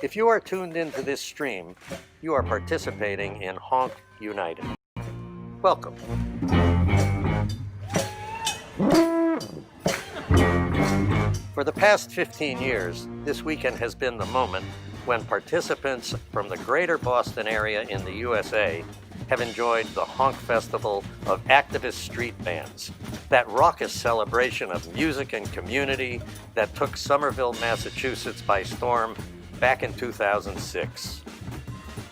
If you are tuned into this stream, you are participating in Honk United. Welcome. For the past 15 years, this weekend has been the moment when participants from the greater Boston area in the USA have enjoyed the Honk Festival of activist street bands, that raucous celebration of music and community that took Somerville, Massachusetts by storm back in 2006.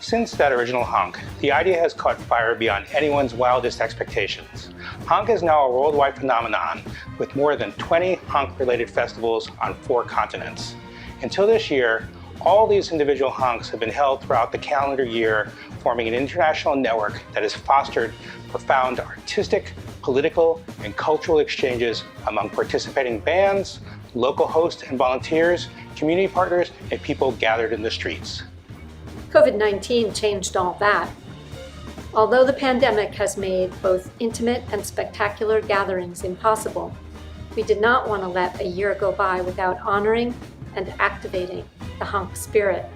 Since that original Honk, the idea has caught fire beyond anyone's wildest expectations. Honk is now a worldwide phenomenon with more than 20 Honk-related festivals on 4 continents. Until this year, all these individual Honks have been held throughout the calendar year, forming an international network that has fostered profound artistic, political, and cultural exchanges among participating bands, local hosts and volunteers, community partners, and people gathered in the streets. COVID-19 changed all that. Although the pandemic has made both intimate and spectacular gatherings impossible, we did not want to let a year go by without honoring and activating the Honk spirit,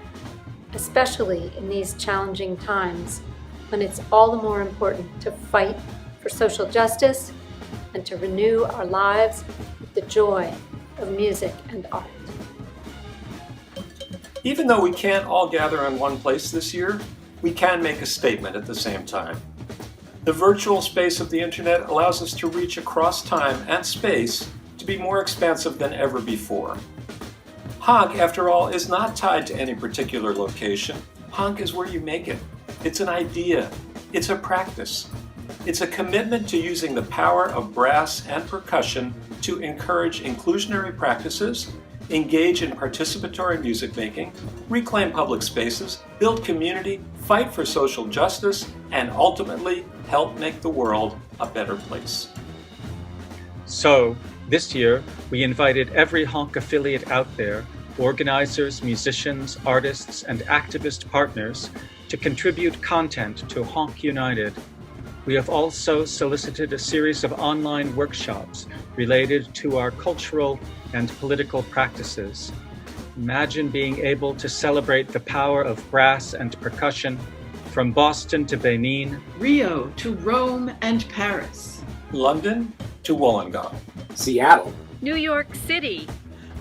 especially in these challenging times when it's all the more important to fight for social justice and to renew our lives with the joy of music and art. Even though we can't all gather in one place this year, we can make a statement at the same time. The virtual space of the internet allows us to reach across time and space to be more expansive than ever before. Honk, after all, is not tied to any particular location. Honk is where you make it. It's an idea. It's a practice. It's a commitment to using the power of brass and percussion to encourage inclusionary practices, engage in participatory music making, reclaim public spaces, build community, fight for social justice, and ultimately help make the world a better place. So, this year, we invited every Honk affiliate out there, organizers, musicians, artists, and activist partners, to contribute content to Honk United. We have also solicited a series of online workshops related to our cultural and political practices. Imagine being able to celebrate the power of brass and percussion from Boston to Benin, Rio to Rome and Paris, London to Wollongong, Seattle, New York City,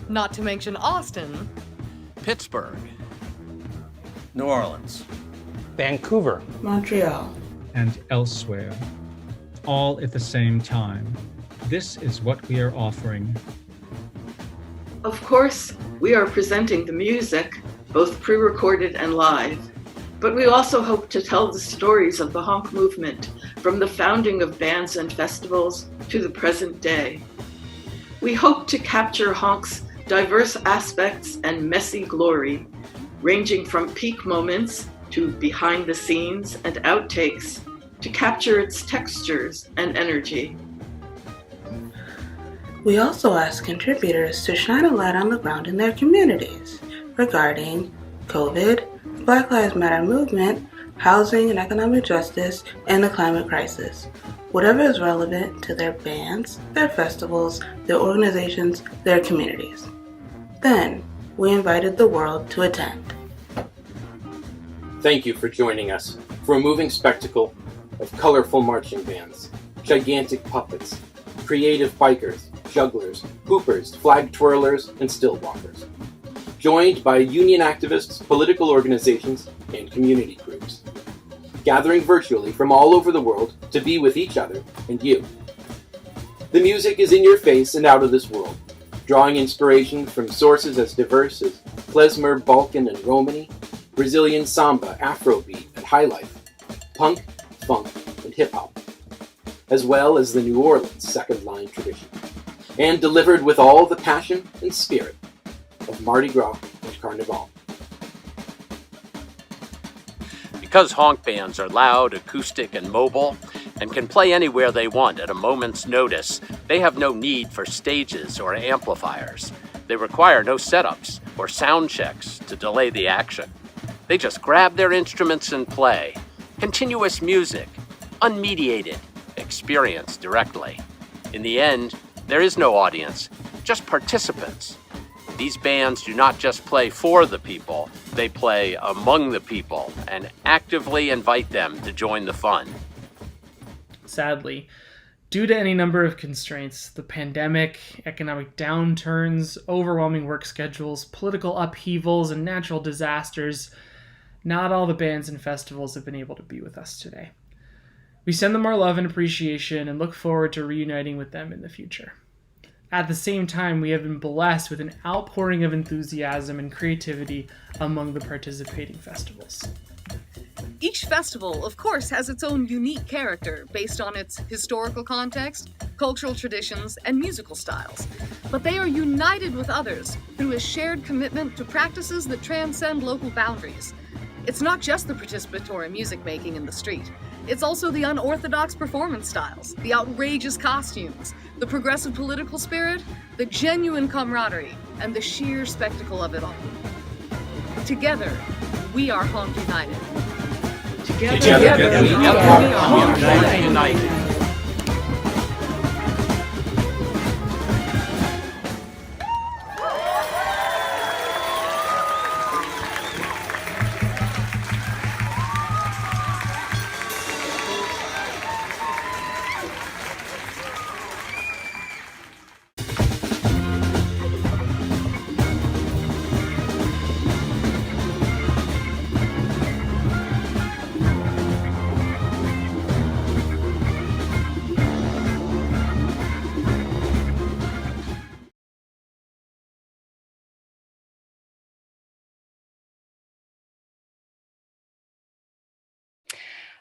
not to mention Austin, Pittsburgh, New Orleans, Vancouver, Montreal, and elsewhere, all at the same time. This is what we are offering. Of course, we are presenting the music, both pre-recorded and live, but we also hope to tell the stories of the Honk movement from the founding of bands and festivals to the present day. We hope to capture Honk's diverse aspects and messy glory, ranging from peak moments to behind the scenes and outtakes, to capture its textures and energy. We also ask contributors to shine a light on the ground in their communities regarding COVID, Black Lives Matter movement, housing and economic justice, and the climate crisis. whatever is relevant to their bands, their festivals, their organizations, their communities. Then, we invited the world to attend. Thank you for joining us for a moving spectacle of colorful marching bands, gigantic puppets, creative bikers, jugglers, hoopers, flag twirlers, and still walkers. Joined by union activists, political organizations, and community groups. Gathering virtually from all over the world to be with each other and you. The music is in your face and out of this world, drawing inspiration from sources as diverse as klezmer, Balkan, and Romani, Brazilian samba, Afrobeat, and highlife, punk, funk, and hip-hop, as well as the New Orleans second-line tradition, and delivered with all the passion and spirit of Mardi Gras and Carnival. Because honk bands are loud, acoustic, and mobile, and can play anywhere they want at a moment's notice, they have no need for stages or amplifiers. They require no setups or sound checks to delay the action. They just grab their instruments and play. Continuous music, unmediated, experience directly. In the end, there is no audience, just participants. These bands do not just play for the people, they play among the people and actively invite them to join the fun. Sadly, due to any number of constraints, the pandemic, economic downturns, overwhelming work schedules, political upheavals, and natural disasters, not all the bands and festivals have been able to be with us today. We send them our love and appreciation and look forward to reuniting with them in the future. At the same time, we have been blessed with an outpouring of enthusiasm and creativity among the participating festivals. Each festival, of course, has its own unique character based on its historical context, cultural traditions, and musical styles. But they are united with others through a shared commitment to practices that transcend local boundaries. It's not just the participatory music making in the street. It's also the unorthodox performance styles, the outrageous costumes, the progressive political spirit, the genuine camaraderie, and the sheer spectacle of it all. Together, we are Honk United. Together we are Honk United.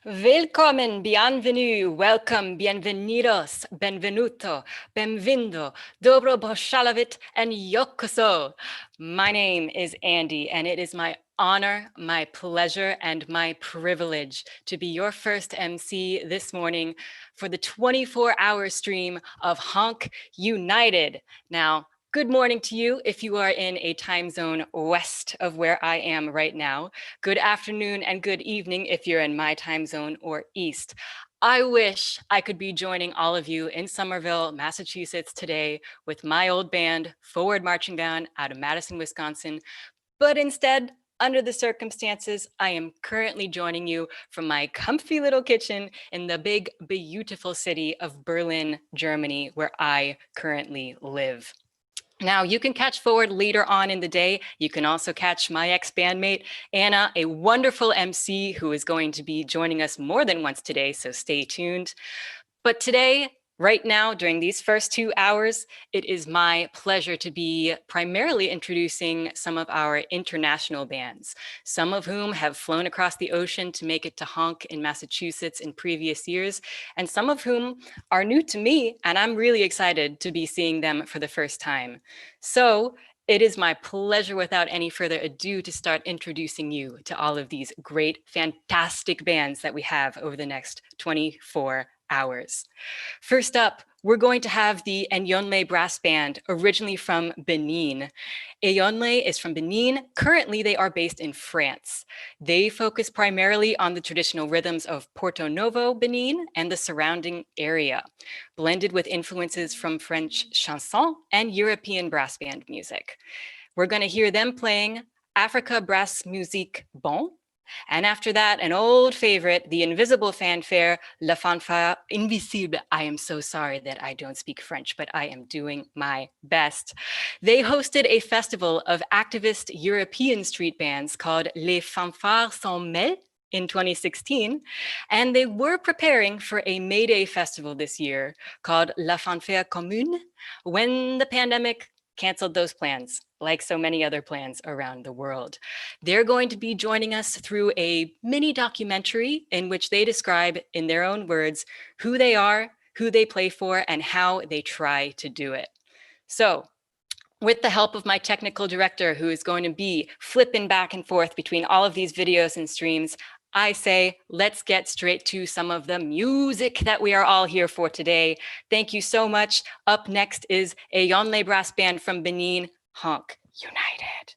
Willkommen, bienvenue, welcome, bienvenidos, benvenuto, benvindo, dobro poshalovit, and yokoso. My name is Andy, and it is my honor, my pleasure, and my privilege to be your first MC this morning for the 24-hour stream of Honk United. Now, good morning to you if you are in a time zone west of where I am right now. Good afternoon and good evening if you're in my time zone or east. I wish I could be joining all of you in Somerville, Massachusetts today with my old band, Forward Marching Down, out of Madison, Wisconsin. But instead, under the circumstances, I am currently joining you from my comfy little kitchen in the big, beautiful city of Berlin, Germany, where I currently live. Now, you can catch Forward later on in the day. You can also catch my ex-bandmate, Anna, a wonderful MC who is going to be joining us more than once today, so stay tuned. But today, right now, during these first 2 hours, it is my pleasure to be primarily introducing some of our international bands, some of whom have flown across the ocean to make it to Honk in Massachusetts in previous years, and some of whom are new to me, and I'm really excited to be seeing them for the first time. So it is my pleasure, without any further ado, to start introducing you to all of these great, fantastic bands that we have over the next 24 hours. First up, we're going to have the Eyo'nle brass band, originally from Benin. Eyo'nle is from Benin. Currently, they are based in France. They focus primarily on the traditional rhythms of Porto Novo, Benin, and the surrounding area, blended with influences from French chanson and European brass band music. We're going to hear them playing Africa Brass Musique Bon. And after that, an old favorite, the invisible fanfare, La Fanfare Invisible. I am so sorry that I don't speak French, but I am doing my best. They hosted a festival of activist European street bands called Les Fanfares Sans Mêle in 2016, and they were preparing for a May Day festival this year called La Fanfare Commune when the pandemic canceled those plans, like so many other plans around the world. They're going to be joining us through a mini documentary in which they describe, in their own words, who they are, who they play for, and how they try to do it. So, with the help of my technical director, who is going to be flipping back and forth between all of these videos and streams, I say, let's get straight to some of the music that we are all here for today. Thank you so much. Up next is Eyo'nle brass band from Benin, Honk United.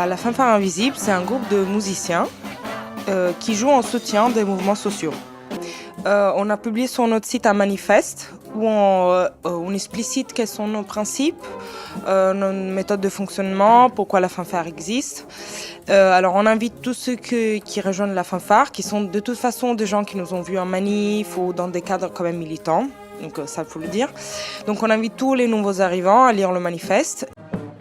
La Fanfare Invisible, c'est un groupe de musiciens qui jouent en soutien des mouvements sociaux. On a publié sur notre site un manifeste où on explicite quels sont nos principes, nos méthodes de fonctionnement, pourquoi la fanfare existe. Alors on invite tous ceux qui rejoignent la fanfare, qui sont de toute façon des gens qui nous ont vus en manif ou dans des cadres quand même militants, donc ça faut le dire. Donc on invite tous les nouveaux arrivants à lire le manifeste.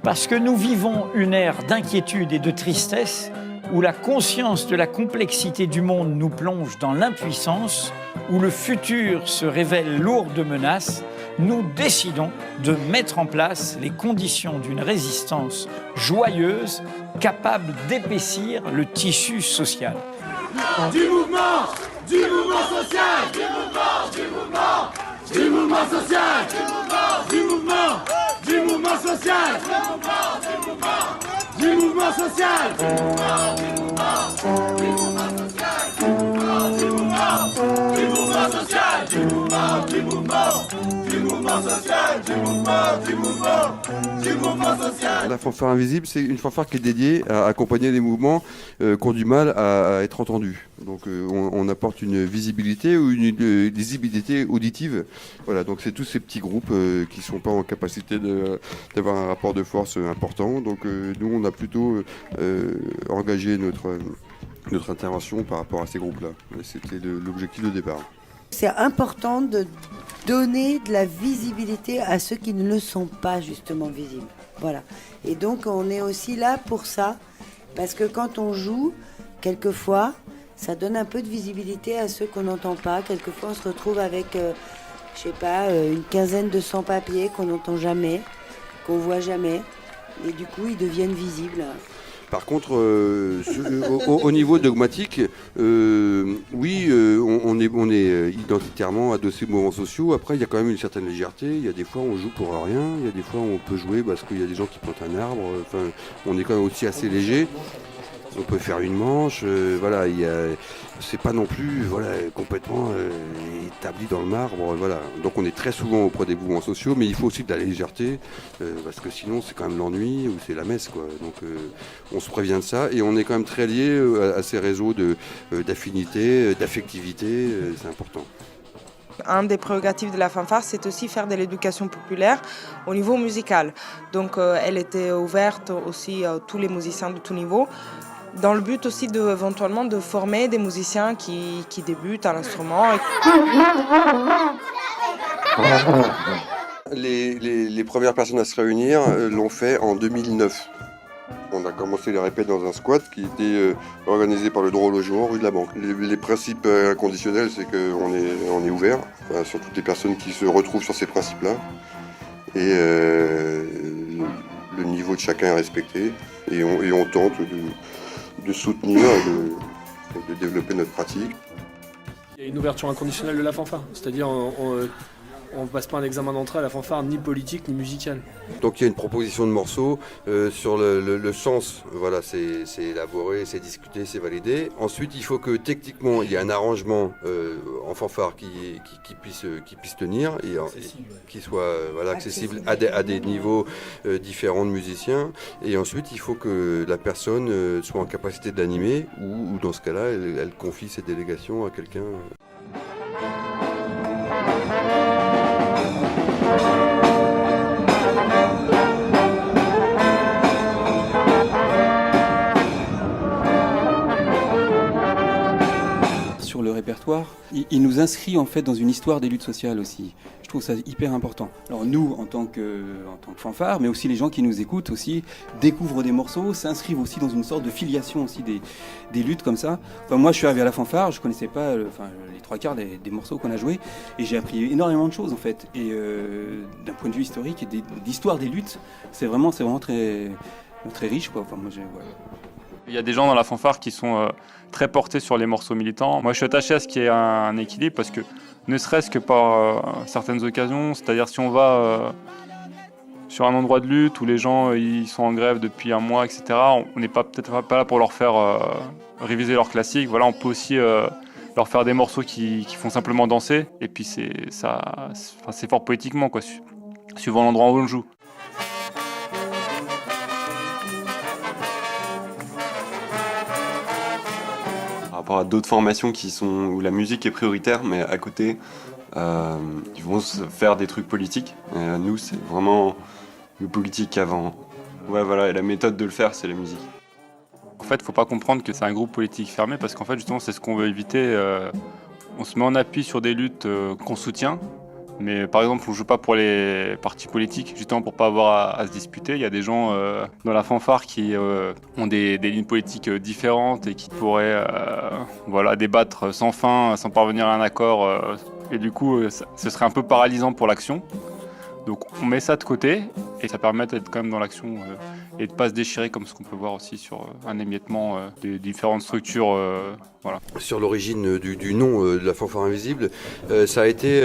Parce que nous vivons une ère d'inquiétude et de tristesse où la conscience de la complexité du monde nous plonge dans l'impuissance, où le futur se révèle lourd de menaces, nous décidons de mettre en place les conditions d'une résistance joyeuse, capable d'épaissir le tissu social. Du mouvement social, du mouvement social, du mouvement social, du mouvement social, du mouvement social, du mouvement social, du mouvement social, La Fanfare Invisible, c'est une fanfare qui est dédiée à accompagner les mouvements qui ont du mal à être entendus. Donc on apporte une visibilité ou une lisibilité auditive. Voilà, donc c'est tous ces petits groupes qui ne sont pas en capacité d'avoir un rapport de force important. Donc nous, on a plutôt engagé notre intervention par rapport à ces groupes-là. C'était l'objectif de départ. C'est important de donner de la visibilité à ceux qui ne le sont pas justement visibles. Voilà. Et donc on est aussi là pour ça, parce que quand on joue, quelquefois, ça donne un peu de visibilité à ceux qu'on n'entend pas. Quelquefois on se retrouve avec, une quinzaine de sans-papiers qu'on n'entend jamais, qu'on voit jamais, et du coup ils deviennent visibles. Par contre, au niveau dogmatique, oui, on est identitairement adossé aux mouvements sociaux. Après, il y a quand même une certaine légèreté. Il y a des fois, on joue pour rien. Il y a des fois, on peut jouer parce qu'il y a des gens qui plantent un arbre. Enfin, on est quand même aussi assez léger. On peut faire une manche. Voilà, c'est pas non plus complètement établi dans le marbre. Voilà. Donc, on est très souvent auprès des mouvements sociaux, mais il faut aussi de la légèreté parce que sinon, c'est quand même l'ennui ou c'est la messe, quoi. Donc, on se prévient de ça et on est quand même très lié à ces réseaux d'affinité, d'affectivité. C'est important. Un des prérogatives de la fanfare, c'est aussi faire de l'éducation populaire au niveau musical. Donc elle était ouverte aussi à tous les musiciens de tout niveau, dans le but aussi éventuellement de former des musiciens qui débutent à l'instrument. Les premières personnes à se réunir l'ont fait en 2009. On a commencé les répètes dans un squat qui était organisé par le droit au logement rue de la Banque. Les principes inconditionnels, c'est qu'on est ouvert sur toutes les personnes qui se retrouvent sur ces principes-là. Et le niveau de chacun est respecté. Et on tente de soutenir, de développer notre pratique. Il y a une ouverture inconditionnelle de la fanfare, c'est-à-dire on ne passe pas un examen d'entrée à la fanfare ni politique ni musical. Donc il y a une proposition de morceaux sur le sens, voilà, c'est élaboré, c'est discuté, c'est validé. Ensuite il faut que techniquement il y ait un arrangement en fanfare qui puisse tenir et qui soit accessible à des niveaux différents de musiciens. Et ensuite il faut que la personne soit en capacité d'animer ou dans ce cas-là elle confie ses délégations à quelqu'un. répertoire, il nous inscrit en fait dans une histoire des luttes sociales aussi. Je trouve ça hyper important. Alors nous, en tant que fanfare, mais aussi les gens qui nous écoutent aussi, découvrent des morceaux, s'inscrivent aussi dans une sorte de filiation aussi des luttes comme ça. Enfin, moi, je suis arrivé à la fanfare, je connaissais pas les trois quarts des morceaux qu'on a joués, et j'ai appris énormément de choses en fait. Et d'un point de vue historique et d'histoire des luttes, c'est vraiment très, très riche, quoi. Enfin, moi, voilà. Il y a des gens dans la fanfare qui sont très portés sur les morceaux militants. Moi, je suis attaché à ce qu'il y ait un équilibre parce que, ne serait-ce que par certaines occasions, c'est-à-dire si on va sur un endroit de lutte où les gens ils sont en grève depuis un mois, etc., on n'est peut-être pas là pour leur faire réviser leurs classiques. Voilà, on peut aussi leur faire des morceaux qui font simplement danser. Et puis c'est fort poétiquement, quoi, suivant l'endroit où on joue. Par rapport à d'autres formations où la musique est prioritaire, mais à côté, ils vont se faire des trucs politiques. Et nous, c'est vraiment le politique avant. Ouais, voilà, et la méthode de le faire, c'est la musique. En fait, il ne faut pas comprendre que c'est un groupe politique fermé, parce qu'en fait, justement, c'est ce qu'on veut éviter. On se met en appui sur des luttes qu'on soutient, mais par exemple, on ne joue pas pour les partis politiques, justement pour ne pas avoir à se disputer. Il y a des gens dans la fanfare qui ont des lignes politiques différentes et qui pourraient débattre sans fin, sans parvenir à un accord. Et du coup, ce serait un peu paralysant pour l'action. Donc on met ça de côté et ça permet d'être quand même dans l'action et de ne pas se déchirer comme ce qu'on peut voir aussi sur un émiettement des différentes structures. Voilà. Sur l'origine du nom de la Fanfare Invisible, ça a été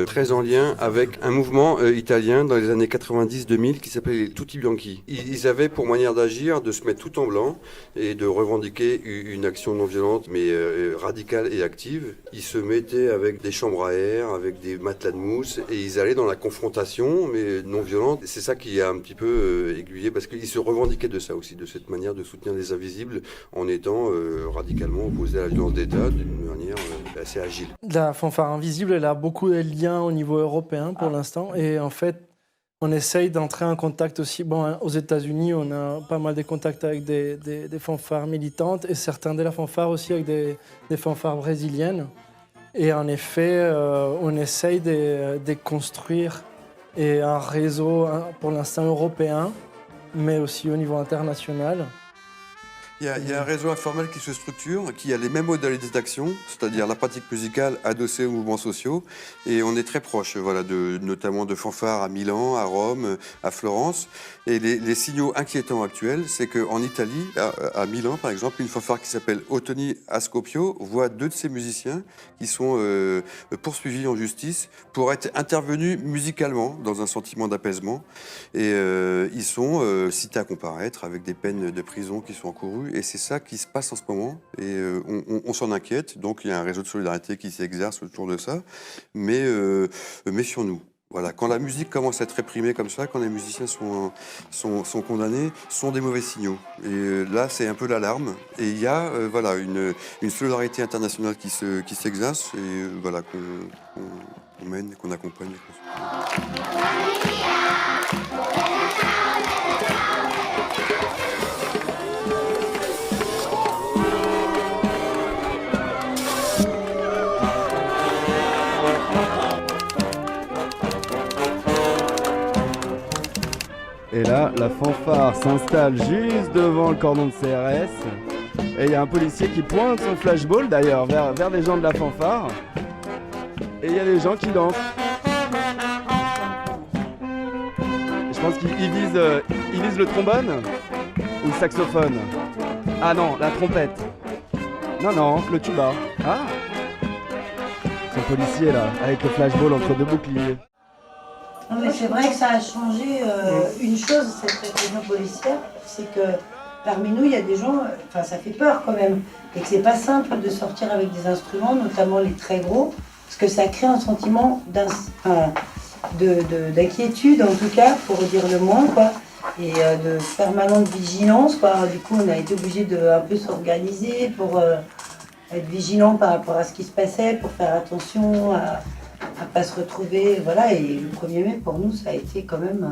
très en lien avec un mouvement italien dans les années 90-2000 qui s'appelait les Tutti Bianchi. Ils avaient pour manière d'agir de se mettre tout en blanc et de revendiquer une action non violente mais radicale et active. Ils se mettaient avec des chambres à air, avec des matelas de mousse et ils allaient dans la confrontation mais non violente. C'est ça qui a un petit peu aiguillé parce qu'ils se revendiquaient de ça aussi, de cette manière de soutenir les invisibles en étant radicalement opposés à la violence d'État d'une manière assez agile. La Fanfare Invisible, elle a beaucoup de liens au niveau européen pour l'instant et en fait on essaye d'entrer en contact aussi. Bon, aux États-Unis, on a pas mal de contacts avec des fanfares militantes et certains de la fanfare aussi avec des fanfares brésiliennes. Et en effet, on essaye de construire un réseau pour l'instant européen, mais aussi au niveau international. Il y a un réseau informel qui se structure, qui a les mêmes modalités d'action, c'est-à-dire la pratique musicale adossée aux mouvements sociaux. Et on est très proche, notamment de fanfares à Milan, à Rome, à Florence. Et les signaux inquiétants actuels, c'est qu'en Italie, à Milan par exemple, une fanfare qui s'appelle Ottoni Ascopio voit 2 de ses musiciens qui sont poursuivis en justice pour être intervenus musicalement dans un sentiment d'apaisement. Et ils sont cités à comparaître avec des peines de prison qui sont encourues. Et c'est ça qui se passe en ce moment. Et on s'en inquiète. Donc il y a un réseau de solidarité qui s'exerce autour de ça. Mais méfions-nous. Voilà, quand la musique commence à être réprimée comme ça, quand les musiciens sont condamnés, sont des mauvais signaux. Et là, c'est un peu l'alarme. Et il y a une solidarité internationale qui s'exerce et qu'on mène, qu'on accompagne. Et là, la fanfare s'installe juste devant le cordon de CRS. Et il y a un policier qui pointe son flashball d'ailleurs vers les gens de la fanfare. Et il y a des gens qui dansent. Je pense qu'ils visent le trombone ou le saxophone. Ah non, la trompette. Non, le tuba. Ah, ce policier là, avec le flashball entre 2 boucliers. Non, mais c'est vrai que ça a changé une chose, cette répression policière, c'est que parmi nous, il y a des gens, ça fait peur quand même, et que c'est pas simple de sortir avec des instruments, notamment les très gros, parce que ça crée un sentiment d'inquiétude, en tout cas, pour dire le moins, quoi, et de permanente vigilance, quoi. Alors, du coup, on a été obligé de un peu s'organiser pour être vigilant par rapport à ce qui se passait, pour faire attention à pas se retrouver, voilà. Et le 1er mai pour nous ça a été quand même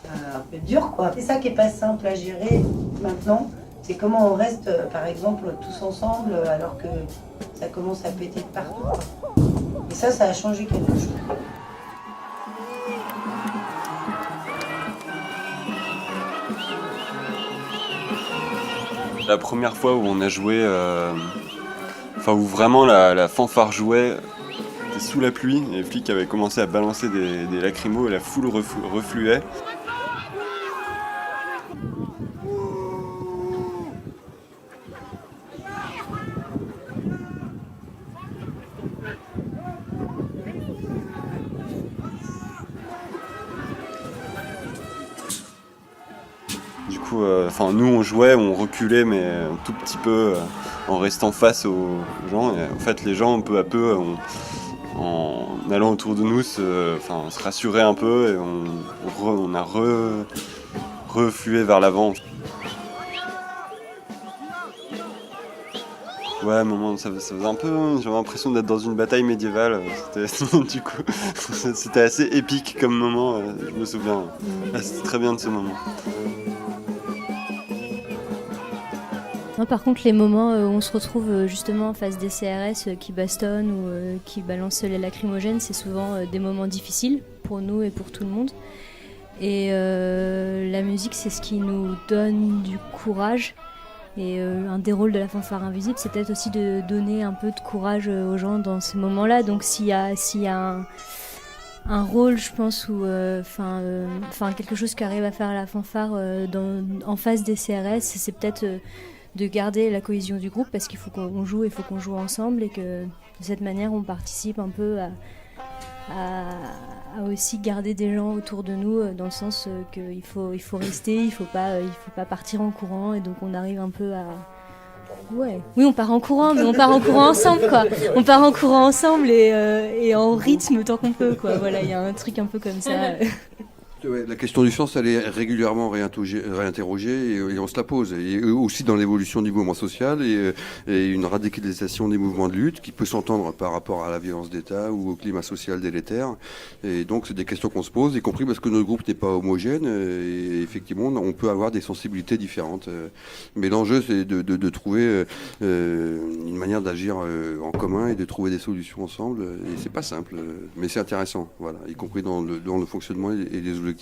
un peu dur, quoi. C'est ça qui est pas simple à gérer maintenant, C'est comment on reste, par exemple, tous ensemble alors que ça commence à péter de partout, quoi. Et ça a changé quelque chose. La première fois où on a joué, où vraiment la fanfare jouait, c'était sous la pluie, et les flics avaient commencé à balancer des lacrymos et la foule refluait. Du coup, nous on jouait, on reculait, mais un tout petit peu en restant face aux gens. Et en fait, les gens, peu à peu, en allant autour de nous, se rassuraient un peu et on a reflué vers l'avant. Ouais, moment, ça faisait un peu. J'avais l'impression d'être dans une bataille médiévale. Du coup, c'était assez épique comme moment. Je me souviens. C'était très bien de ce moment. Non, par contre, les moments où on se retrouve justement face des CRS qui bastonnent ou qui balancent les lacrymogènes, c'est souvent des moments difficiles pour nous et pour tout le monde. Et la musique, c'est ce qui nous donne du courage. Et un des rôles de la fanfare invisible, c'est peut-être aussi de donner un peu de courage aux gens dans ces moments-là. Donc s'il y a un rôle, je pense, où, quelque chose qu'arrive à faire la fanfare en face des CRS, c'est peut-être de garder la cohésion du groupe, parce qu'il faut qu'on joue, il faut qu'on joue ensemble, et que de cette manière, on participe un peu à aussi garder des gens autour de nous, dans le sens qu'il faut rester, il faut pas partir en courant, et donc on arrive un peu à... Ouais. Oui, on part en courant, mais on part en courant ensemble, quoi. On part en courant ensemble et en rythme tant qu'on peut, quoi. Voilà, il y a un truc un peu comme ça. La question du sens, elle est régulièrement réinterrogée et on se la pose. Et aussi dans l'évolution du mouvement social et une radicalisation des mouvements de lutte qui peut s'entendre par rapport à la violence d'État ou au climat social délétère. Et donc, c'est des questions qu'on se pose, y compris parce que notre groupe n'est pas homogène. Et effectivement, on peut avoir des sensibilités différentes. Mais l'enjeu, c'est de trouver une manière d'agir en commun et de trouver des solutions ensemble. Et c'est pas simple, mais c'est intéressant, voilà, y compris dans le fonctionnement et les objectifs.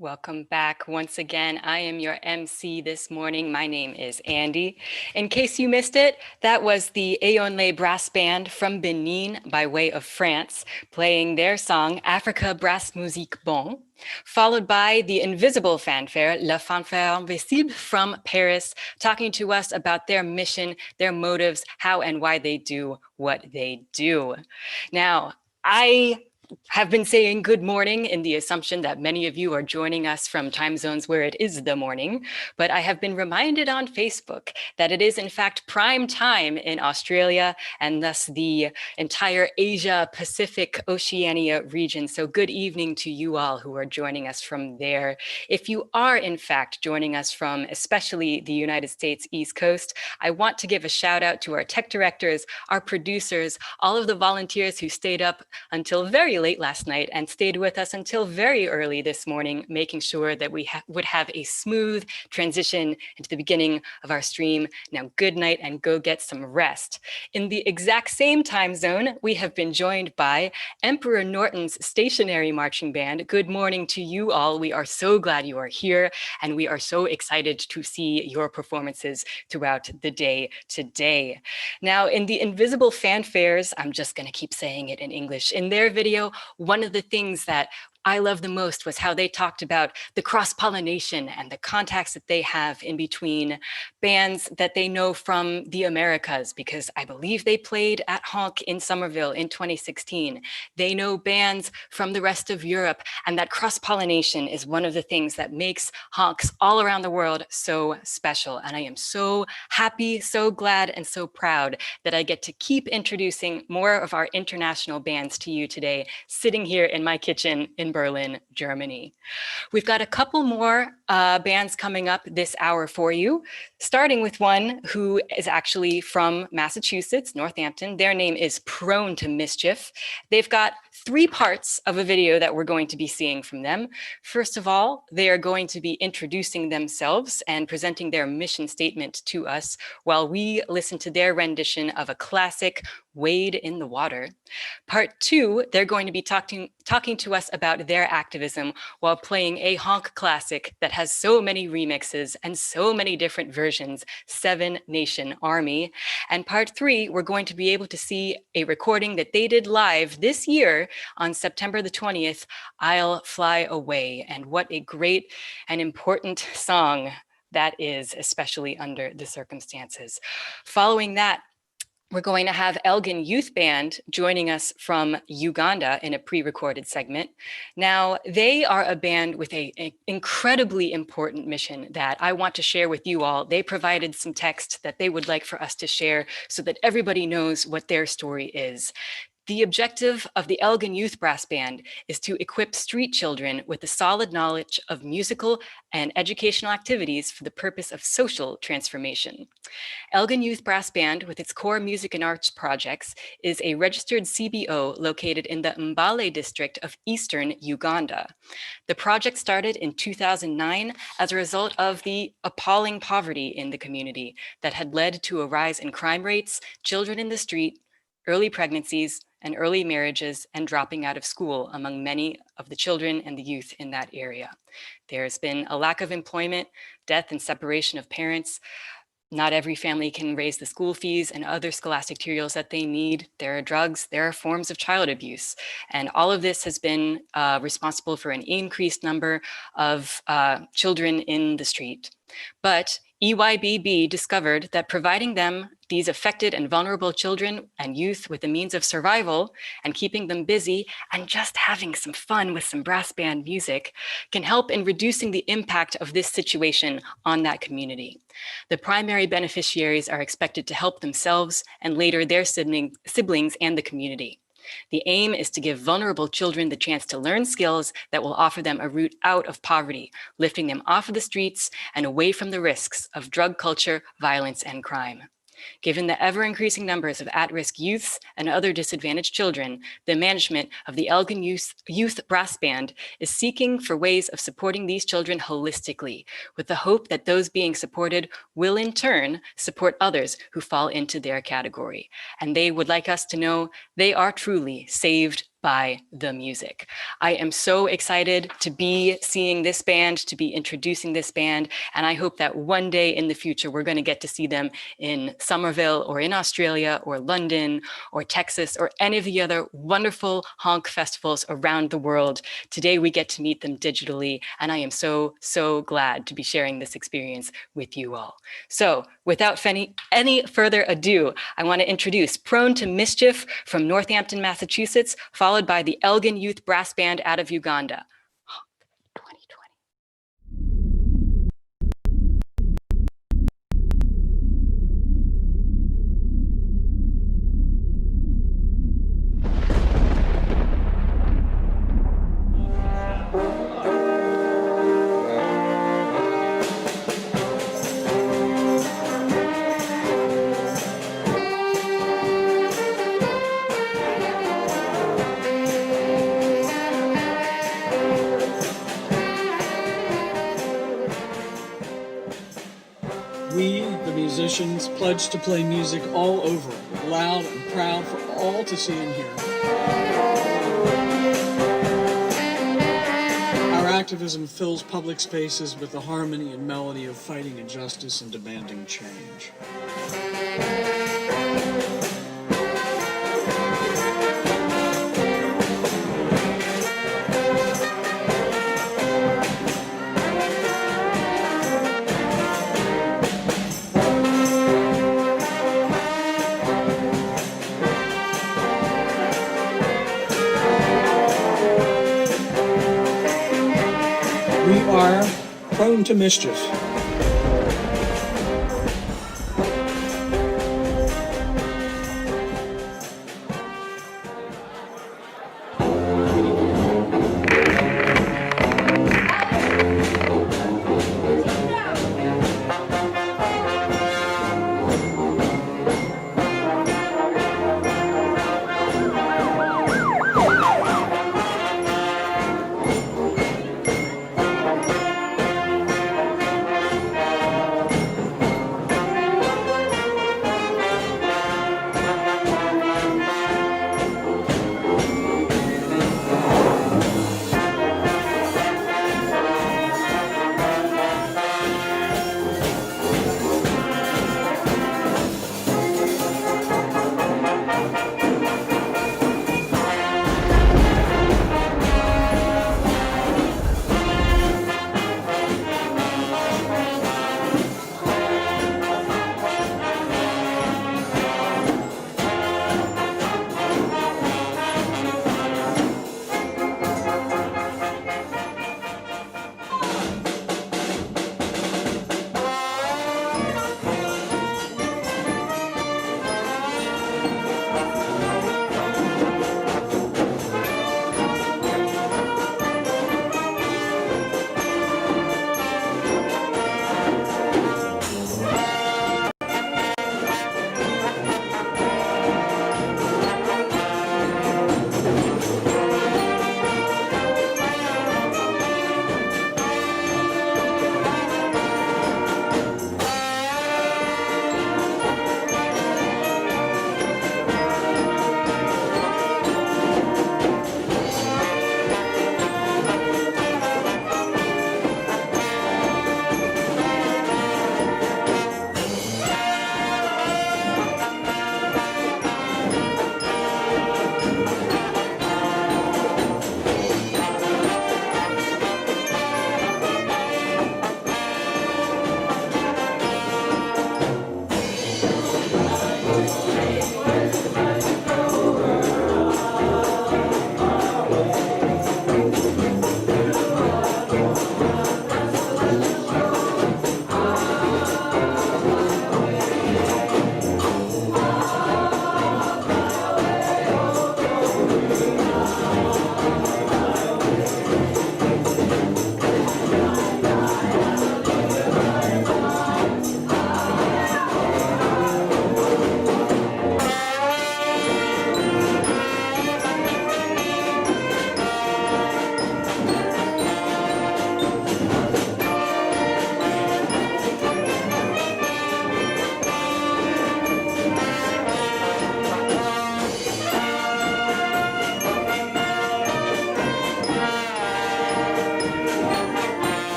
Welcome back once again. I am your MC this morning. My name is Andy. In case you missed it, that was the Eyo'nle brass band from Benin by way of France, playing their song Africa Brass Musique Bon, followed by the Invisible fanfare, La Fanfare Invisible from Paris, talking to us about their mission, their motives, how and why they do what they do. Now, I have been saying good morning in the assumption that many of you are joining us from time zones where it is the morning, but I have been reminded on Facebook that it is in fact prime time in Australia and thus the entire Asia Pacific Oceania region. So good evening to you all who are joining us from there. If you are in fact joining us from especially the United States East Coast, I want to give a shout out to our tech directors, our producers, all of the volunteers who stayed up until very late last night and stayed with us until very early this morning, making sure that we would have a smooth transition into the beginning of our stream. Now, good night and go get some rest. In the exact same time zone, we have been joined by Emperor Norton's Stationary Marching Band. Good morning to you all. We are so glad you are here, and we are so excited to see your performances throughout the day today. Now, in the Invisible fanfares, I'm just going to keep saying it in English. In their video, one of the things that I love the most was how they talked about the cross-pollination and the contacts that they have in between bands that they know from the Americas, because I believe they played at Honk in Somerville in 2016. They know bands from the rest of Europe, and that cross-pollination is one of the things that makes Honks all around the world so special. And I am so happy, so glad, and so proud that I get to keep introducing more of our international bands to you today, sitting here in my kitchen in Berlin, Germany. We've got a couple more bands coming up this hour for you, starting with one who is actually from Massachusetts, Northampton. Their name is Prone to Mischief. They've got 3 parts of a video that we're going to be seeing from them. First of all, they are going to be introducing themselves and presenting their mission statement to us while we listen to their rendition of a classic, Wade in the Water. Part 2, they're going to be talking to us about their activism while playing a Honk classic that has so many remixes and so many different versions, 7 Nation Army. And part 3, we're going to be able to see a recording that they did live this year on September the 20th, I'll Fly Away. And what a great and important song that is, especially under the circumstances. Following that, we're going to have Elgon Youth Band joining us from Uganda in a pre-recorded segment. Now, they are a band with an incredibly important mission that I want to share with you all. They provided some text that they would like for us to share so that everybody knows what their story is. The objective of the Elgon Youth Brass Band is to equip street children with a solid knowledge of musical and educational activities for the purpose of social transformation. Elgon Youth Brass Band, with its core music and arts projects, is a registered CBO located in the Mbale district of eastern Uganda. The project started in 2009 as a result of the appalling poverty in the community that had led to a rise in crime rates, children in the street, early pregnancies, and early marriages and dropping out of school among many of the children and the youth in that area. There's been a lack of employment, death and separation of parents. Not every family can raise the school fees and other scholastic materials that they need. There are drugs, there are forms of child abuse. And all of this has been responsible for an increased number of children in the street. But EYBB discovered that providing them, these affected and vulnerable children and youth, with the means of survival and keeping them busy and just having some fun with some brass band music can help in reducing the impact of this situation on that community. The primary beneficiaries are expected to help themselves and later their siblings and the community. The aim is to give vulnerable children the chance to learn skills that will offer them a route out of poverty, lifting them off of the streets and away from the risks of drug culture, violence, and crime. Given the ever-increasing numbers of at-risk youths and other disadvantaged children, the management of the Elgon Youth Brass Band is seeking for ways of supporting these children holistically, with the hope that those being supported will in turn support others who fall into their category. And they would like us to know they are truly saved by the music. I am so excited to be seeing this band, to be introducing this band, and I hope that one day in the future we're going to get to see them in Somerville or in Australia or London or Texas or any of the other wonderful honk festivals around the world. Today we get to meet them digitally, and I am so, so glad to be sharing this experience with you all. So without any further ado, I want to introduce Prone to Mischief from Northampton, Massachusetts, followed by the Elgon Youth Brass Band out of Uganda. We, the musicians, pledge to play music all over, loud and proud for all to see and hear. Our activism fills public spaces with the harmony and melody of fighting injustice and demanding change. We are prone to mischief.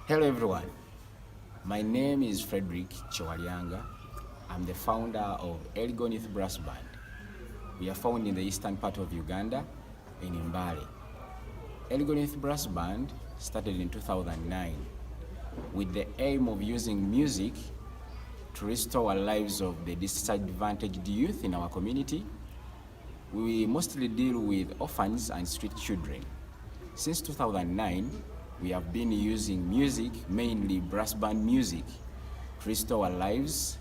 Hello everyone, my name is Frederick Chowalianga. I'm the founder of Elgon Youth Brass Band. We are found in the eastern part of Uganda, in Mbale. Elgon Youth Brass Band started in 2009 with the aim of using music to restore lives of the disadvantaged youth in our community. We mostly deal with orphans and street children. Since 2009, we have been using music, mainly brass band music, to restore our lives.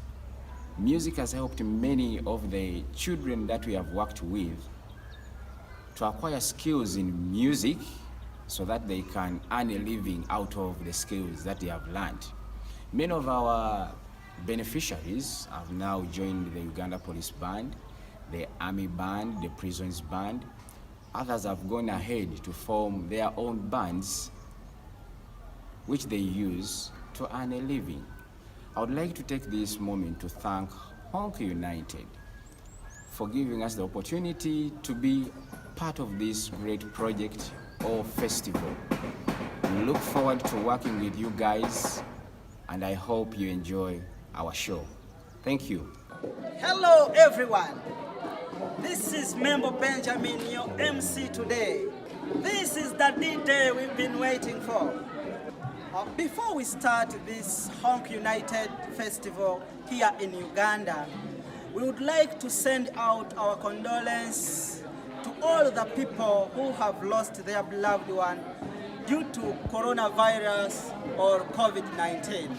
Music has helped many of the children that we have worked with to acquire skills in music so that they can earn a living out of the skills that they have learned. Many of our beneficiaries have now joined the Uganda Police Band, the Army Band, the Prisons Band. Others have gone ahead to form their own bands which they use to earn a living. I would like to take this moment to thank Honk United for giving us the opportunity to be part of this great project or festival. We look forward to working with you guys, and I hope you enjoy our show. Thank you. Hello everyone. This is Member Benjamin, your MC today. This is the D-Day we've been waiting for. Before we start this Honk United Festival here in Uganda, we would like to send out our condolences to all the people who have lost their beloved one due to coronavirus or COVID-19.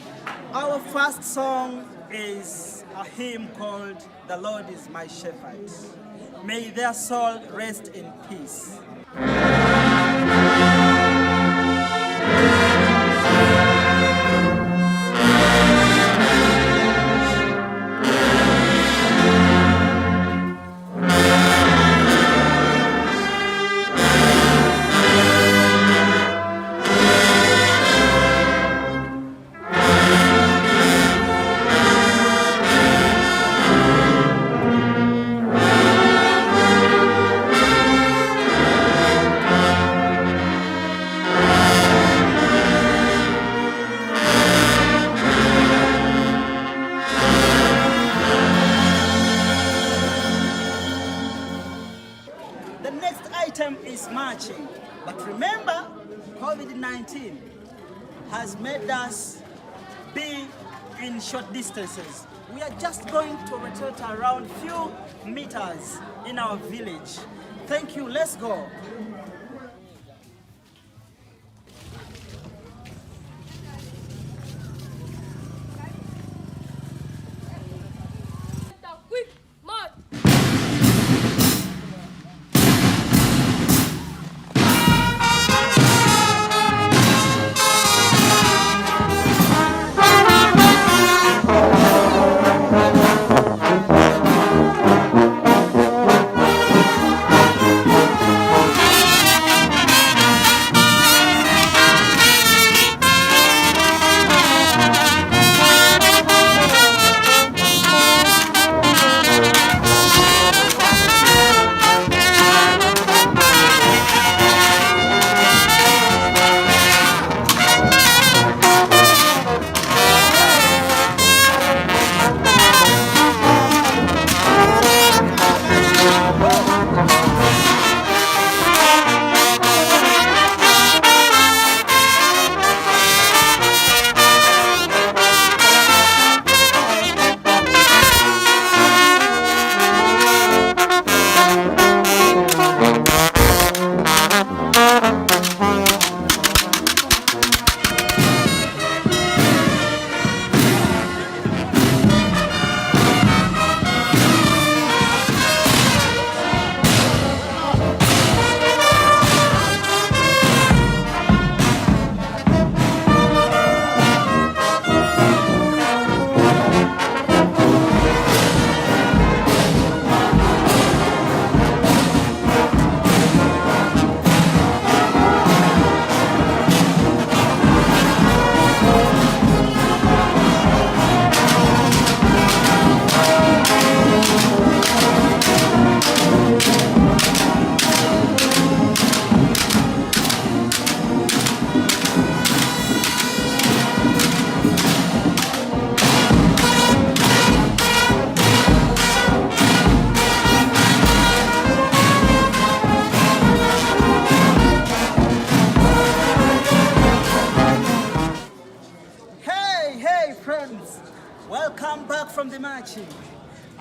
Our first song is a hymn called "The Lord is My Shepherd." May their soul rest in peace. But remember, COVID-19 has made us be in short distances. We are just going to retreat around few meters in our village. Thank you, let's go.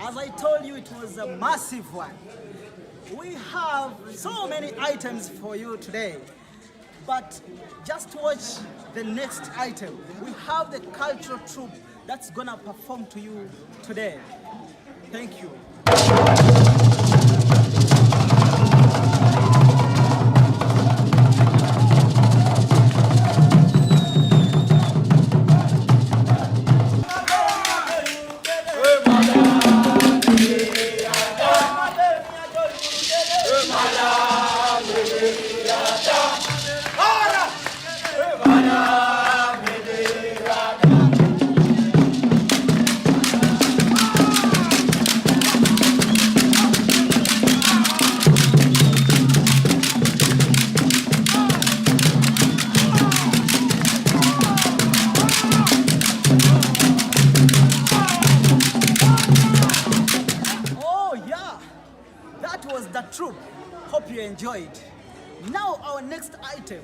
As I told you, it was a massive one. We have so many items for you today, but just watch the next item. We have the cultural troupe that's gonna perform to you today. Thank you. Enjoyed. Now our next item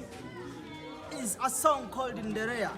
is a song called Nderea.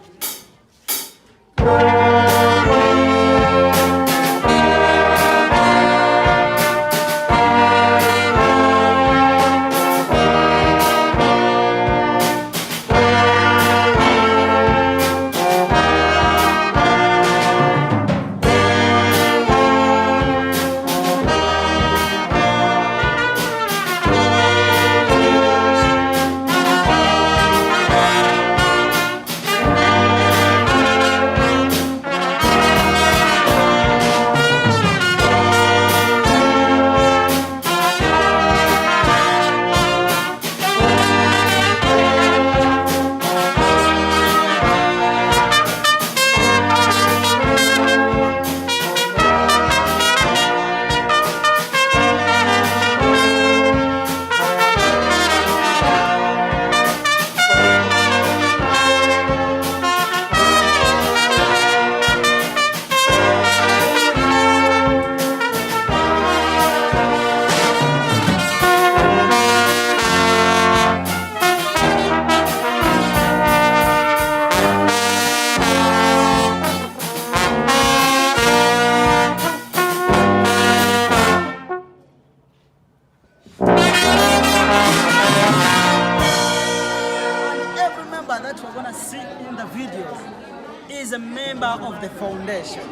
Is a member of the foundation.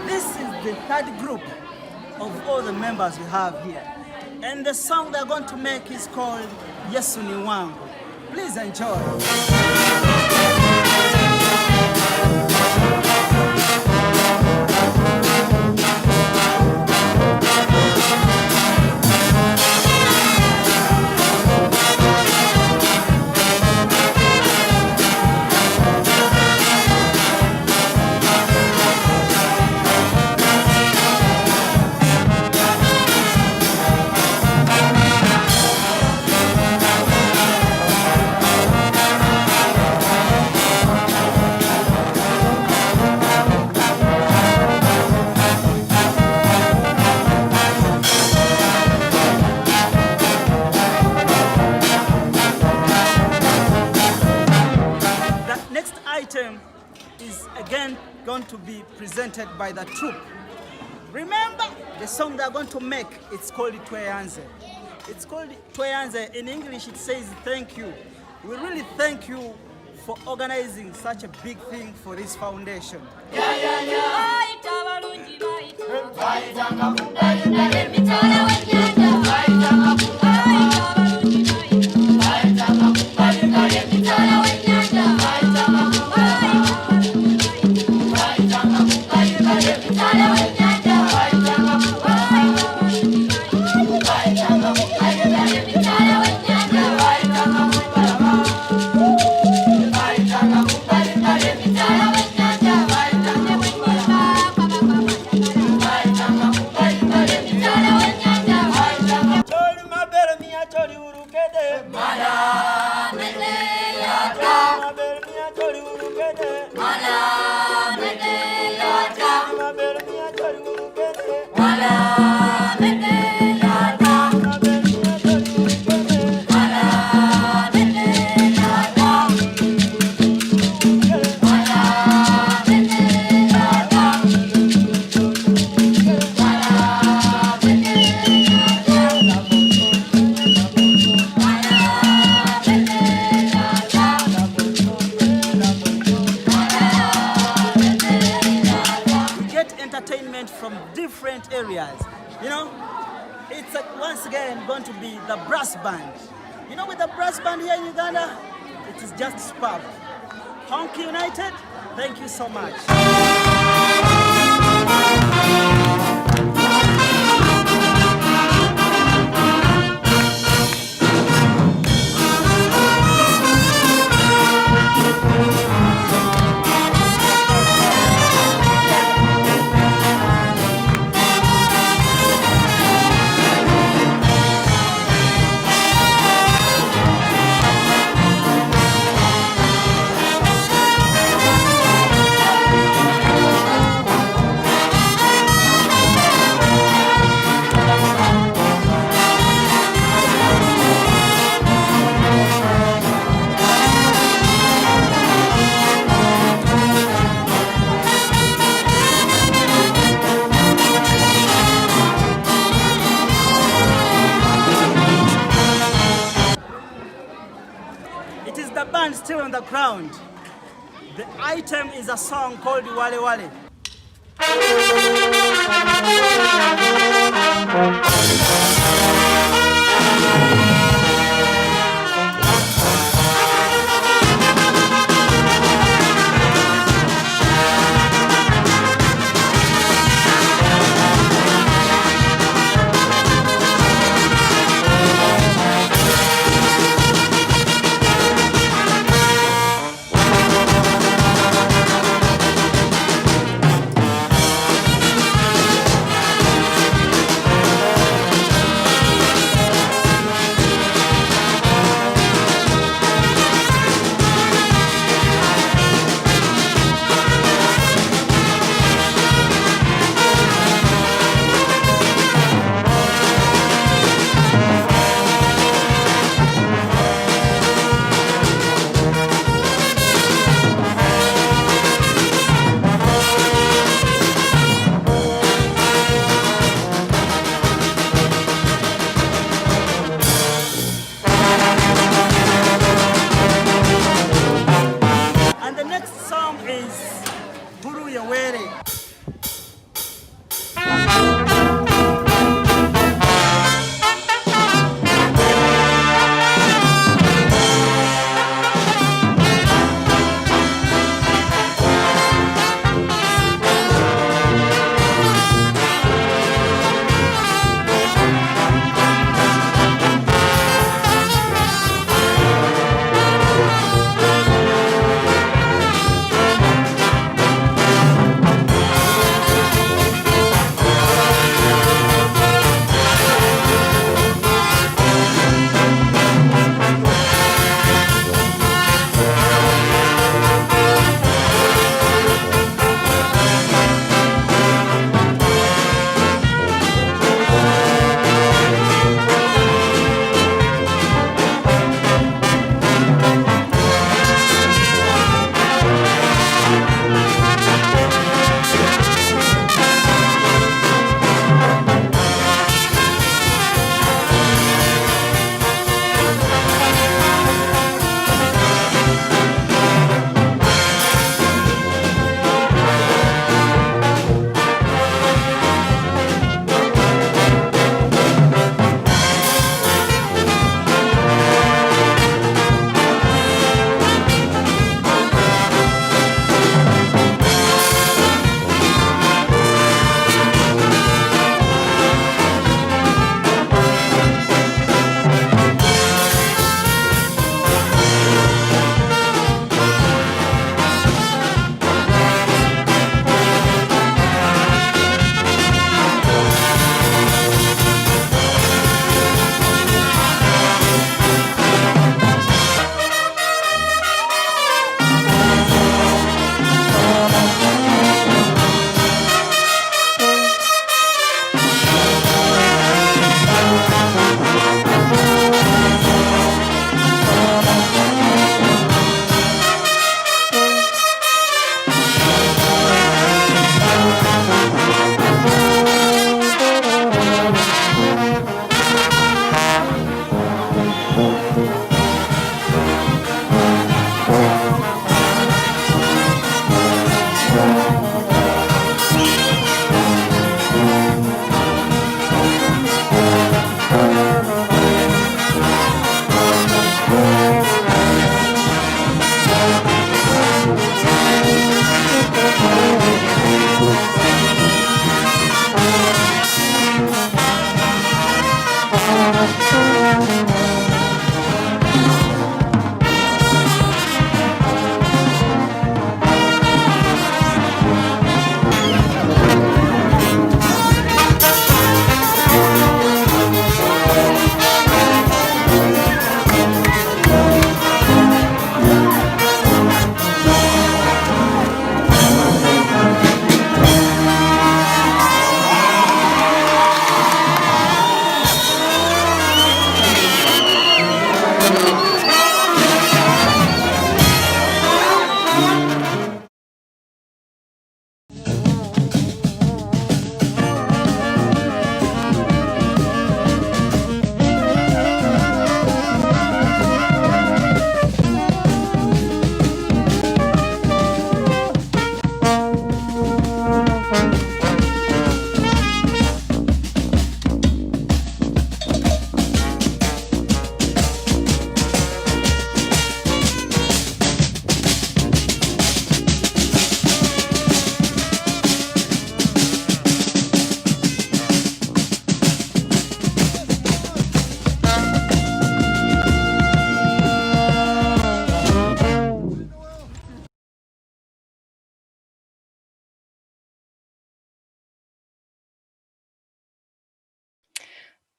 This is the third group of all the members we have here. And the song they're going to make is called Yesu ni wangu. Please enjoy. Is again going to be presented by the troupe. Remember, the song they're going to make, it's called Tweyanze. It's called Tweyanze. In English, it says thank you. We really thank you for organizing such a big thing for this foundation. You know, it's once again going to be the brass band. You know, with the brass band here in Uganda, it is just superb. Honk United, thank you so much. Still on the ground. The item is a song called Wale Wale.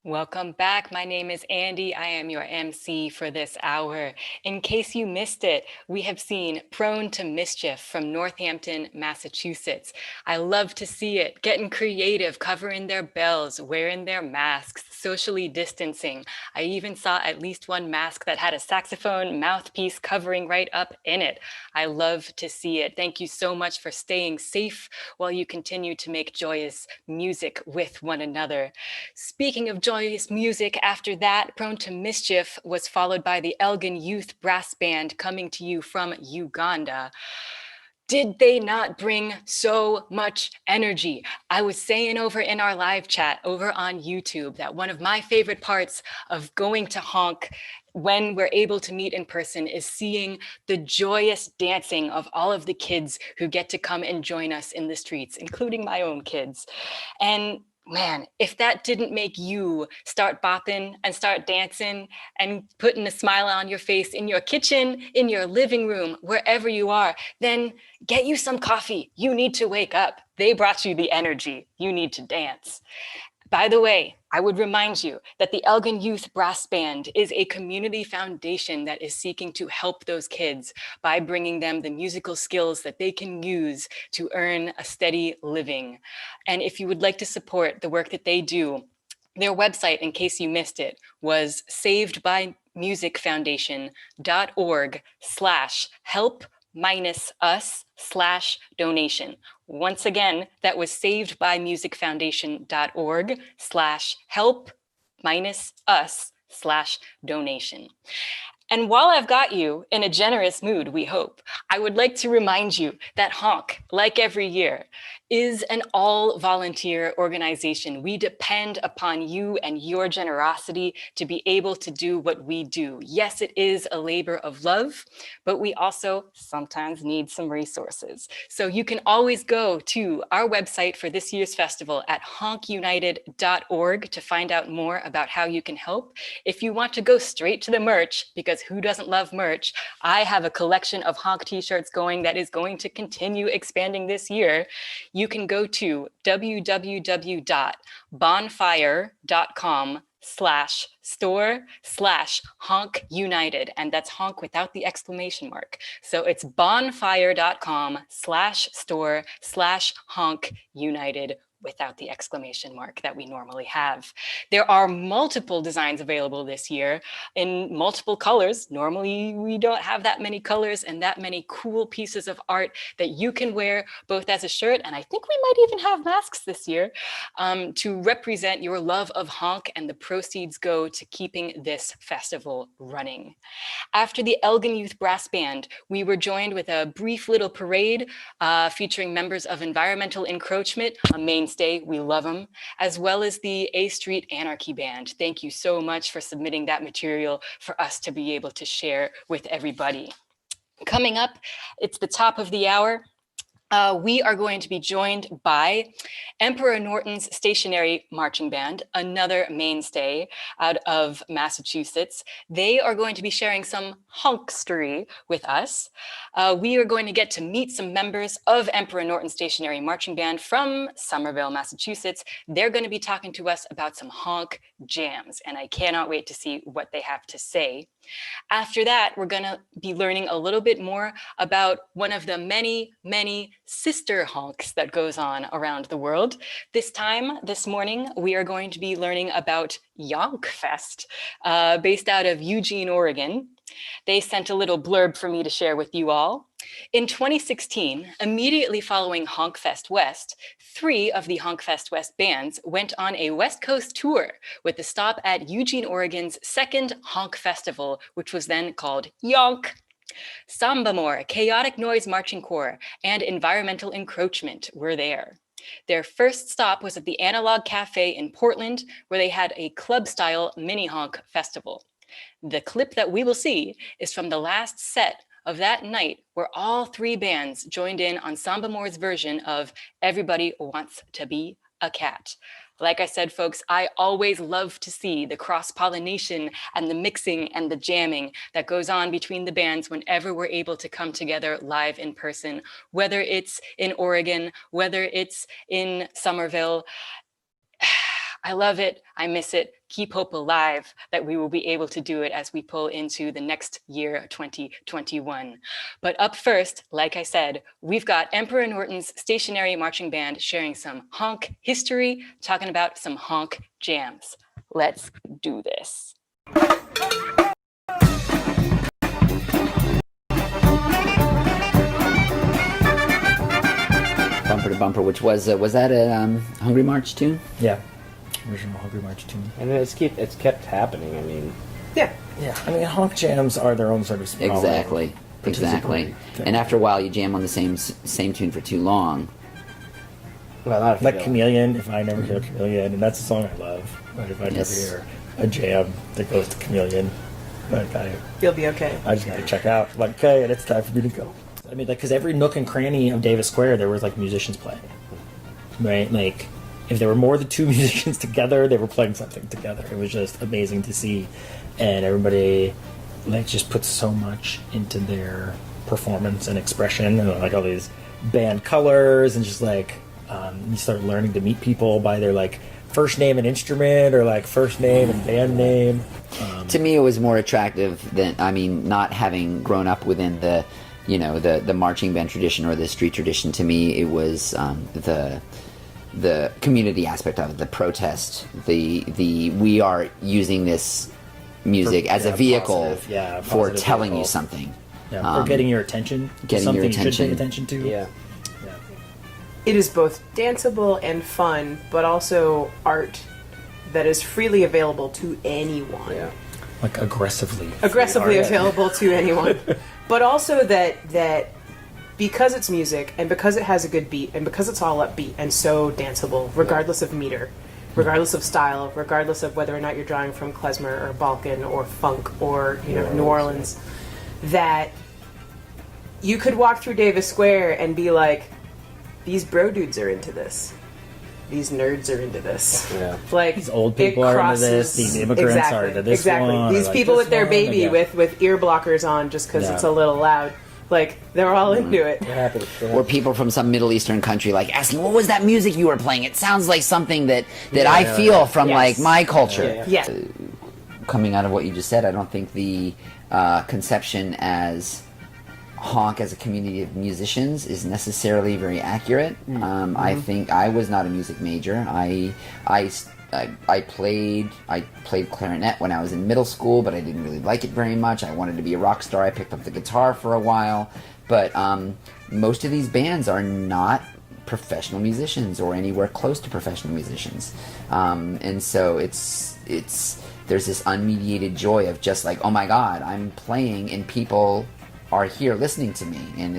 Welcome back. My name is Andy. I am your MC for this hour. In case you missed it, we have seen Prone to Mischief from Northampton, Massachusetts. I love to see it, getting creative, covering their bells, wearing their masks, socially distancing. I even saw at least one mask that had a saxophone mouthpiece covering right up in it. I love to see it. Thank you so much for staying safe while you continue to make joyous music with one another. Speaking of joyous music, after that, Prone to Mischief was followed by the Elgon Youth Brass Band coming to you from Uganda. Did they not bring so much energy? I was saying over in our live chat over on YouTube that one of my favorite parts of going to Honk when we're able to meet in person is seeing the joyous dancing of all of the kids who get to come and join us in the streets, including my own kids. And man, if that didn't make you start bopping and start dancing and putting a smile on your face in your kitchen, in your living room, wherever you are, then get you some coffee. You need to wake up. They brought you the energy. You need to dance. By the way, I would remind you that the Elgon Youth Brass Band is a community foundation that is seeking to help those kids by bringing them the musical skills that they can use to earn a steady living. And if you would like to support the work that they do, their website, in case you missed it, was savedbymusicfoundation.org/help-us/donation. Once again, that was savedbymusicfoundation.org/help-us/donation. And while I've got you in a generous mood, we hope, I would like to remind you that Honk, like every year, is an all-volunteer organization. We depend upon you and your generosity to be able to do what we do. Yes, it is a labor of love, but we also sometimes need some resources. So you can always go to our website for this year's festival at honkunited.org to find out more about how you can help. If you want to go straight to the merch, because who doesn't love merch? I have a collection of Honk t-shirts going that is going to continue expanding this year. You can go to www.bonfire.com/store/Honk United, and that's Honk without the exclamation mark. So it's bonfire.com/store/Honk United without the exclamation mark that we normally have. There are multiple designs available this year in multiple colors. Normally, we don't have that many colors and that many cool pieces of art that you can wear both as a shirt, and I think we might even have masks this year, to represent your love of Honk, and the proceeds go to keeping this festival running. After the Elgon Youth Brass Band, we were joined with a brief little parade featuring members of Environmental Encroachment, a mainstay, we love them, as well as the A Street Anarchy Band. Thank you so much for submitting that material for us to be able to share with everybody. Coming up, it's the top of the hour. we are going to be joined by Emperor Norton's Stationary Marching Band, another mainstay out of Massachusetts. They are going to be sharing some honkstery with us. We are going to get to meet some members of Emperor Norton's Stationary Marching Band from Somerville, Massachusetts. They're going to be talking to us about some honk jams, and I cannot wait to see what they have to say. After that, we're going to be learning a little bit more about one of the many, many sister honks that goes on around the world. This morning, we are going to be learning about YONK Fest, based out of Eugene, Oregon. They sent a little blurb for me to share with you all. In 2016, immediately following Honk Fest West, 3 of the Honk Fest West bands went on a West Coast tour with the stop at Eugene, Oregon's second Honk Festival, which was then called YONK. Sambamore, Chaotic Noise Marching Corps, and Environmental Encroachment were there. Their first stop was at the Analog Cafe in Portland, where they had a club-style mini-honk festival. The clip that we will see is from the last set of that night, where all 3 bands joined in on Sambamore's version of Everybody Wants to Be a Cat. Like I said, folks, I always love to see the cross-pollination and the mixing and the jamming that goes on between the bands whenever we're able to come together live in person, whether it's in Oregon, whether it's in Somerville. I love it. I miss it. Keep hope alive that we will be able to do it as we pull into the next year, 2021. But up first, like I said, we've got Emperor Norton's Stationary Marching Band sharing some honk history, talking about some honk jams. Let's do this. Bumper to Bumper, which was that a Hungry March tune? Yeah. Original Hungry March tune. And it's kept happening. I mean, yeah. I mean, honk jams are their own sort of exactly. And after a while, you jam on the same tune for too long. Well, not like Chameleon. If I never hear Chameleon, and that's a song I love, but if I never hear a jam that goes to Chameleon, you'll be okay. I just got to check out. Like, okay, and it's time for me to go. I mean, like, because every nook and cranny of Davis Square, there was like musicians playing, right? Like, if there were more than 2 musicians together, they were playing something together. It was just amazing to see, and everybody like just put so much into their performance and expression, and like all these band colors, and just like you start learning to meet people by their like first name and instrument, or like first name and band name. To me, it was more attractive than, I mean, not having grown up within the, you know, the marching band tradition or the street tradition. To me, it was the community aspect of it, the protest, the we are using this music as a vehicle for telling vehicle. You something. Yeah, or getting your attention. Getting something your attention. You should pay attention to. Yeah. It is both danceable and fun, but also art that is freely available to anyone. Yeah. Like aggressively available to anyone. But also that because it's music, and because it has a good beat, and because it's all upbeat and so danceable, regardless of meter, regardless of style, regardless of whether or not you're drawing from klezmer or Balkan or funk or New Orleans, that you could walk through Davis Square and be like, these bro dudes are into this. These nerds are into this. Yeah. Like, these old people are into this. These immigrants are into this one. These people with their baby with ear blockers on just because it's a little loud. Like, they're all into it. Or people from some Middle Eastern country like asking, what was that music you were playing? It sounds like something that I feel from like my culture. Yeah. Coming out of what you just said, I don't think the conception as honk as a community of musicians is necessarily very accurate. I think I was not a music major. I played clarinet when I was in middle school, but I didn't really like it very much. I wanted to be a rock star. I picked up the guitar for a while, but most of these bands are not professional musicians or anywhere close to professional musicians, and so there's this unmediated joy of just like, oh my God, I'm playing and people are here listening to me, and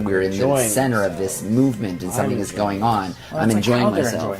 we're in the center of this movement, and something is going on. I'm enjoying myself.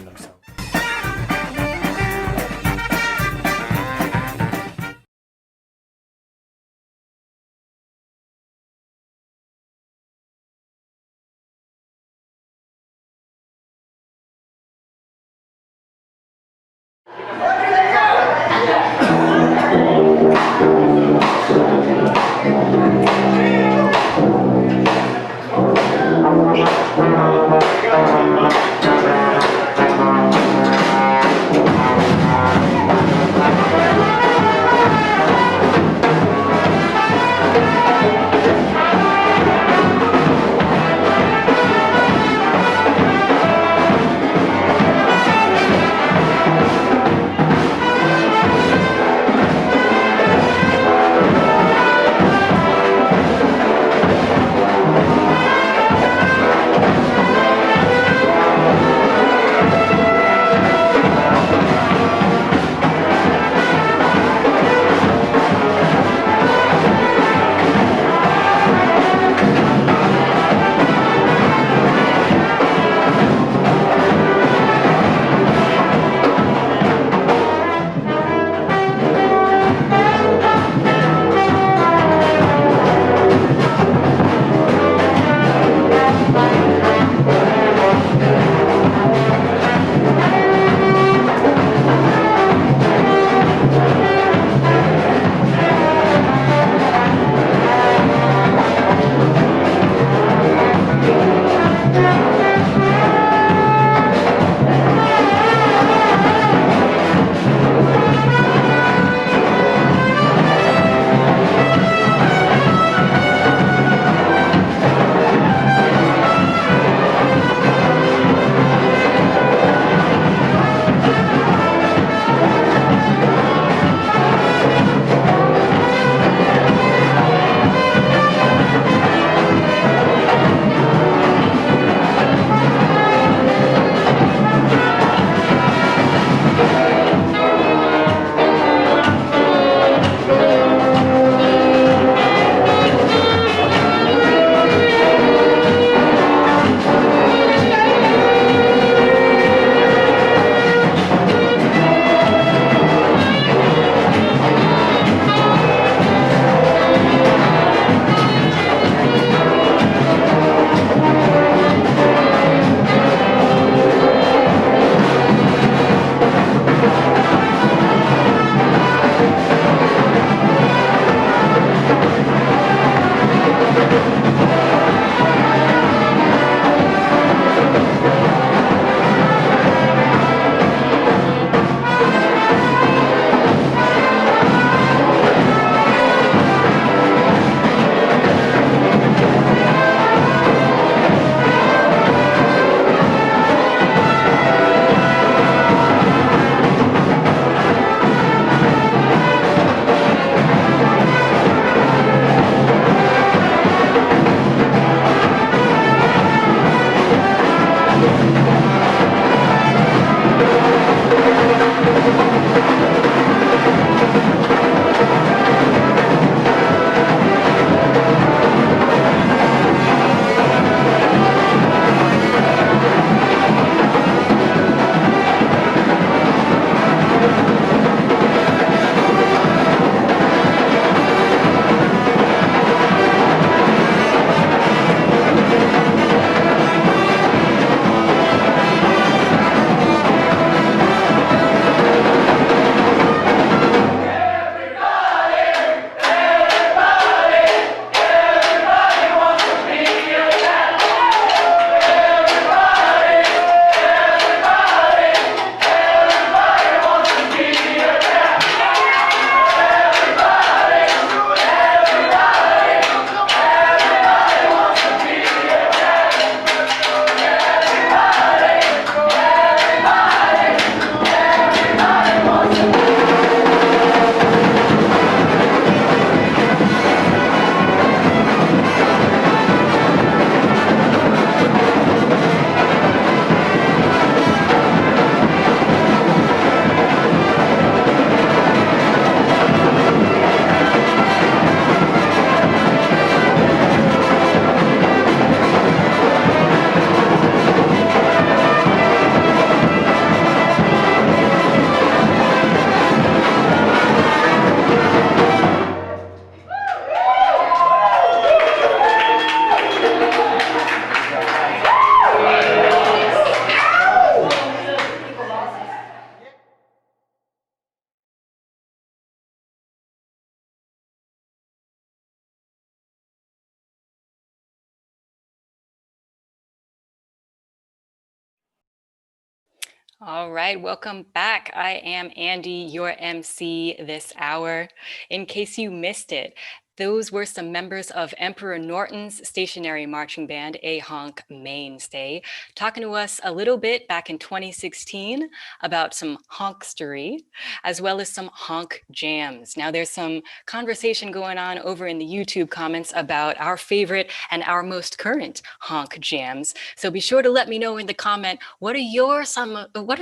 All right, welcome back. I am Andy, your MC this hour. In case you missed it, those were some members of Emperor Norton's stationary marching band, a Honk mainstay, talking to us a little bit back in 2016 about some honkstery, as well as some honk jams. Now there's some conversation going on over in the YouTube comments about our favorite and our most current honk jams. So be sure to let me know in the comment, what are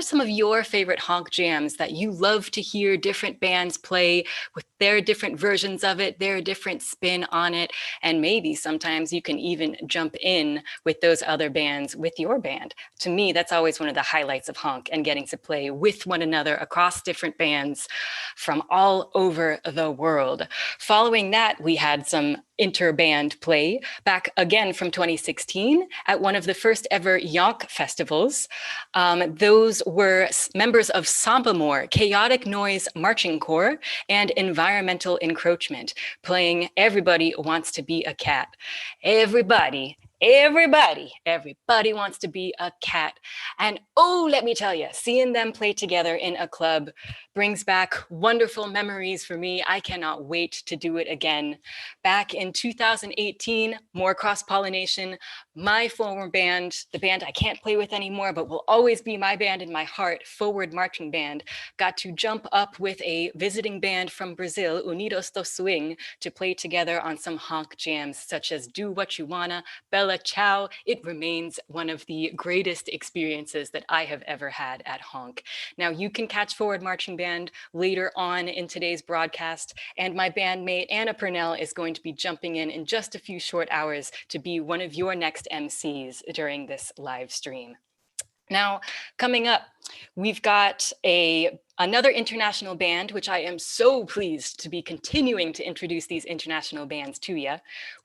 some of your favorite honk jams that you love to hear different bands play with their different versions of it, their different spin on it, and maybe sometimes you can even jump in with those other bands with your band. To me, that's always one of the highlights of honk, and getting to play with one another across different bands from all over the world. Following that, we had some interband play back again from 2016 at one of the first ever YONK festivals. Those were members of Sopra, Chaotic Noise Marching Corps, and Environmental Encroachment, playing Everybody Wants to Be a Cat. Everybody wants to be a cat. And oh, let me tell you, seeing them play together in a club brings back wonderful memories for me. I cannot wait to do it again. Back in 2018, more cross-pollination, my former band, the band I can't play with anymore, but will always be my band in my heart, Forward Marching Band, got to jump up with a visiting band from Brazil, Unidos do Swing, to play together on some honk jams, such as Do What You Wanna, Bella Ciao. It remains one of the greatest experiences that I have ever had at honk. Now you can catch Forward Marching Band later on in today's broadcast, and my bandmate Anna Purnell is going to be jumping in just a few short hours to be one of your next MCs during this live stream. Now, coming up, we've got another international band, which I am so pleased to be continuing to introduce these international bands to you.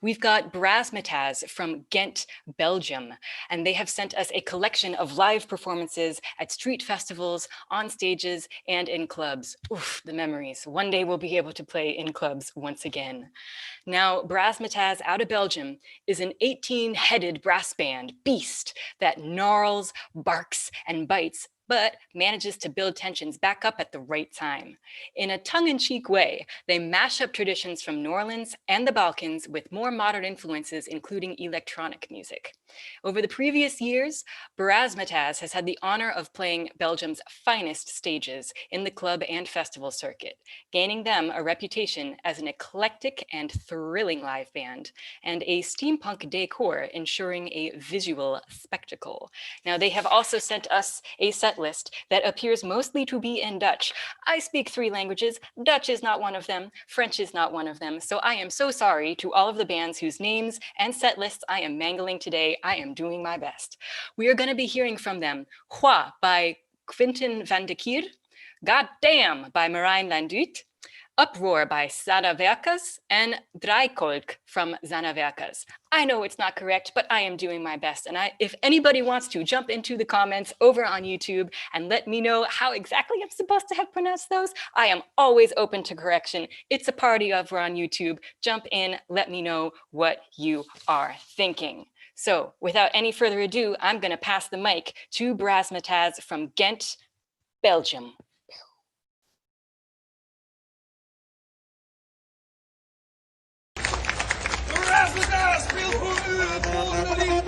We've got Brazzmatazz from Ghent, Belgium, and they have sent us a collection of live performances at street festivals, on stages, and in clubs. Oof, the memories. One day we'll be able to play in clubs once again. Now, Brazzmatazz out of Belgium is an 18-headed brass band beast that gnarls, barks, and bites, but manages to build tensions back up at the right time. In a tongue-in-cheek way, they mash up traditions from New Orleans and the Balkans with more modern influences, including electronic music. Over the previous years, Brazzmatazz has had the honor of playing Belgium's finest stages in the club and festival circuit, gaining them a reputation as an eclectic and thrilling live band, and a steampunk decor ensuring a visual spectacle. Now, they have also sent us a set list that appears mostly to be in Dutch. I speak 3 languages. Dutch is not one of them. French is not one of them. So I am so sorry to all of the bands whose names and set lists I am mangling today. I am doing my best. We are going to be hearing from them Hwa by Quinten van de Kier, Goddamn by Marijn Landuit, Uproar by Zanaverkas, and Draaikolk from Zanaverkas. I know it's not correct, but I am doing my best. And if anybody wants to jump into the comments over on YouTube and let me know how exactly I'm supposed to have pronounced those, I am always open to correction. It's a party over on YouTube. Jump in, let me know what you are thinking. So without any further ado, I'm going to pass the mic to Brazzmatazz from Ghent, Belgium. Brazzmatazz speelt voor u het volgende lied.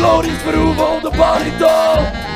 glories verhoeven op de bariton.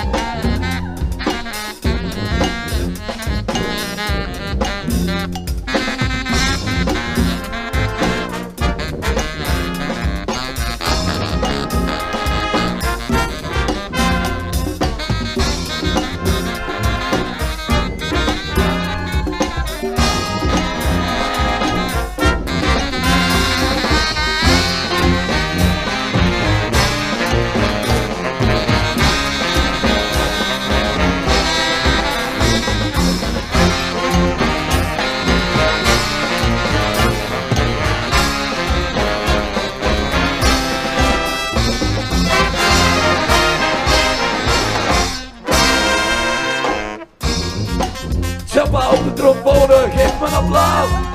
Chappa op de trombone, geef me een applaus.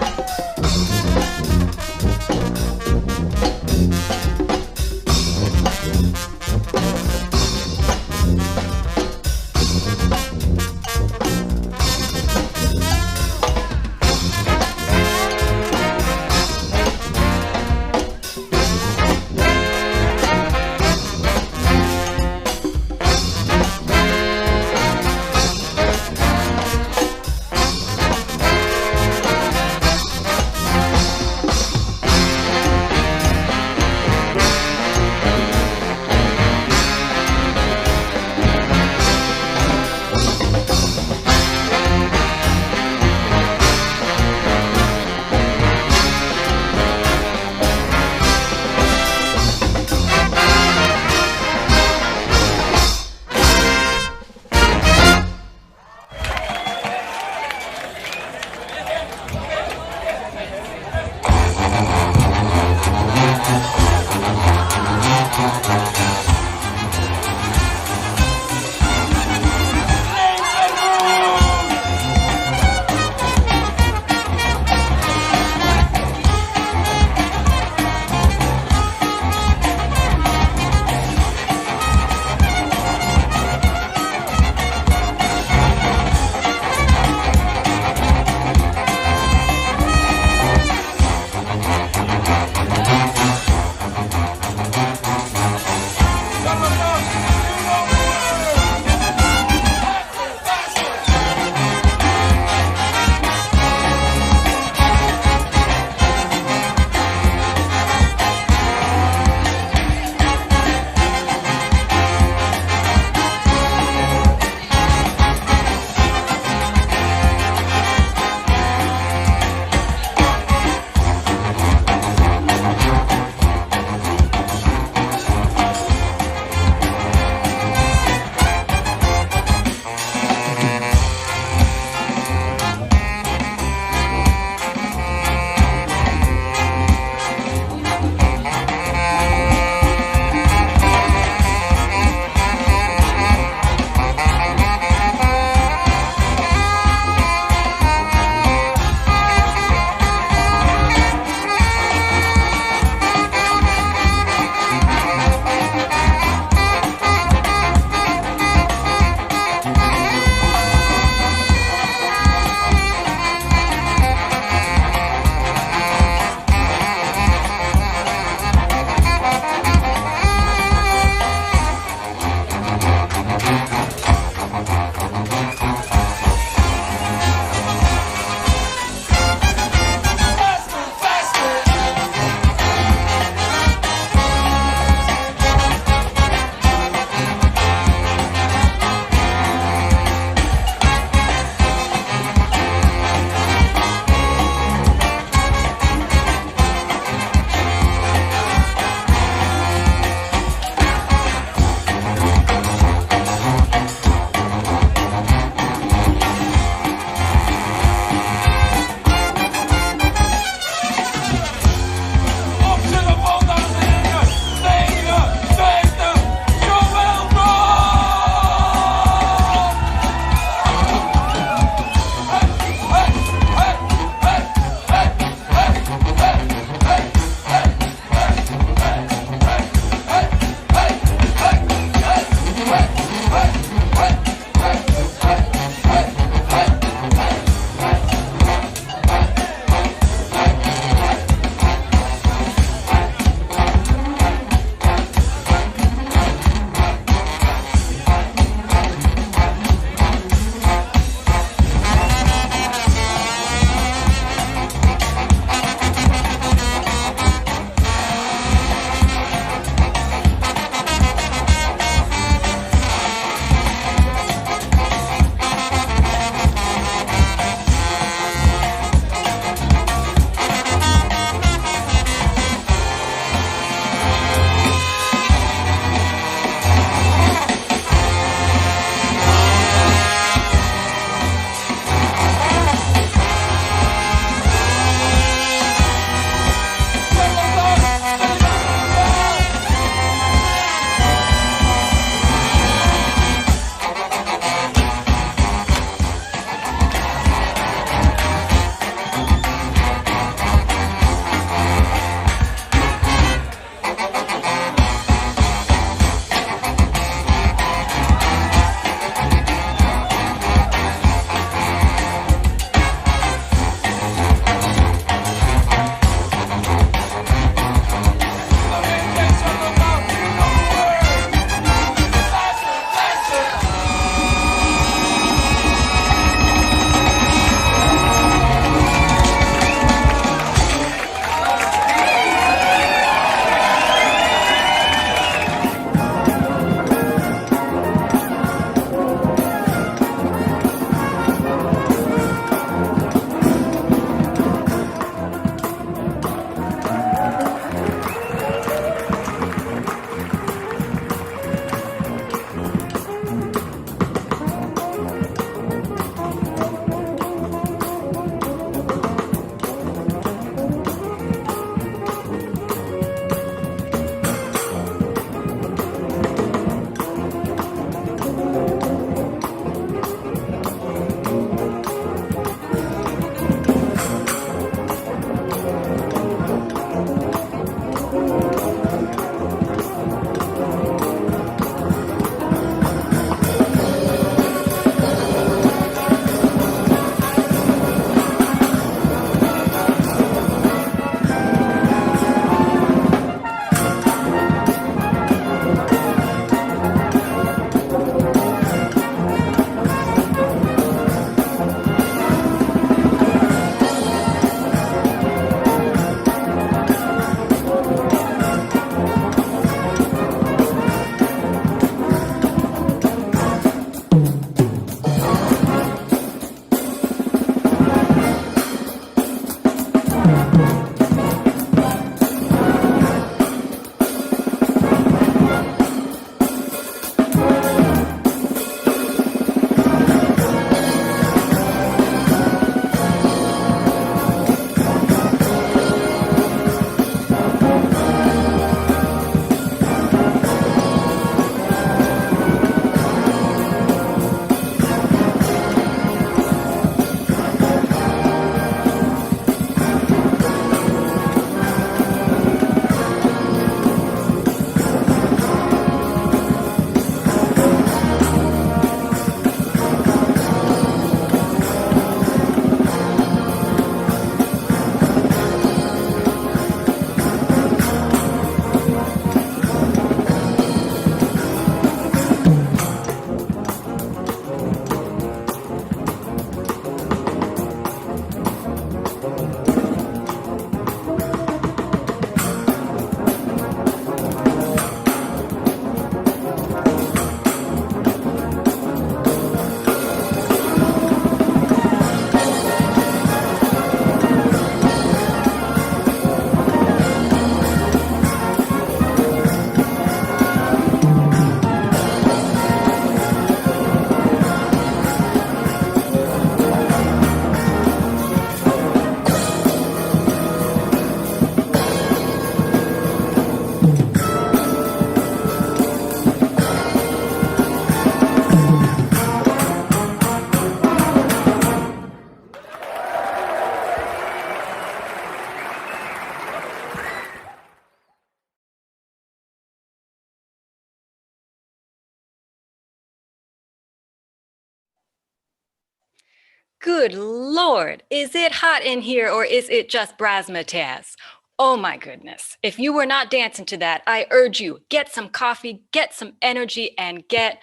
Good Lord, is it hot in here or is it just Brazzmatazz? Oh my goodness. If you were not dancing to that, I urge you, get some coffee, get some energy, and get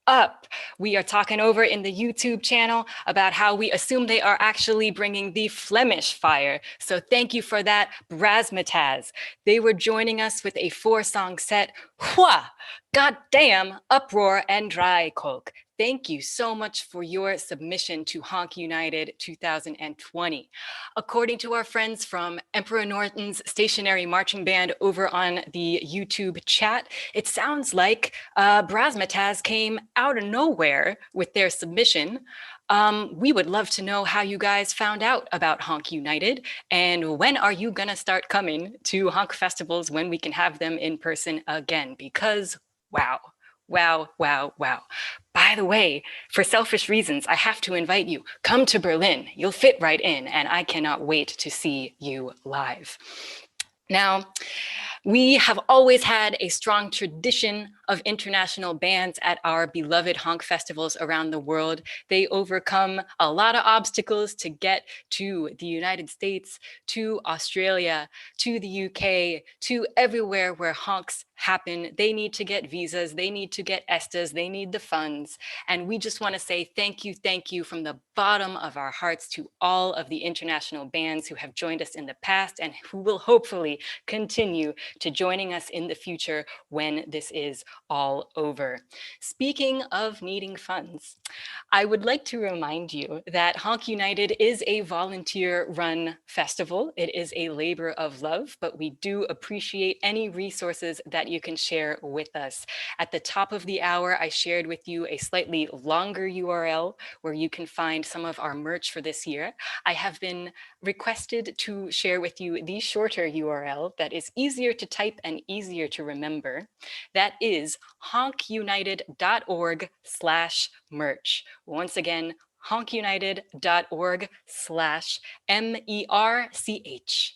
up. We are talking over in the YouTube channel about how we assume they are actually bringing the Flemish fire. So thank you for that, Brazzmatazz. They were joining us with a 4-song set, Hwa, Goddamn, Uproar, and Dry Coke. Thank you so much for your submission to Honk United 2020. According to our friends from Emperor Norton's Stationary Marching Band over on the YouTube chat, it sounds like Brazzmatazz came out of nowhere with their submission. We would love to know how you guys found out about Honk United, and when are you gonna start coming to Honk festivals when we can have them in person again? Because wow. Wow, wow, wow. By the way, for selfish reasons, I have to invite you. Come to Berlin. You'll fit right in, and I cannot wait to see you live. Now, we have always had a strong tradition of international bands at our beloved Honk festivals around the world. They overcome a lot of obstacles to get to the United States, to Australia, to the UK, to everywhere where honks happen. They need to get visas, they need to get ESTAs, they need the funds. And we just want to say thank you from the bottom of our hearts to all of the international bands who have joined us in the past and who will hopefully continue to joining us in the future when this is all over. Speaking of needing funds, I would like to remind you that Honk United is a volunteer-run festival. It is a labor of love, but we do appreciate any resources that you can share with us. At the top of the hour, I shared with you a slightly longer URL where you can find some of our merch for this year. I have been requested to share with you the shorter URL that is easier to type and easier to remember. That is honkunited.org/merch. Once again, honkunited.org/MERCH.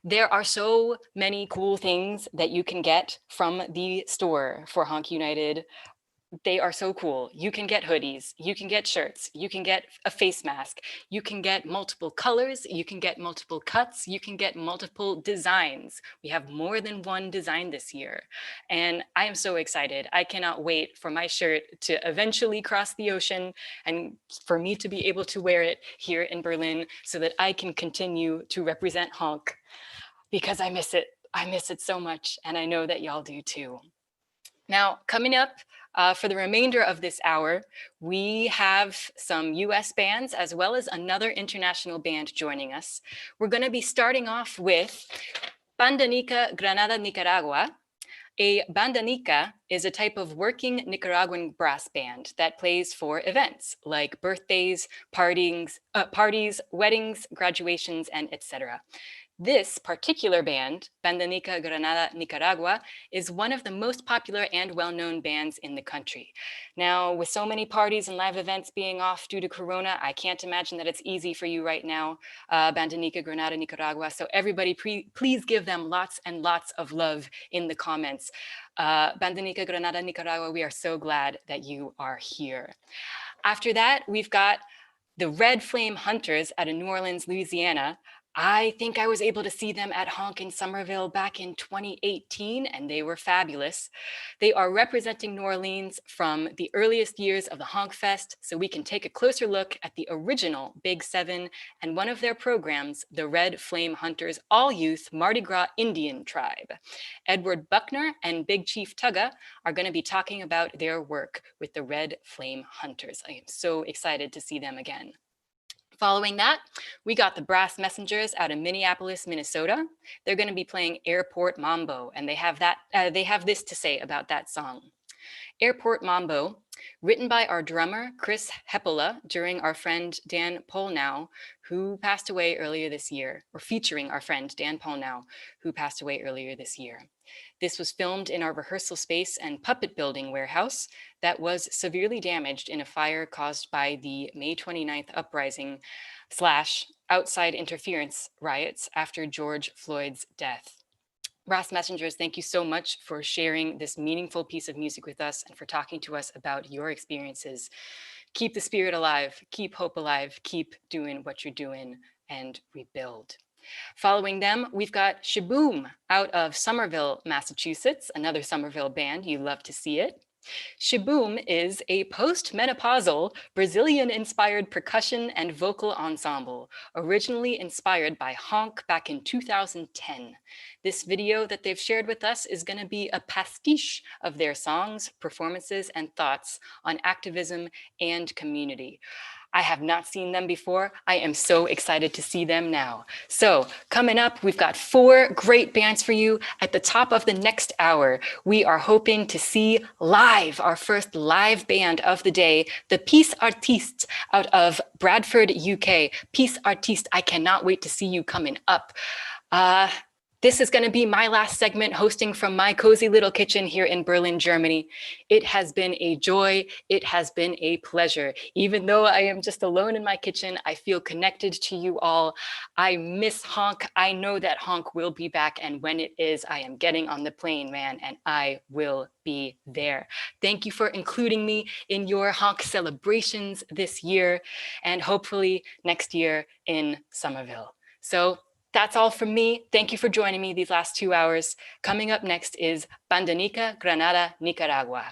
There are so many cool things that you can get from the store for Honk United. They are so cool. You can get hoodies, you can get shirts, you can get a face mask, you can get multiple colors, you can get multiple cuts, you can get multiple designs. We have more than one design this year. And I am so excited. I cannot wait for my shirt to eventually cross the ocean and for me to be able to wear it here in Berlin so that I can continue to represent Honk because I miss it. I miss it so much. And I know that y'all do too. Now, coming up, for the remainder of this hour, we have some US bands as well as another international band joining us. We're going to be starting off with Bandanica, Granada, Nicaragua. A bandanica is a type of working Nicaraguan brass band that plays for events like birthdays, parties, weddings, graduations, and etc. This particular band, Bandanica Granada Nicaragua, is one of the most popular and well-known bands in the country. Now, with so many parties and live events being off due to Corona, I can't imagine that it's easy for you right now, Bandanica Granada Nicaragua. So everybody, please give them lots and lots of love in the comments. Bandanica Granada Nicaragua, we are so glad that you are here. After that, we've got the Red Flame Hunters out of New Orleans, Louisiana. I think I was able to see them at Honk in Somerville back in 2018, and they were fabulous. They are representing New Orleans from the earliest years of the Honk Fest, so we can take a closer look at the original Big Seven and one of their programs, the Red Flame Hunters All-Youth Mardi Gras Indian Tribe. Edward Buckner and Big Chief Tugga are going to be talking about their work with the Red Flame Hunters. I am so excited to see them again. Following that, we got the Brass Messengers out of Minneapolis, Minnesota. They're going to be playing Airport Mambo, and they have this to say about that song. Airport Mambo, written by our drummer, Chris Heppola, during our friend Dan Polnow, who passed away earlier this year, or featuring our friend Dan Polnow, who passed away earlier this year. This was filmed in our rehearsal space and puppet building warehouse that was severely damaged in a fire caused by the May 29th uprising / outside interference riots after George Floyd's death. Brass Messengers, thank you so much for sharing this meaningful piece of music with us and for talking to us about your experiences Keep the spirit alive, keep hope alive, keep doing what you're doing, and rebuild. Following them, we've got SheBoom out of Somerville, Massachusetts, another Somerville band, you love to see it. SheBoom is a post-menopausal Brazilian-inspired percussion and vocal ensemble, originally inspired by Honk back in 2010. This video that they've shared with us is going to be a pastiche of their songs, performances, and thoughts on activism and community. I have not seen them before. I am so excited to see them now. So coming up, we've got 4 great bands for you. At the top of the next hour, we are hoping to see live, our first live band of the day, the Peace Artistes out of Bradford, UK. Peace Artistes, I cannot wait to see you coming up. This is going to be my last segment hosting from my cozy little kitchen here in Berlin, Germany. It has been a joy. It has been a pleasure. Even though I am just alone in my kitchen, I feel connected to you all. I miss Honk. I know that Honk will be back. And when it is, I am getting on the plane, man, and I will be there. Thank you for including me in your Honk celebrations this year, and hopefully next year in Somerville. So that's all from me. Thank you for joining me these last 2 hours. Coming up next is Bandanica, Granada, Nicaragua.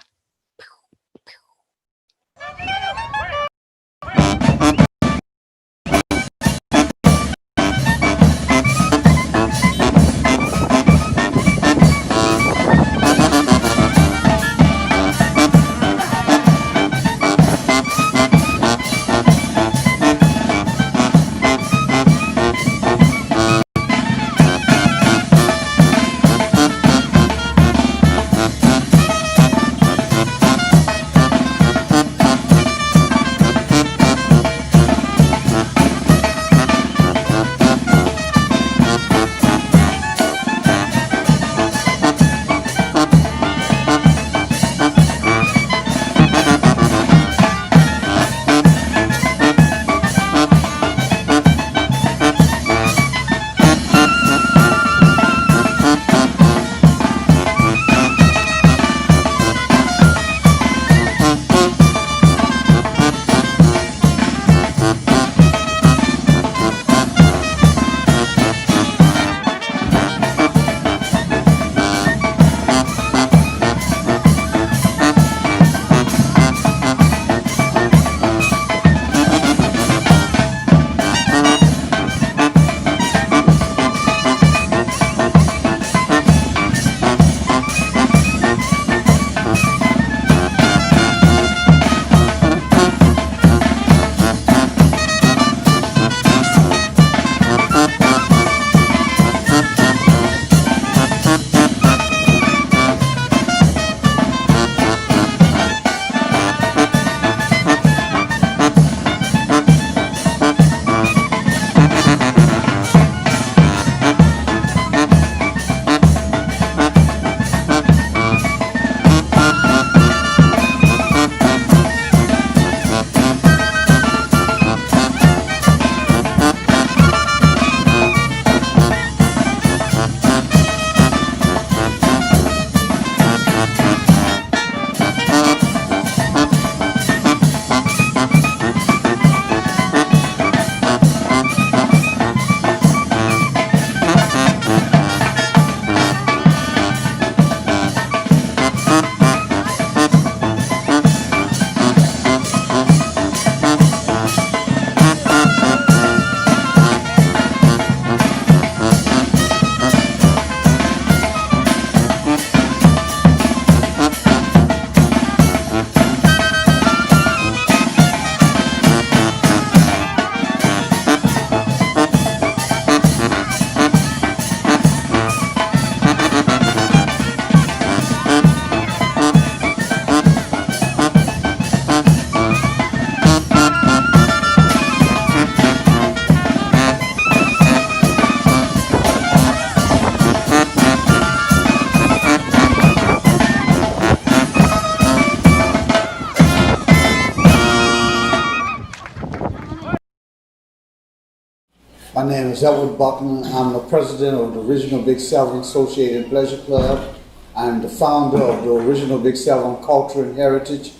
My name is Edward Buckman. I'm the president of the Original Big Seven Associated Pleasure Club. I'm the founder of the Original Big Seven Culture and Heritage.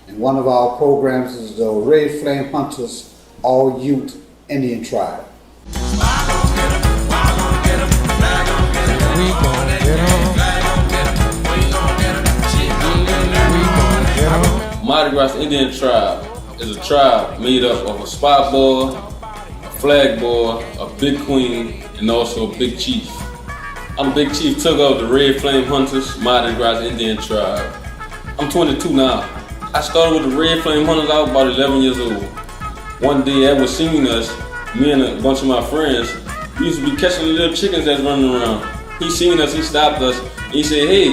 And one of our programs is the Red Flame Hunters All Youth Indian Tribe. Mardi Gras Indian Tribe is a tribe made up of a spot boy, a flag boy, a big queen, and also a big chief. I'm Big Chief Tugger of the Red Flame Hunters Mardi Gras Indian Tribe. I'm 22 now. I started with the Red Flame Hunters, I was about 11 years old. One day, Ed was seeing us, me and a bunch of my friends, we used to be catching the little chickens that's running around. He seen us, he stopped us, he said, hey,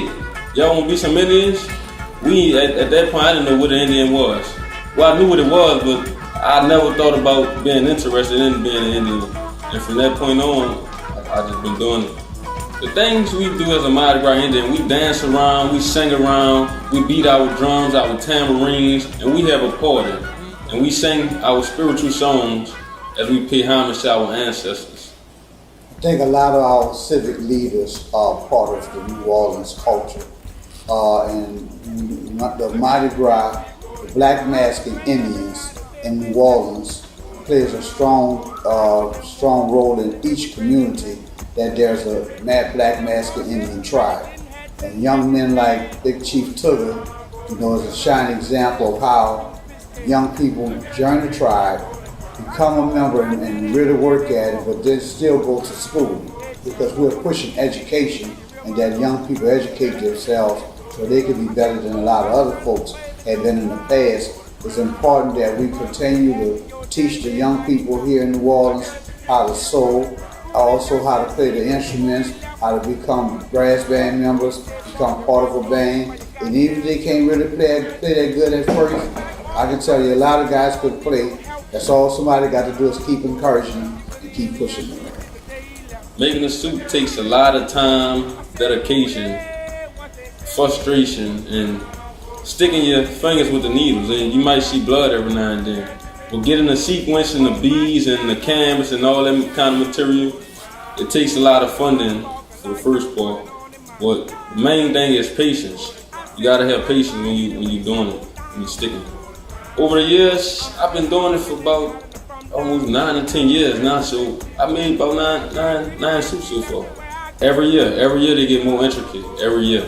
y'all wanna be some Indians? At that point, I didn't know what an Indian was. Well, I knew what it was, but I never thought about being interested in being an Indian. And from that point on, I just been doing it. The things we do as a Mardi Gras Indian, we dance around, we sing around, we beat our drums, our tambourines, and we have a party. And we sing our spiritual songs as we pay homage to our ancestors. I think a lot of our civic leaders are part of the New Orleans culture. And the Mardi Gras, the Black Masking Indians in New Orleans plays a strong role in each community that there's a Black Masking Indian tribe. And young men like Big Chief Tugger, is a shining example of how young people join the tribe, become a member and really work at it, but then still go to school because we're pushing education and that young people educate themselves so they can be better than a lot of other folks have been in the past. It's important that we continue to teach the young people here in New Orleans how to sew, also how to play the instruments, how to become brass band members, become part of a band. And even if they can't really play that good at first, I can tell you a lot of guys could play. That's all somebody got to do is keep encouraging them and keep pushing them. Making a suit takes a lot of time, dedication, frustration, and sticking your fingers with the needles, and you might see blood every now and then. But getting the sequence and the beads and the canvas and all that kind of material, it takes a lot of funding for the first part. But the main thing is patience. You gotta have patience when you're doing it, when you're sticking. Over the years, I've been doing it for about almost 9 or 10 years now, so I made about nine suits so far. Every year they get more intricate, every year.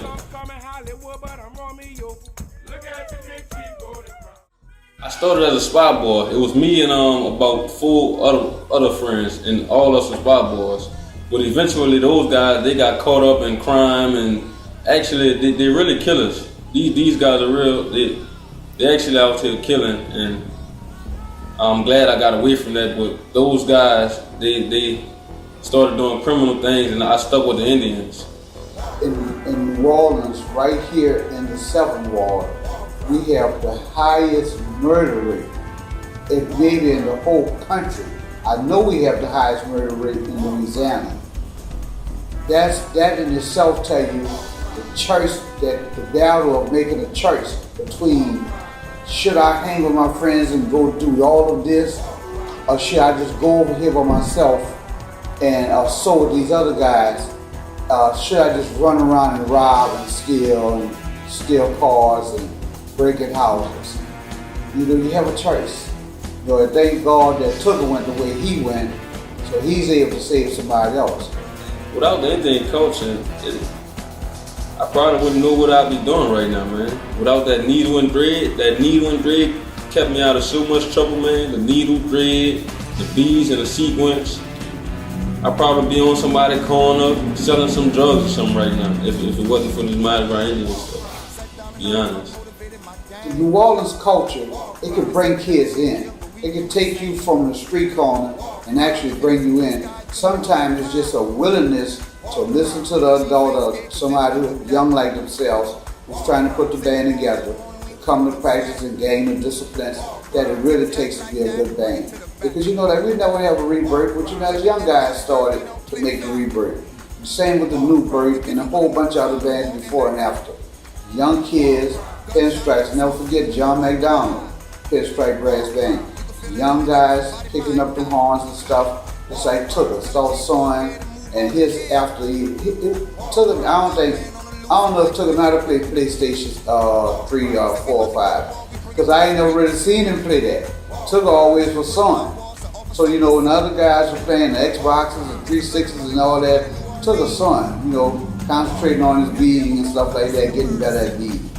I started as a spot boy. It was me and about 4 other friends, and all us were spot boys. But eventually those guys, they got caught up in crime, and actually they really killers. These guys are real, they actually out here killing, and I'm glad I got away from that. But those guys, they started doing criminal things, and I stuck with the Indians. In New Orleans, right here in the 7th Ward, we have the highest murder rate, maybe in the whole country. I know we have the highest murder rate in Louisiana. That in itself tell you the choice, that the battle of making a choice between should I hang with my friends and go do all of this, or should I just go over here by myself and sew with these other guys? Should I just run around and rob and steal cars and break in houses? You have a choice. Thank God that Tugger went the way he went, so he's able to save somebody else. Without the Indian culture, I probably wouldn't know what I'd be doing right now, man. Without that needle and thread kept me out of so much trouble, man. The needle, thread, the beads, and the sequence. I'd probably be on somebody's corner selling some drugs or something right now if it wasn't for this Mardi Gras Indian stuff, to be honest. The New Orleans culture, it can bring kids in. It can take you from the street corner and actually bring you in. Sometimes it's just a willingness to listen to the adult or somebody who's young like themselves who's trying to put the band together, to come to practice and gain the disciplines that it really takes to be a good band. Because we never have a rebirth, but as young guys started to make the rebirth. Same with the new birth and a whole bunch of other bands before and after. Young kids, pinstripes, never forget John McDonald, pinstripe brass band. Young guys picking up the horns and stuff. It's like Tugger, started sewing, and Tugger, I don't know if Tugger might have played PlayStation 3 or 4 or 5. because I ain't never really seen him play that. Tugger always was son. So, you know, when the other guys were playing the Xboxes and 360s and all that, Tugger's son, you know, concentrating on his beating and stuff like that, getting better at beating.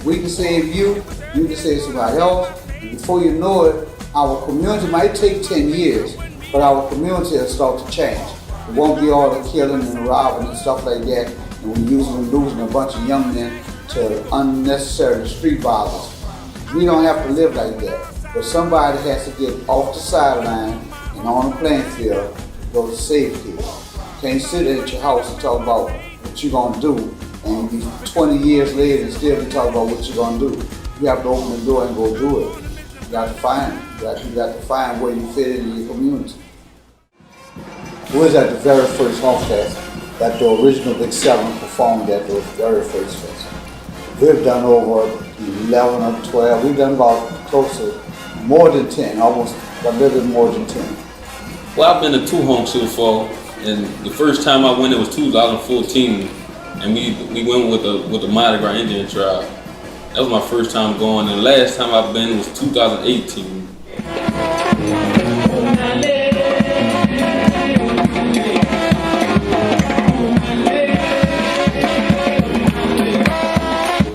We can save you can save somebody else, and before you know it, our community might take 10 years, but our community will start to change. It won't be all the killing and the robbing and stuff like that, and we're losing a bunch of young men to unnecessary street violence. We don't have to live like that, but somebody has to get off the sideline and on the playing field to go to save kids. You can't sit at your house and talk about what you're gonna do, and be 20 years later and still be talking about what you're gonna do. You have to open the door and go do it. You got to find it. You got to find where you fit into your community. We was at the very first Honk Fest that the original Big 7 performed at the very first fest. We've done over 11 or 12. We've done about close to more than 10, almost a little bit more than 10. Well, I've been to 2 Honks so far, and the first time I went it was 2014, and we went with the Mardi Gras Indian tribe. That was my first time going, and the last time I've been was 2018.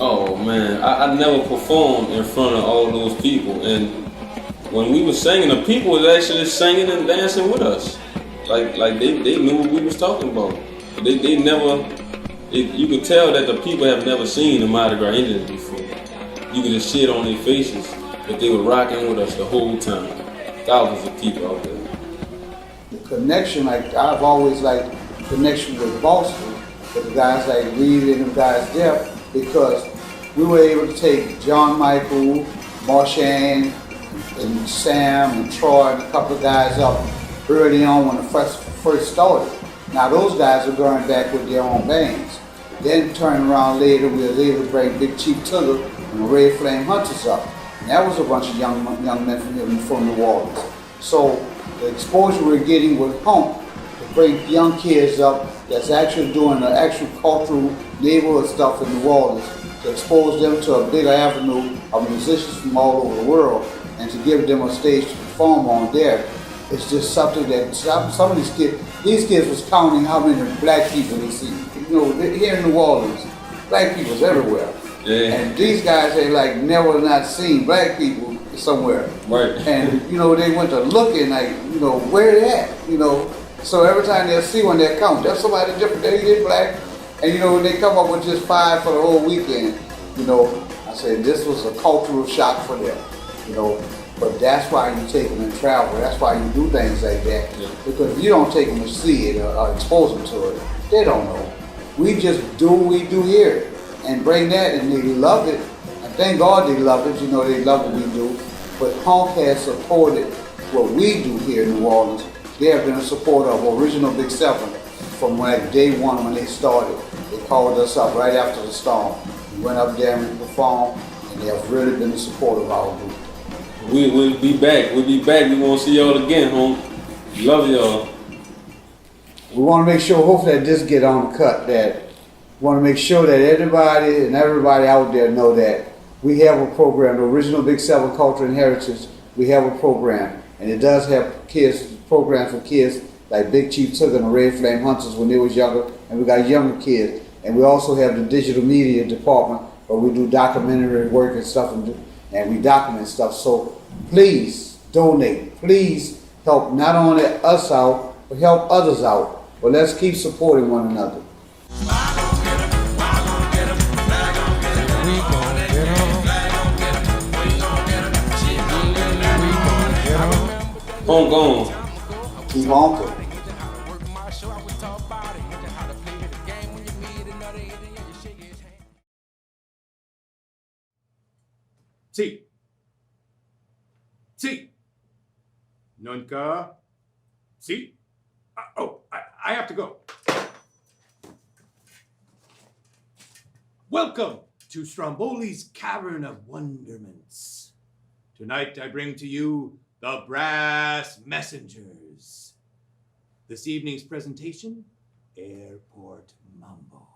Oh man, I never performed in front of all those people, and when we were singing, the people was actually singing and dancing with us. Like they knew what we was talking about. They never, you could tell that the people have never seen the Mardi Gras Indians before. You could just see it on their faces, but they were rocking with us the whole time. Thousands of people out there. The connection, like I've always liked connection with Boston, with the guys like Reed and the guys there, because we were able to take John Michael, Marshan, and Sam and Troy and a couple of guys up early on when it first started. Now those guys are going back with their own bands. Then turning around later, we were able to bring Big Chief Tugger and the Red Flame Hunters up. And that was a bunch of young men from New Orleans. So the exposure we're getting with Honk to bring young kids up that's actually doing the actual cultural neighborhood stuff in New Orleans, to expose them to a bigger avenue of musicians from all over the world and to give them a stage to perform on there. It's just something that some of these kids was counting how many black people they see. You know, here in New Orleans, black people's everywhere. Yeah. And these guys ain't like never not seen black people somewhere. Right. And you know, they went to looking like, you know, where they at, you know. So every time they'll see one, they'll count. There's somebody different, they black. And you know, when they come up with just 5 for the whole weekend, you know, I said this was a cultural shock for them, you know. But that's why you take them and travel. That's why you do things like that. Yeah. Because if you don't take them to see it or expose them to it, they don't know. We just do what we do here and bring that, and they love it. And thank God they love it. You know, they love what we do. But Honk has supported what we do here in New Orleans. They have been a supporter of Original Big 7 from like day one when they started. They called us up right after the storm. We went up there and we performed, and they have really been a supporter of our group. We'll be back. We'll be back. We want to see y'all again, Honk. Love y'all. We want to make sure, hopefully, that this get on the cut, that we want to make sure that everybody out there know that we have a program, the Original Big 7 Culture and Heritage. We have a program, and it does have programs for kids like Big Chief Tugger and the Red Flame Hunters when they was younger, and we got younger kids. And we also have the digital media department where we do documentary work and stuff, and we document stuff. So please donate. Please help not only us out, but help others out. But let's keep supporting one another. Honk on. Keep honking. Si. Nunca. Si. I have to go. Welcome to Stromboli's Cavern of Wonderments. Tonight I bring to you the Brass Messengers. This evening's presentation, Airport Mambo.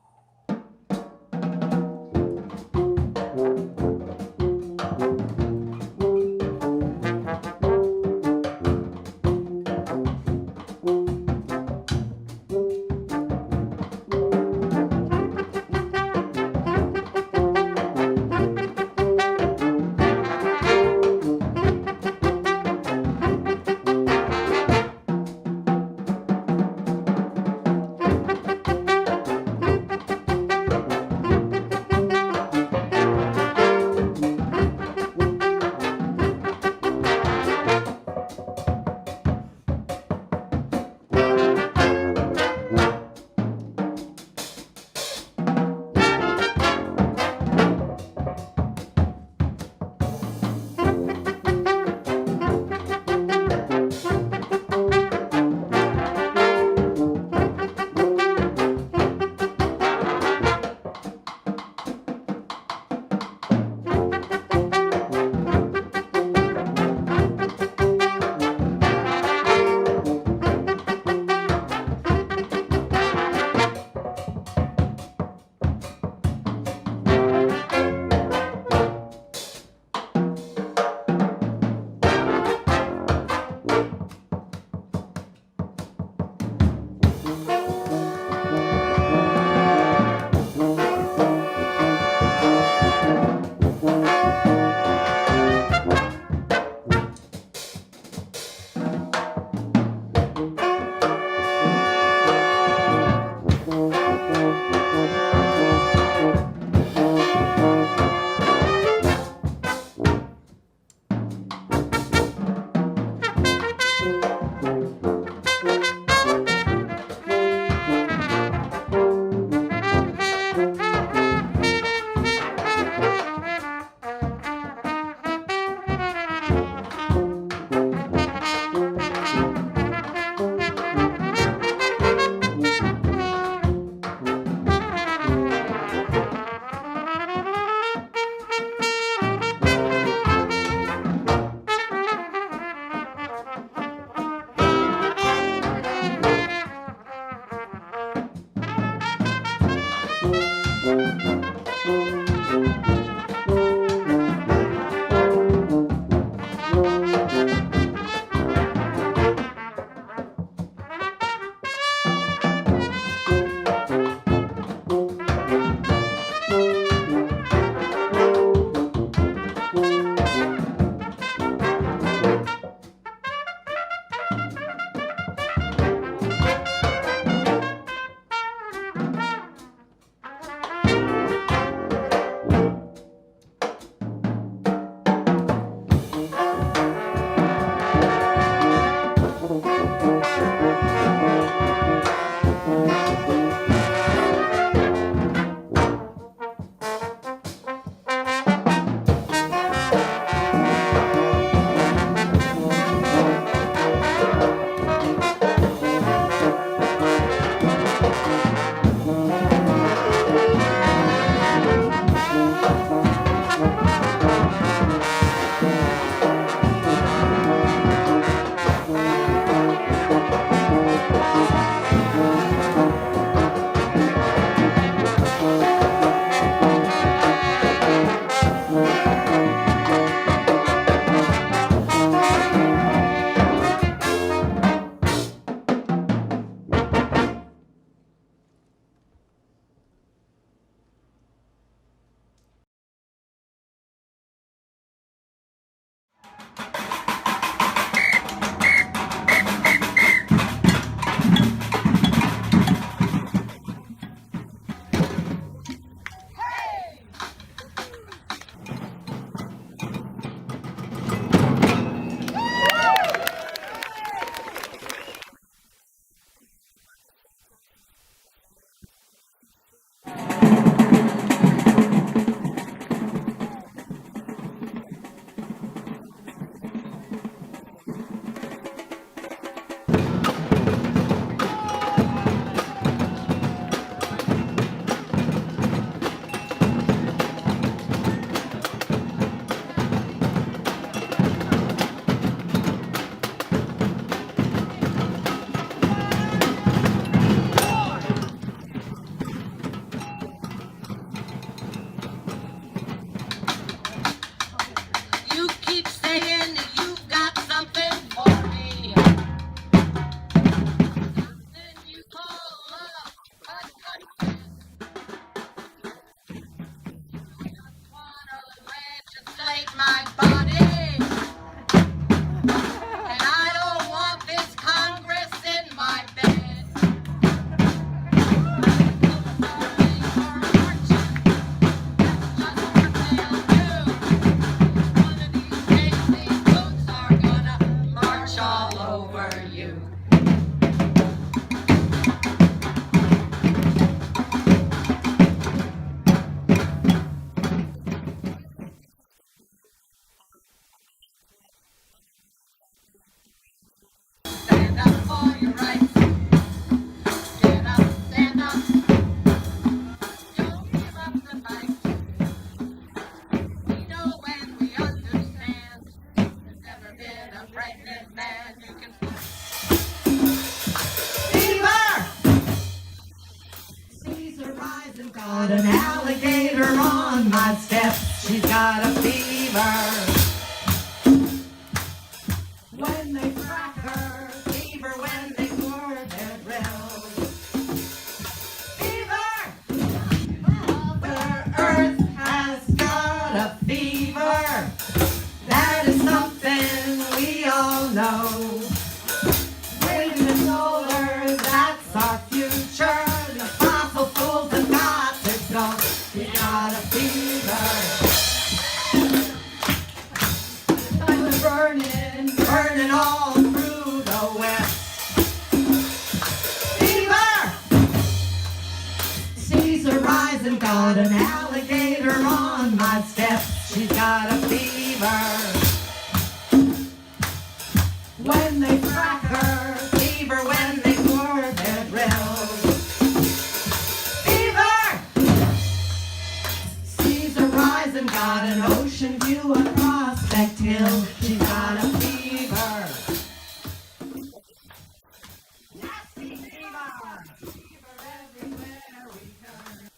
Got an alligator on my step. She's got a fever. When they crack her, fever when they pour their drills. Fever! Mother Earth has got a fever. That is something we all know. Wind and solar, that's our future. The fossil fools have got to go. We got a fever. Fires burning, burning all through the west. Fever! Seas are rising, got an alligator on my step. She's got a fever. When they crack her, fever when they pour their drills. Fever! Seas are rising, got an ocean view on Prospect Hill. She's got a fever. Nasty fever. Fever everywhere we turn.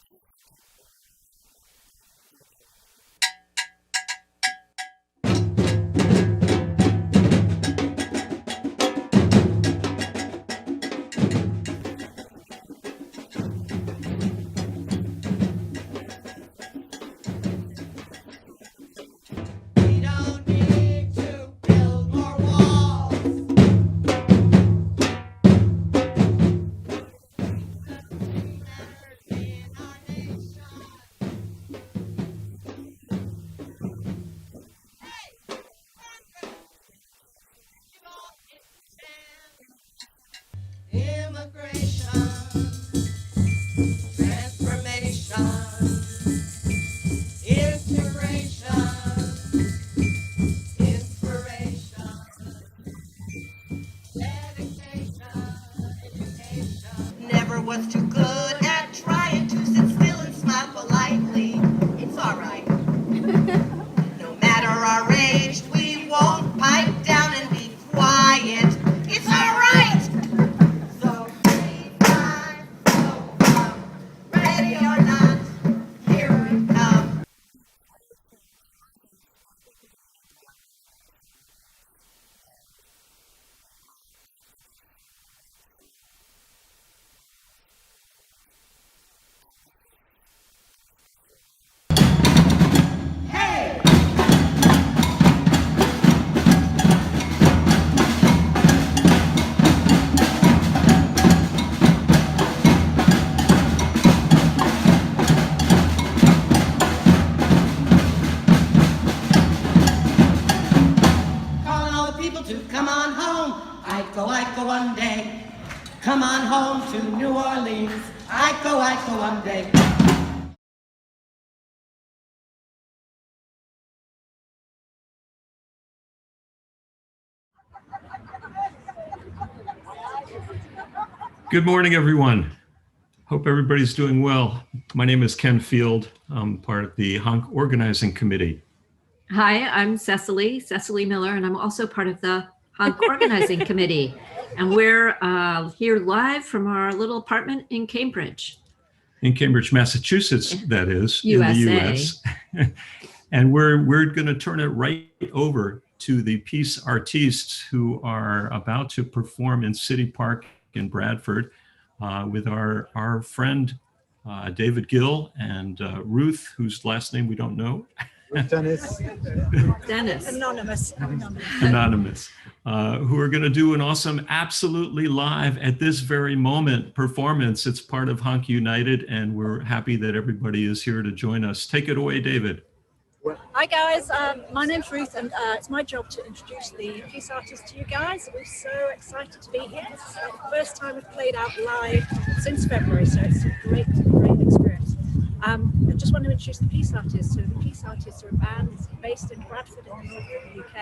Come on home to New Orleans. I go one day. Good morning, everyone. Hope everybody's doing well. My name is Ken Field. I'm part of the Honk Organizing Committee. Hi, I'm Cecily Miller, and I'm also part of the Honk Organizing Committee. And we're here live from our little apartment in Cambridge. In Cambridge, Massachusetts, that is, USA. in the US. And we're going to turn it right over to the peace artists who are about to perform in City Park in Bradford with our friend David Gill and Ruth, whose last name we don't know. Dennis. Anonymous. Who are going to do an awesome, absolutely live at this very moment performance. It's part of Honk United, and we're happy that everybody is here to join us. Take it away, David. Hi guys, my name's Ruth, and it's my job to introduce the peace artists to you guys. We're so excited to be here. It's the first time we've played out live since February, so it's a great experience. I just want to introduce the peace artists. So the peace artists are a band based in Bradford in the north of the UK,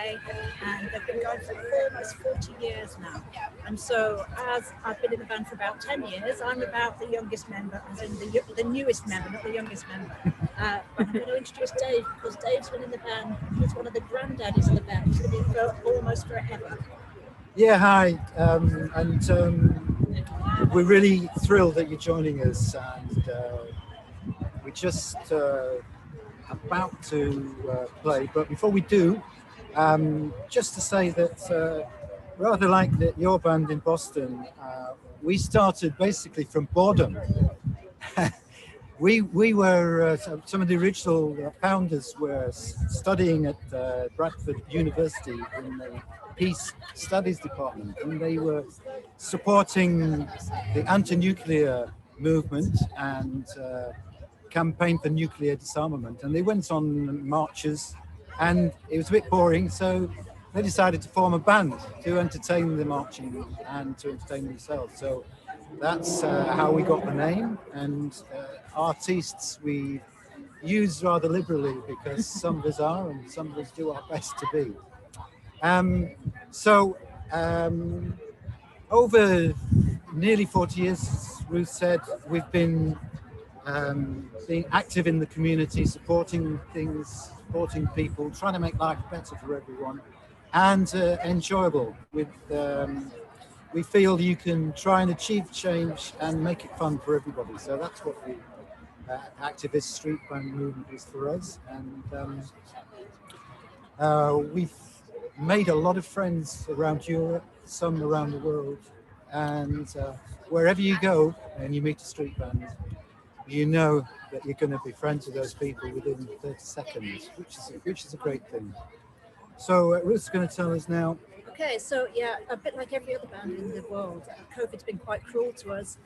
and they've been going for almost 40 years now. And so, as I've been in the band for about 10 years, I'm about the youngest member, as in the newest member, not the youngest member. But I'm going to introduce Dave, because Dave's been in the band. He's one of the granddaddies of the band. He's been for almost forever. Yeah, hi. We're really thrilled that you're joining us, and we're just about to play. But before we do, just to say that rather like your band in Boston, we started basically from boredom. We were, some of the original founders were studying at Bradford University in the Peace Studies Department, and they were supporting the anti-nuclear movement and campaign for nuclear disarmament. And they went on marches, and it was a bit boring, so they decided to form a band to entertain the marching and to entertain themselves. So that's how we got the name, and artists we use rather liberally, because some of us are and some of us do our best to be. Over nearly 40 years, as Ruth said, we've been being active in the community, supporting things, supporting people, trying to make life better for everyone, and enjoyable. We feel you can try and achieve change and make it fun for everybody. So that's what the activist street band movement is for us. And we've made a lot of friends around Europe, some around the world. And wherever you go and you meet a street band, you know that you're going to be friends with those people within 30 seconds, which is a great thing. So Ruth's going to tell us now. Okay, so yeah, a bit like every other band in the world, COVID's been quite cruel to us.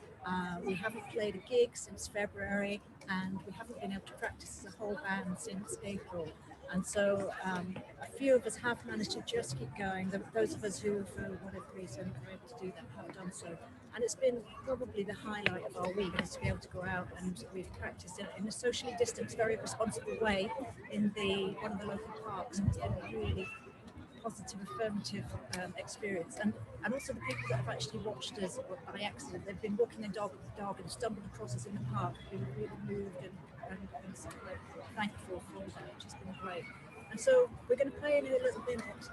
We haven't played a gig since February, and we haven't been able to practice as a whole band since April. And so a few of us have managed to just keep going. Those of us who, for whatever reason, are able to do that have done so. And it's been probably the highlight of our week, is to be able to go out, and we've practiced in a socially distanced, very responsible way in one of the local parks. And it's been a really positive, affirmative experience. And also the people that have actually watched us by accident, they've been walking their dog and stumbled across us in the park, been really moved and so thankful for that, which has been great. And so we're going to play in a little minute.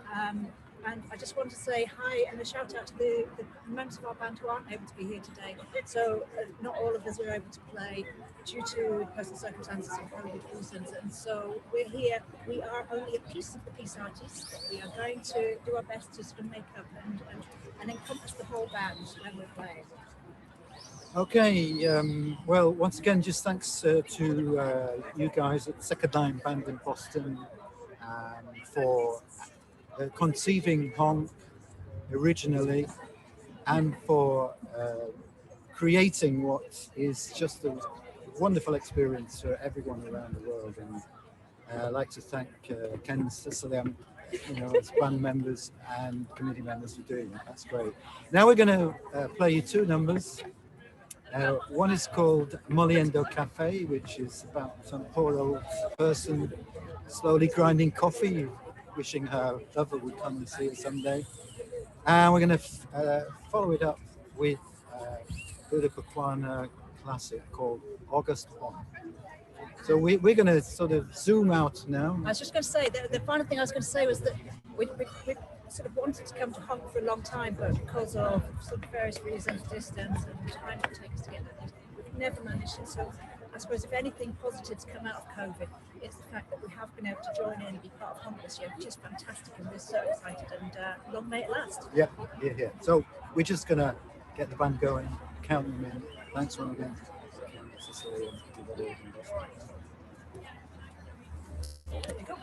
And I just want to say hi and a shout out to the members of our band who aren't able to be here today. So not all of us were able to play due to personal circumstances and COVID reasons. And so we're here. We are only a piece of the peace artists. We are going to do our best to sort of make up and encompass the whole band when we're playing. Okay, well, once again, just thanks to you guys at Second Line Band in Boston for conceiving Honk originally, and for creating what is just a wonderful experience for everyone around the world. And I'd like to thank Ken and Cecily. as band members and committee members for doing that. That's great. Now we're going to play you two numbers. One is called Moliendo Cafe, which is about some poor old person slowly grinding coffee, wishing her lover would come and see her someday. And we're going to follow it up with a Lilliputiana classic called August 1. So we're going to sort of zoom out now. I was just going to say, the final thing I was going to say was that we sort of wanted to come to Honk for a long time, but because of sort of various reasons, distance and time it takes to get there, we've never managed it. So I suppose if anything positive's come out of COVID, it's the fact that we have been able to join in and be part of Honk this year, which is fantastic, and we're so excited, and long may it last. Yeah. So we're just going to get the band going, count them in. Thanks once again. There you go.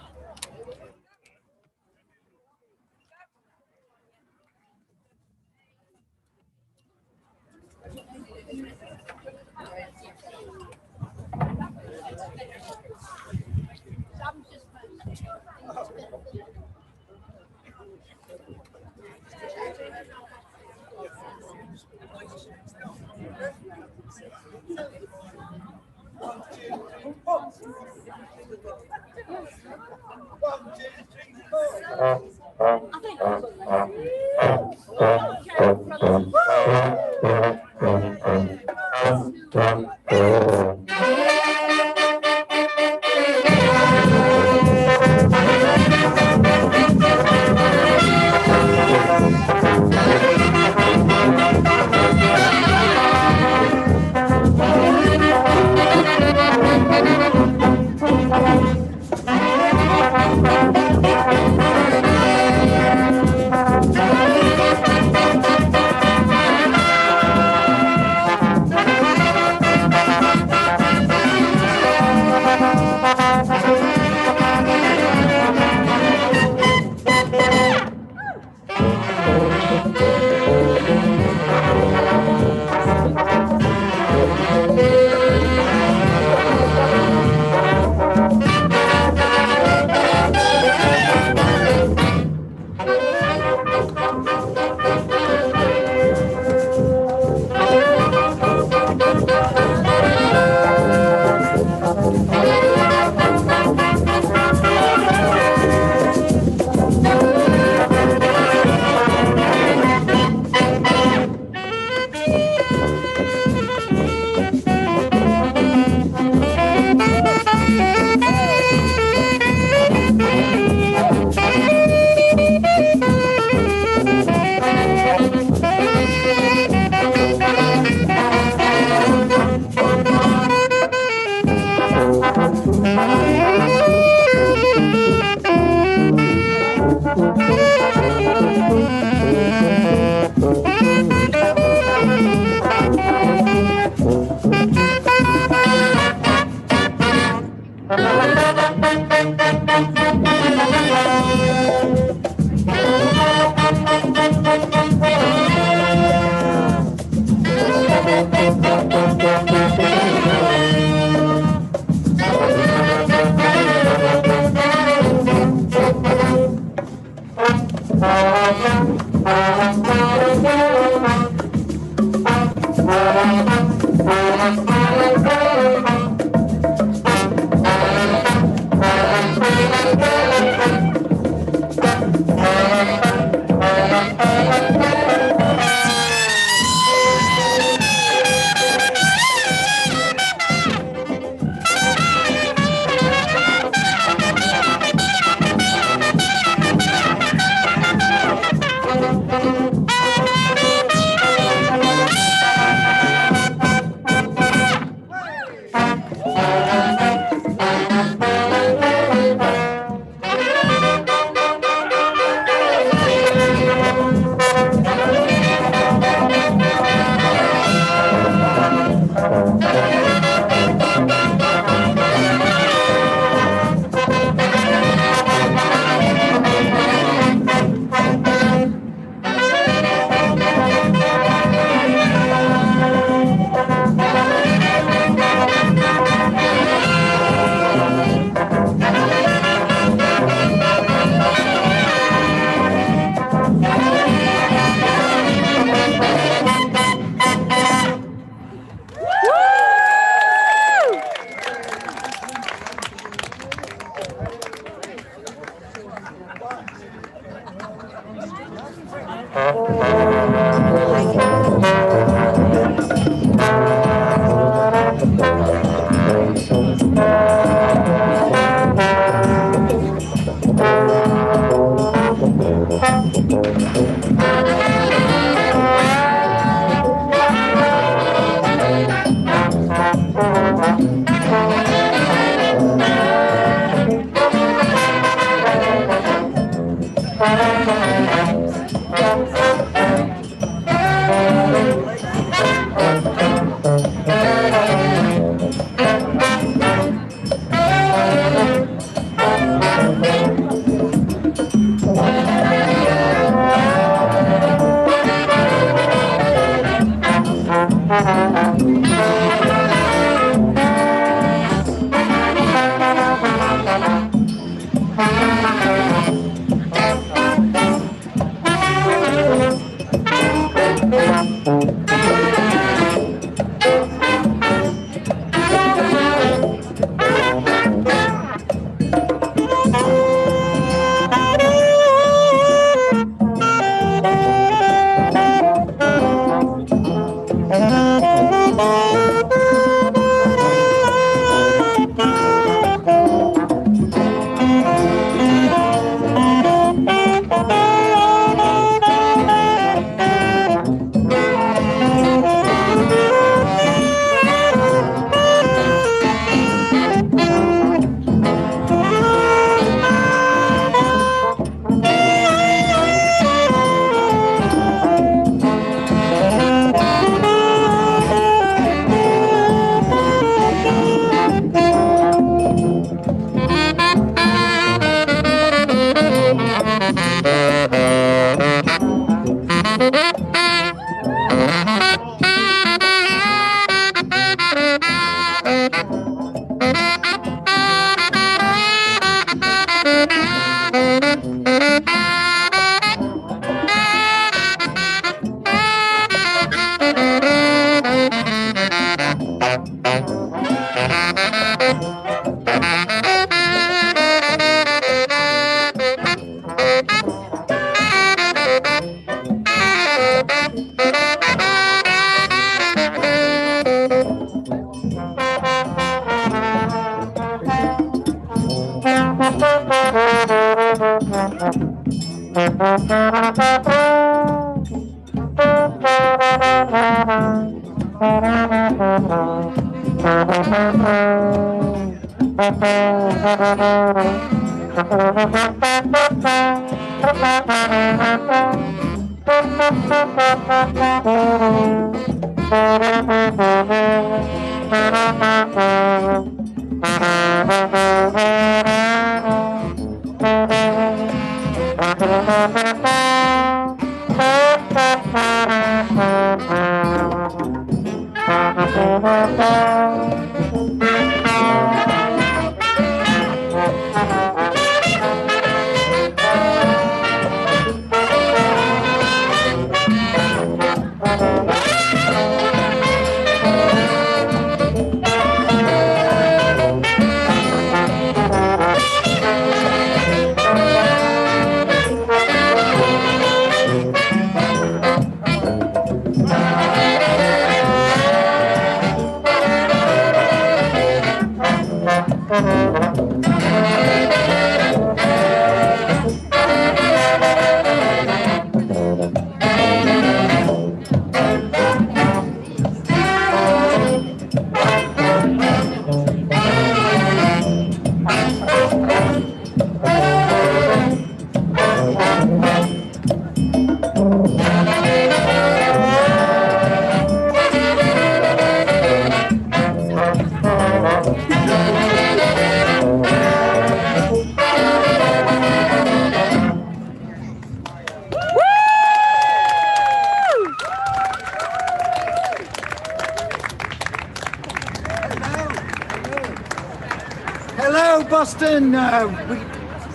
Hello, Boston.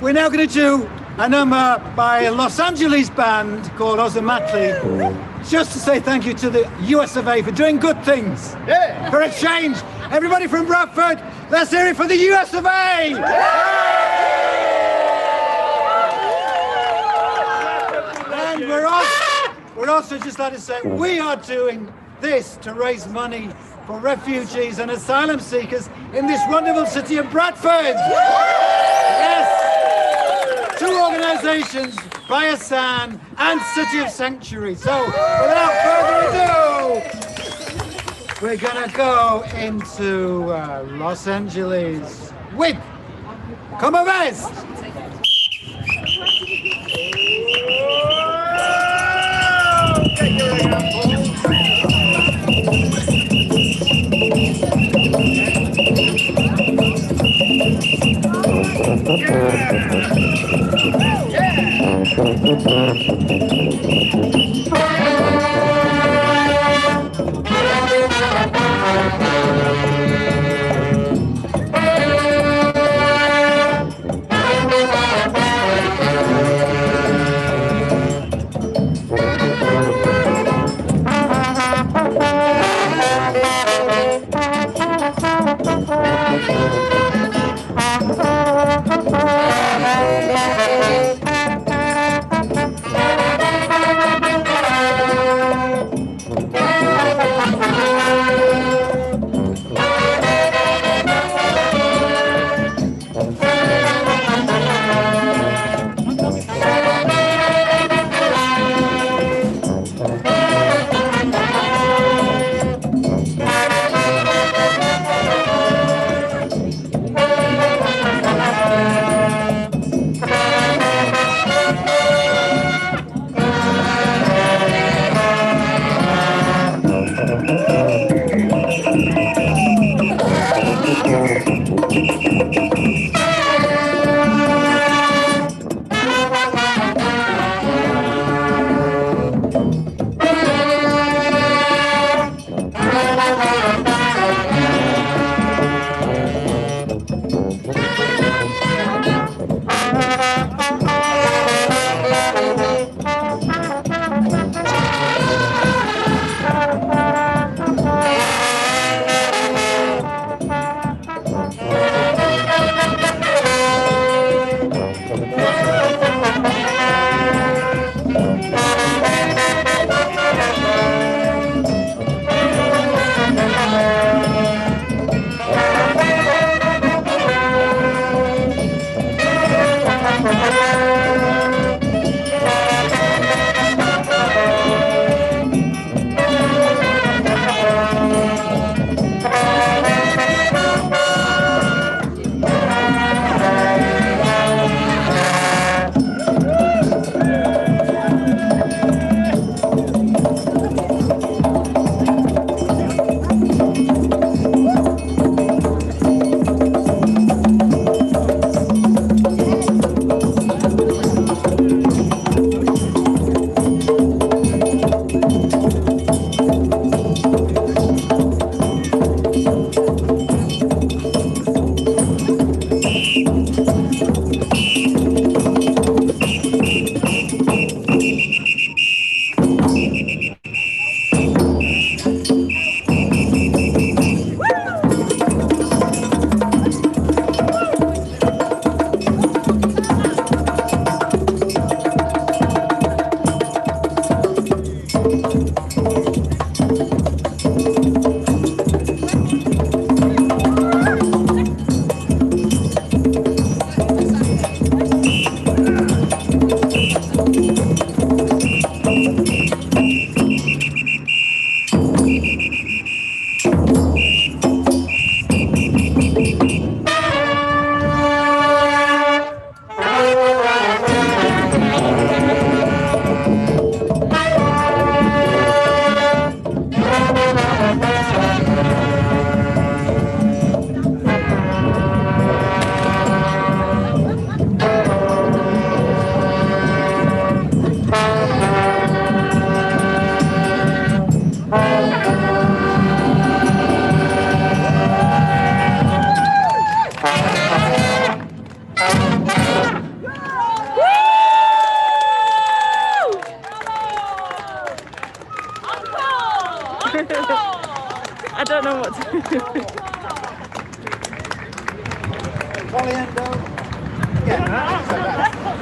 We're now going to do a number by a Los Angeles band called Ozomatli, just to say thank you to the US of A for doing good things. Yeah. For a change. Everybody from Bradford, let's hear it for the US of A! And we're also just like to say, we are doing this to raise money for refugees and asylum seekers in this wonderful city of Bradford. Yes! 2 organizations, Bayasan and City of Sanctuary. So, without further ado, we're gonna go into Los Angeles with Como Ves!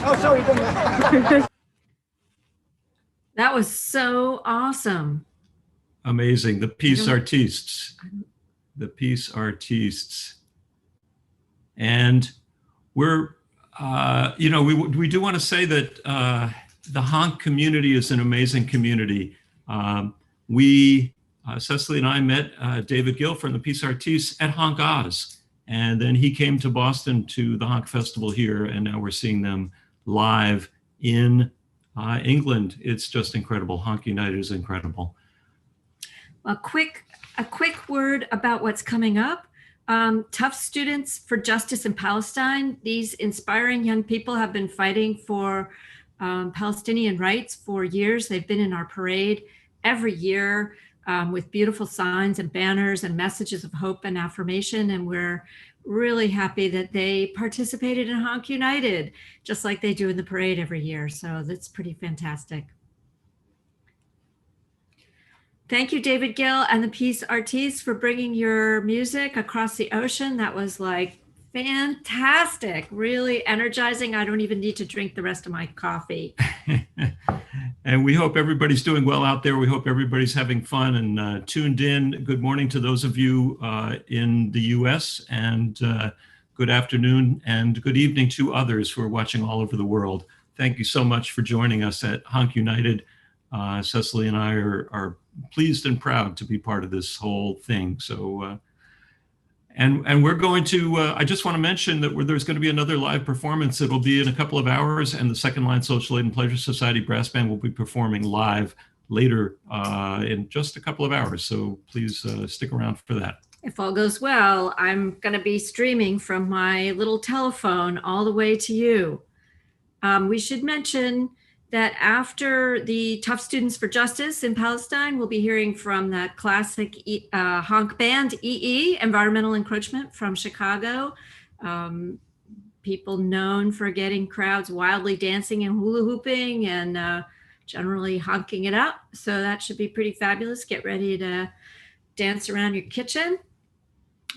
Oh, sorry. That was so awesome. Amazing. The peace artistes. The peace artistes. And we're, we do want to say that the Honk community is an amazing community. Cecily and I met David Gill from the Peace Artistes at Honk Oz. And then he came to Boston to the Honk Festival here, and now we're seeing them live in England. It's just incredible. Honk United is incredible. A quick word about what's coming up. Tufts Students for Justice in Palestine. These inspiring young people have been fighting for Palestinian rights for years. They've been in our parade every year with beautiful signs and banners and messages of hope and affirmation. And we're really happy that they participated in Honk United, just like they do in the parade every year. So that's pretty fantastic. Thank you, David Gill and the Peace Artistes, for bringing your music across the ocean. That was like fantastic, really energizing. I don't even need to drink the rest of my coffee. And we hope everybody's doing well out there. We hope everybody's having fun and tuned in. Good morning to those of you in the US, and good afternoon and good evening to others who are watching all over the world. Thank you so much for joining us at Honk United. Cecily and I are pleased and proud to be part of this whole thing. So, and we're going to, I just want to mention that there's going to be another live performance. It'll be in a couple of hours, and the Second Line Social Aid and Pleasure Society Brass Band will be performing live later in just a couple of hours. So please stick around for that. If all goes well, I'm going to be streaming from my little telephone all the way to you. We should mention that after the Tufts Students for Justice in Palestine, we'll be hearing from that classic honk band, EE, Environmental Encroachment from Chicago. People known for getting crowds wildly dancing and hula hooping and generally honking it up. So that should be pretty fabulous. Get ready to dance around your kitchen.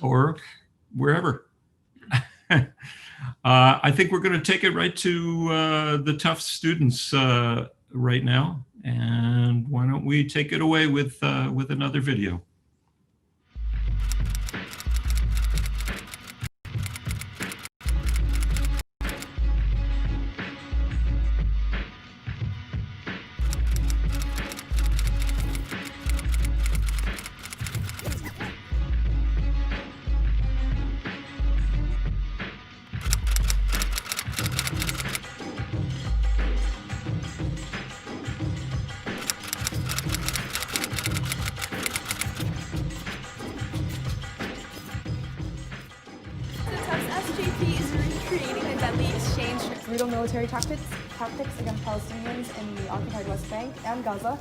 Or wherever. I think we're going to take it right to the Tufts students right now. And why don't we take it away with another video. Military tactics against Palestinians in the occupied West Bank and Gaza.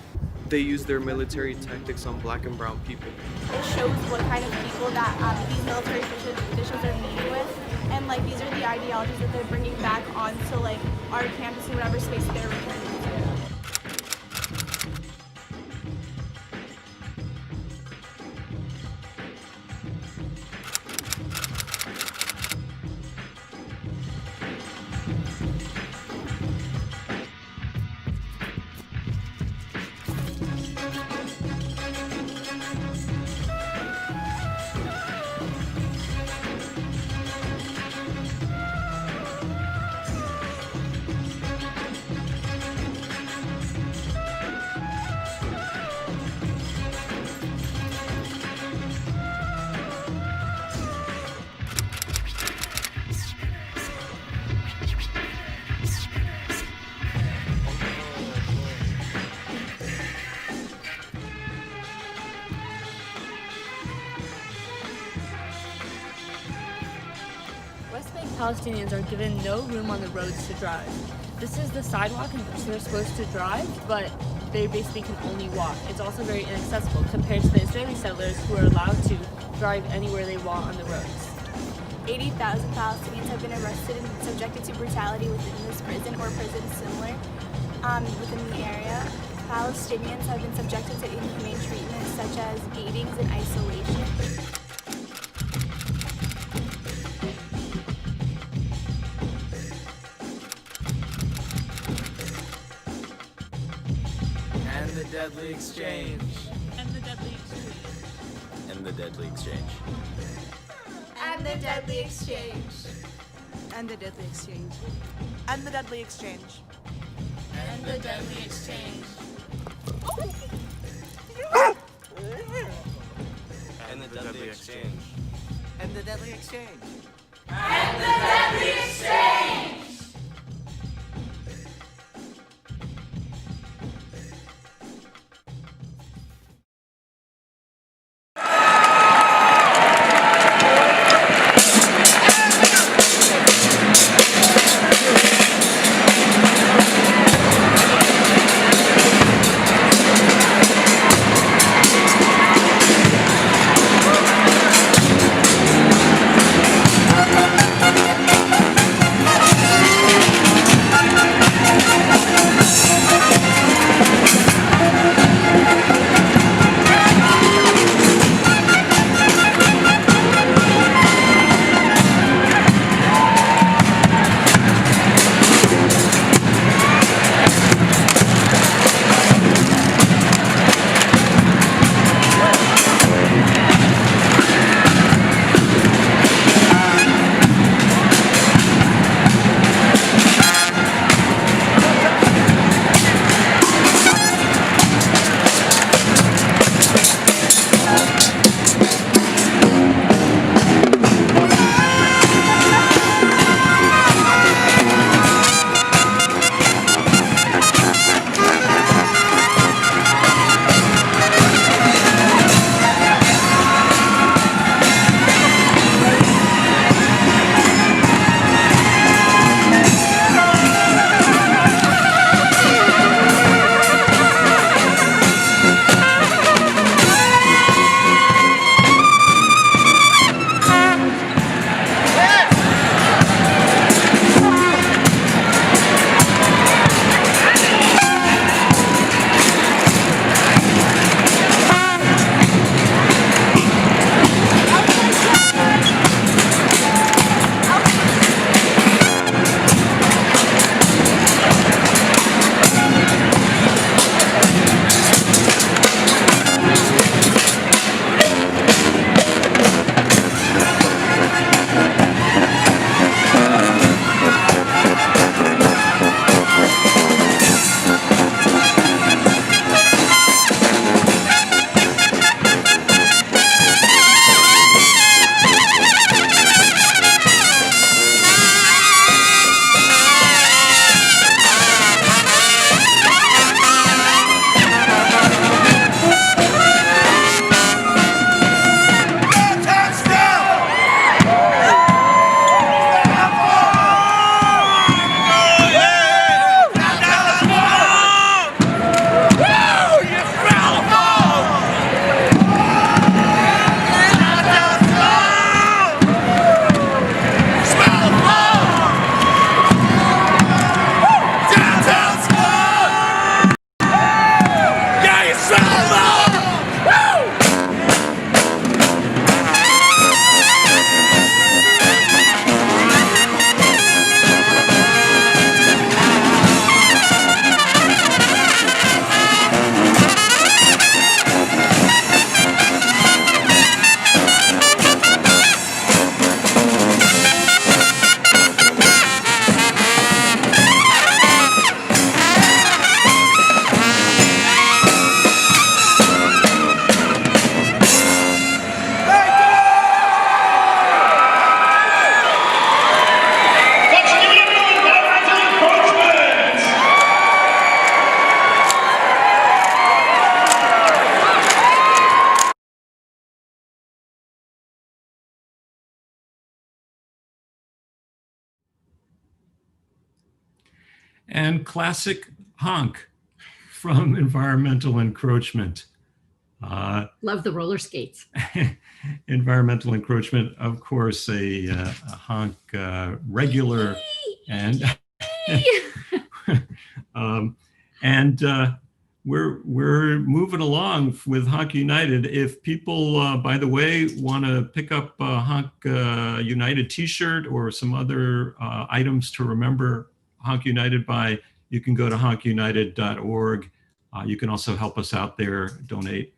They use their military tactics on black and brown people. It shows what kind of people that these military officials are meeting with, and like these are the ideologies that they're bringing back onto like our campus and whatever space they're returning to. Palestinians are given no room on the roads to drive. This is the sidewalk in which they're supposed to drive, but they basically can only walk. It's also very inaccessible compared to the Israeli settlers who are allowed to drive anywhere they want on the roads. 80,000 Palestinians have been arrested and subjected to brutality within this prison or prisons similar within the area. Palestinians have been subjected to inhumane treatment such as beatings and isolation. deadly exchange. And the deadly exchange. And the deadly exchange. And the deadly exchange. And the deadly exchange. And the deadly exchange. And the deadly exchange. And the deadly exchange. And the deadly exchange. And the deadly exchange. and classic Honk from Environmental Encroachment. Love the roller skates. Environmental Encroachment, of course, a Honk regular, and we're moving along with Honk United. If people, by the way, want to pick up a Honk United T-shirt or some other items to remember Honk United by, you can go to honkunited.org. You can also help us out there, donate.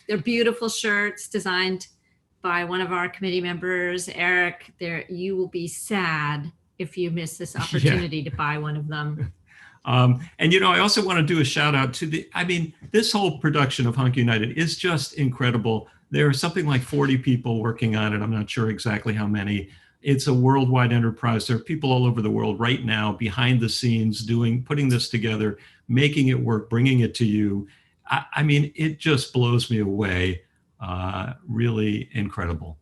They're beautiful shirts designed by one of our committee members, Eric. You will be sad if you miss this opportunity to buy one of them. And, you know, I also want to do a shout out to this whole production of Honk United is just incredible. There are something like 40 people working on it. I'm not sure exactly how many. It's a worldwide enterprise. There are people all over the world right now behind the scenes putting this together, making it work, bringing it to you. I mean, it just blows me away. Really incredible.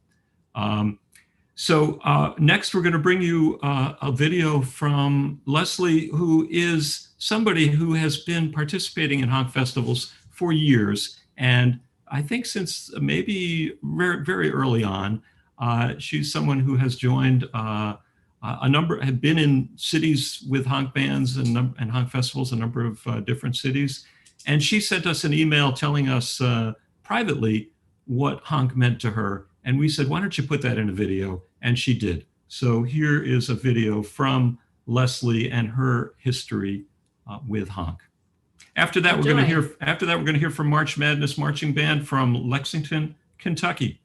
So next, we're going to bring you a video from Leslie, who is somebody who has been participating in honk festivals for years. And I think since maybe very, very early on, she's someone who has joined had been in cities with honk bands and honk festivals, a number of different cities. And she sent us an email telling us privately what honk meant to her. And we said, why don't you put that in a video? And she did. So here is a video from Leslie and her history with honk. After that, we're going to hear from March Madness Marching Band from Lexington, Kentucky.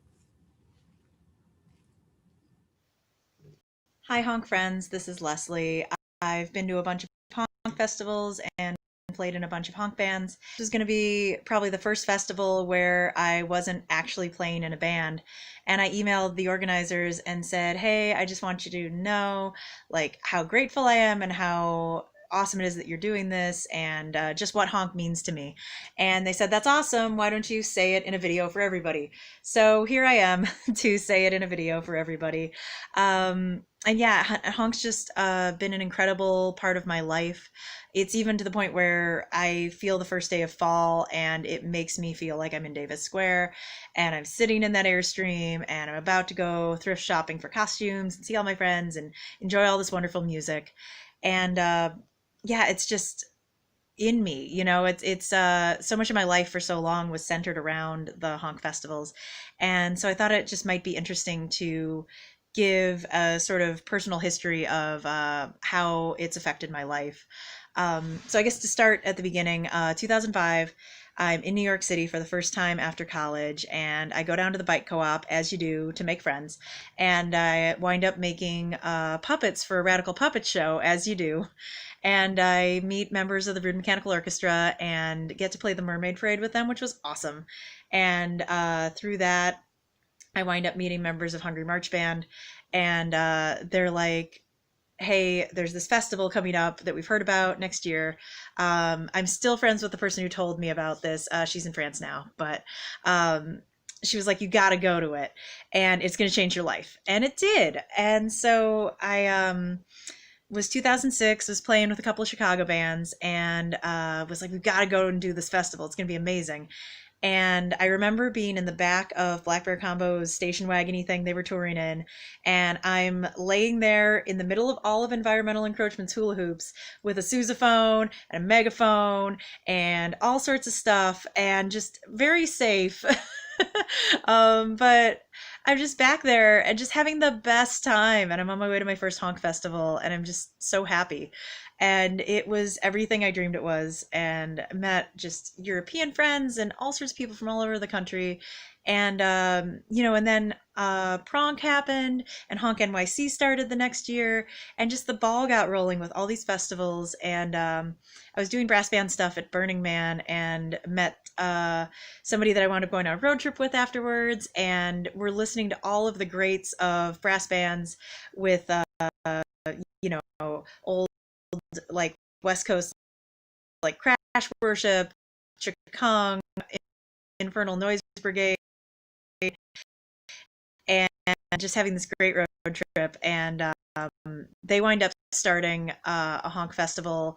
Hi, honk friends. This is Leslie. I've been to a bunch of honk festivals and played in a bunch of honk bands. This is going to be probably the first festival where I wasn't actually playing in a band. And I emailed the organizers and said, hey, I just want you to know like how grateful I am and how awesome it is that you're doing this and just what honk means to me. And they said, that's awesome. Why don't you say it in a video for everybody? So here I am to say it in a video for everybody. And yeah, honk's just been an incredible part of my life. It's even to the point where I feel the first day of fall and it makes me feel like I'm in Davis Square and I'm sitting in that Airstream and I'm about to go thrift shopping for costumes and see all my friends and enjoy all this wonderful music. And yeah, it's just in me, you know, it's so much of my life for so long was centered around the honk festivals. And so I thought it just might be interesting to give a sort of personal history of how it's affected my life. So I guess to start at the beginning, 2005, I'm in New York City for the first time after college, and I go down to the bike co-op, as you do, to make friends. And I wind up making puppets for a Radical Puppet Show, as you do. And I meet members of the Rude Mechanical Orchestra and get to play the Mermaid Parade with them, which was awesome. And through that, I wind up meeting members of Hungry March Band, and they're like, hey, there's this festival coming up that we've heard about next year. I'm still friends with the person who told me about this. She's in France now, but she was like, you got to go to it and it's going to change your life. And it did. And so I was 2006, was playing with a couple of Chicago bands and was like, we've got to go and do this festival. It's going to be amazing. And I remember being in the back of Black Bear Combo's station wagon-y thing they were touring in, and I'm laying there in the middle of all of Environmental Encroachment's hula hoops with a sousaphone and a megaphone and all sorts of stuff, and just very safe. But I'm just back there and just having the best time, and I'm on my way to my first honk festival, and I'm just so happy. And it was everything I dreamed it was, and met just European friends and all sorts of people from all over the country. And, you know, and then Pronk happened and Honk NYC started the next year, and just the ball got rolling with all these festivals. And I was doing brass band stuff at Burning Man and met somebody that I wound up going on a road trip with afterwards. And we're listening to all of the greats of brass bands with, you know, old, like West Coast, like Crash Worship, Chikung, Infernal Noise Brigade, and just having this great road trip. And they wind up starting a honk festival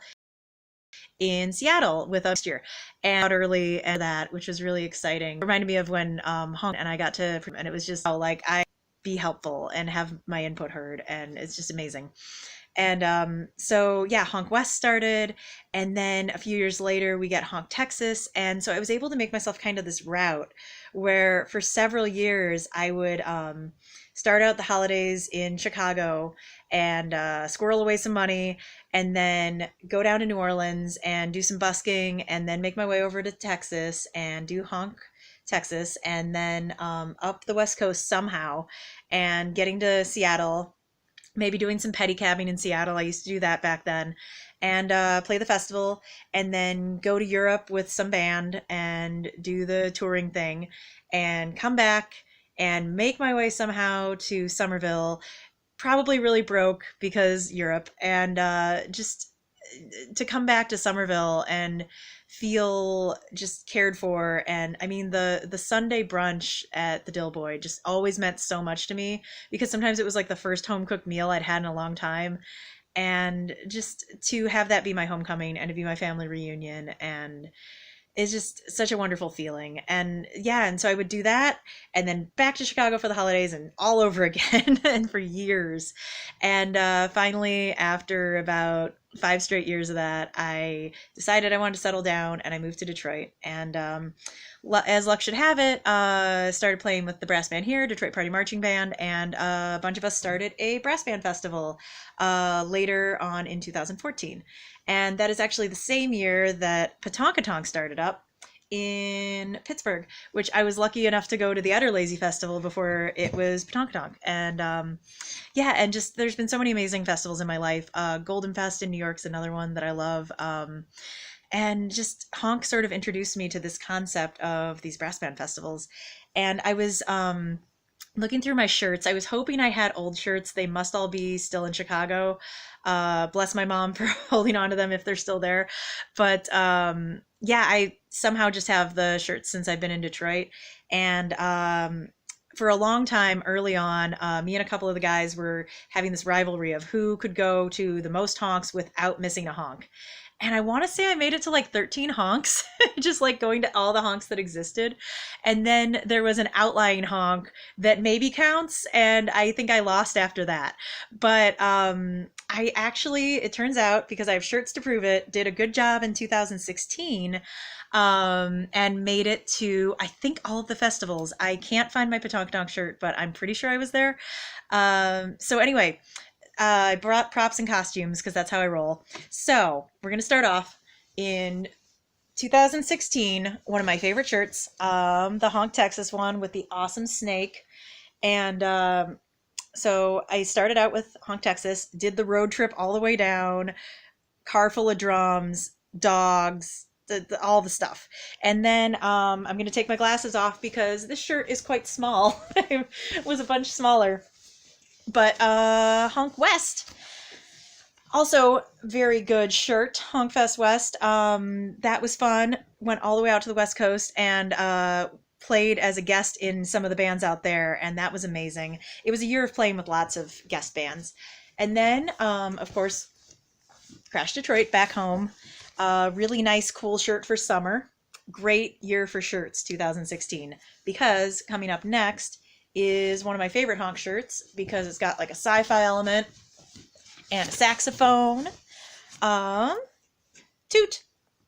in Seattle with us year, and early, and that, which was really exciting. It reminded me of when Honk and I got to, and it was just how like I be helpful and have my input heard, and it's just amazing. And so yeah, Honk West started, and then a few years later we got Honk Texas. And so I was able to make myself kind of this route where for several years I would start out the holidays in Chicago and squirrel away some money, and then go down to New Orleans and do some busking, and then make my way over to Texas and do Honk Texas, and then up the West Coast somehow, and getting to Seattle, maybe doing some pedicabbing in Seattle. I used to do that back then, and play the festival, and then go to Europe with some band and do the touring thing, and come back and make my way somehow to Somerville, probably really broke because Europe, and just to come back to Somerville and feel just cared for. And I mean, the Sunday brunch at the Dill Boy just always meant so much to me, because sometimes it was like the first home cooked meal I'd had in a long time, and just to have that be my homecoming and to be my family reunion, and it's just such a wonderful feeling. And yeah, and so I would do that, and then back to Chicago for the holidays, and all over again and for years. And finally, after about 5 straight years of that, I decided I wanted to settle down, and I moved to Detroit. And as luck should have it, started playing with the brass band here, Detroit Party Marching Band, and a bunch of us started a brass band festival later on in 2014. And that is actually the same year that Patonkatonk started up in Pittsburgh, which I was lucky enough to go to the Utter Lazy Festival before it was Patonkatonk. And yeah, and just there's been so many amazing festivals in my life. Golden Fest in New York's another one that I love. And just Honk sort of introduced me to this concept of these brass band festivals. And I was looking through my shirts. I was hoping I had old shirts. They must all be still in Chicago. Bless my mom for holding on to them if they're still there. But yeah, I somehow just have the shirts since I've been in Detroit. And for a long time early on, me and a couple of the guys were having this rivalry of who could go to the most honks without missing a honk. And I want to say I made it to like 13 honks, just like going to all the honks that existed. And then there was an outlying honk that maybe counts, and I think I lost after that. But I actually, it turns out, because I have shirts to prove it, did a good job in 2016 and made it to, I think, all of the festivals. I can't find my Patonkatonk shirt, but I'm pretty sure I was there. So anyway, I brought props and costumes because that's how I roll. So we're going to start off in 2016, one of my favorite shirts, the Honk Texas one with the awesome snake. And so I started out with Honk Texas, did the road trip all the way down, car full of drums, dogs, all the stuff. And then I'm going to take my glasses off because this shirt is quite small. It was a bunch smaller. But Honk West, also very good shirt. Honk Fest West, that was fun. Went all the way out to the West Coast and played as a guest in some of the bands out there, and that was amazing. It was a year of playing with lots of guest bands. And then, of course, Crash Detroit back home. Really nice, cool shirt for summer. Great year for shirts, 2016, because coming up next is one of my favorite Honk shirts because it's got like a sci-fi element and a saxophone. Toot!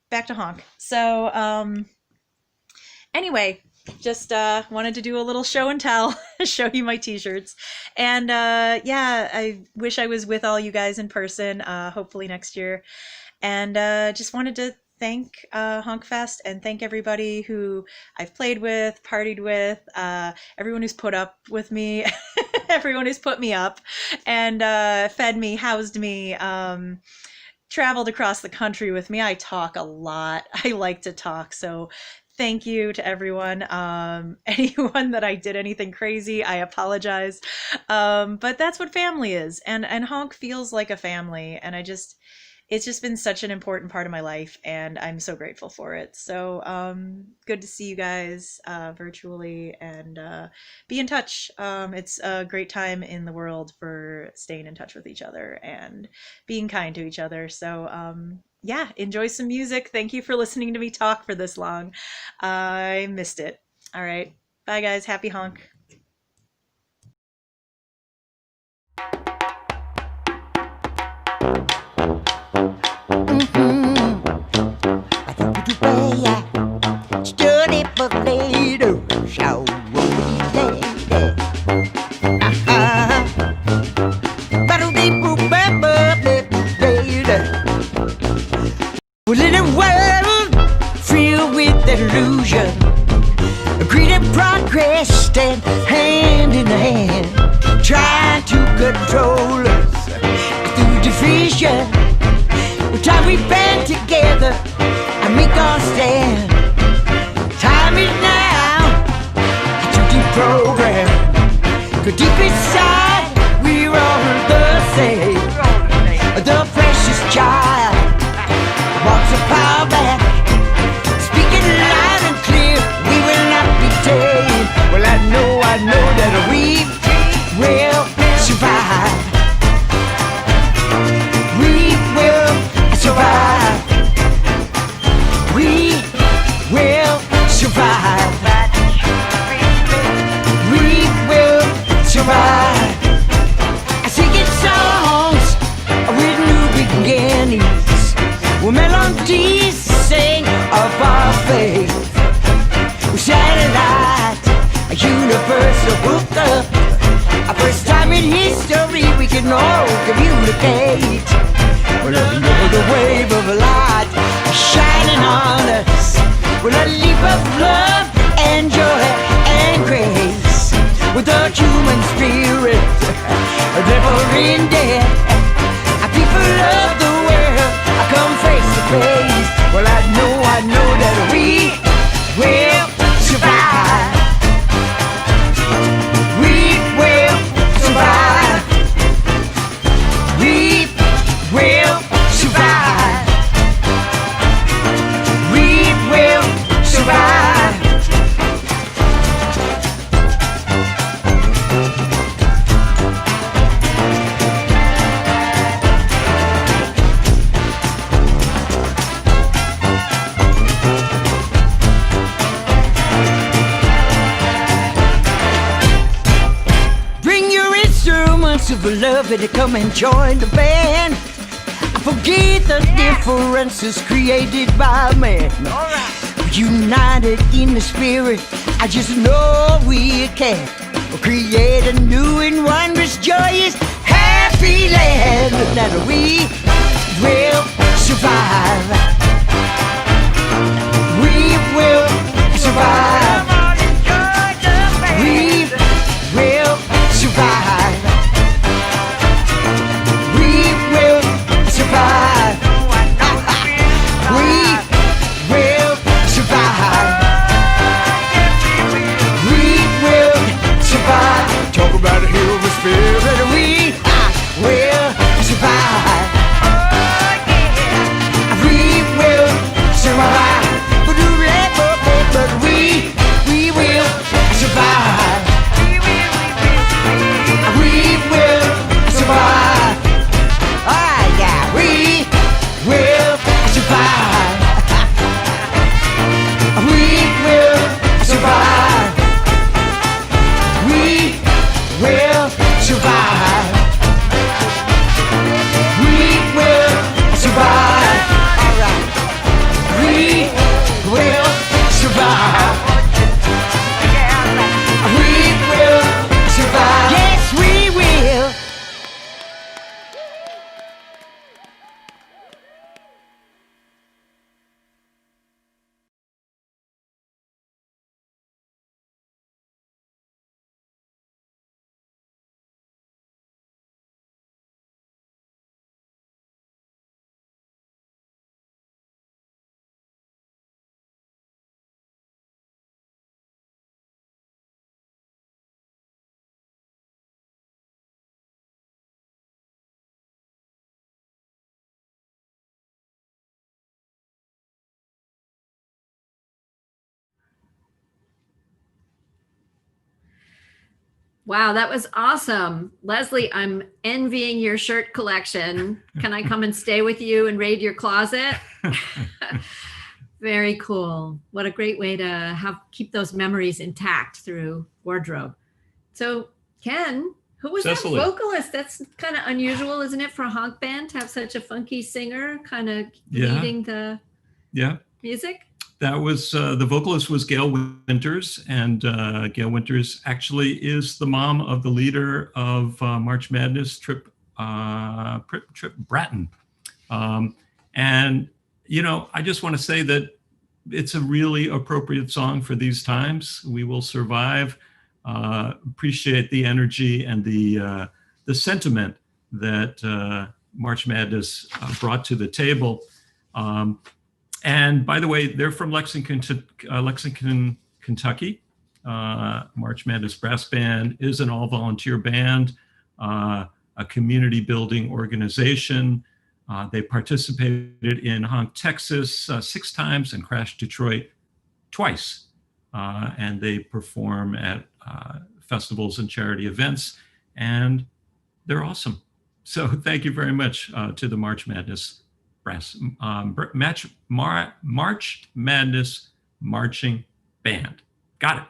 Back to Honk. So, anyway, just wanted to do a little show and tell, show you my t-shirts. And yeah, I wish I was with all you guys in person, hopefully next year. And just wanted to thank Honk Fest and thank everybody who I've played with, partied with, everyone who's put up with me, everyone who's put me up and fed me, housed me, traveled across the country with me. I talk a lot. I like to talk. So thank you to everyone. Anyone that I did anything crazy, I apologize. But that's what family is. And Honk feels like a family. And it's just been such an important part of my life, and I'm so grateful for it. So good to see you guys virtually and be in touch. It's a great time in the world for staying in touch with each other and being kind to each other. So yeah, enjoy some music. Thank you for listening to me talk for this long. I missed it. All right. Bye, guys. Happy Honk. Study for later, show lady. Well, in a world filled with illusion, greed and progress stand hand in hand, trying to control us through division. Time we band together and make our stand. Time is now to deprogram. 'Cause deep inside we're all the same. The precious child wants a power back. Speaking loud and clear, we will not be tamed. Well, I know that we will survive. We will survive. We will survive. We will survive. I sing songs with new beginnings. Well, melodies sing of our faith. We satellite, a universal hookup. A first time in history we can all communicate. Well, another wave of light shining on us. Well, a leap of love and joy and grace. With the human spirit, never ending. People of the world, I come face to face. Well, I know that we will survive. We will survive. We will survive. We will survive. Of love and come and join the band. Forget the differences created by man. United in the spirit, I just know we can create a new and wondrous, joyous, happy land that we will survive. We will survive. We will survive. Wow, that was awesome. Leslie, I'm envying your shirt collection. Can I come and stay with you and raid your closet? Very cool. What a great way to keep those memories intact through wardrobe. So, Ken, who was Cecily. that vocalist? That's kind of unusual, isn't it, for a honk band to have such a funky singer kind of leading the music? That was, the vocalist was Gail Winters, and Gail Winters actually is the mom of the leader of March Madness, Trip Bratton. And you know, I just want to say that it's a really appropriate song for these times. We will survive. Appreciate the energy and the sentiment that March Madness brought to the table. And by the way, they're from Lexington, Kentucky. March Madness Brass Band is an all-volunteer band, a community building organization. They participated in Honk, Texas 6 times and Crash Detroit twice. And they perform at festivals and charity events, and they're awesome. So thank you very much to the March Madness March Madness Marching Band. Got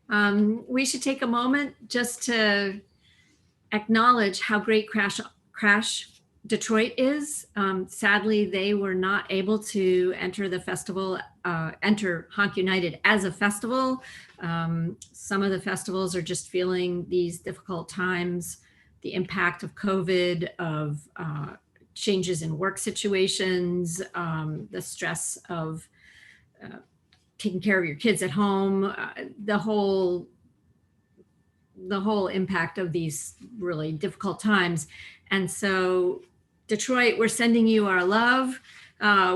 it. We should take a moment just to acknowledge how great Crash Detroit is. Sadly, they were not able to enter the festival, enter Honk United as a festival. Some of the festivals are just feeling these difficult times, the impact of COVID, of changes in work situations, the stress of taking care of your kids at home, the whole impact of these really difficult times. And so Detroit, we're sending you our love.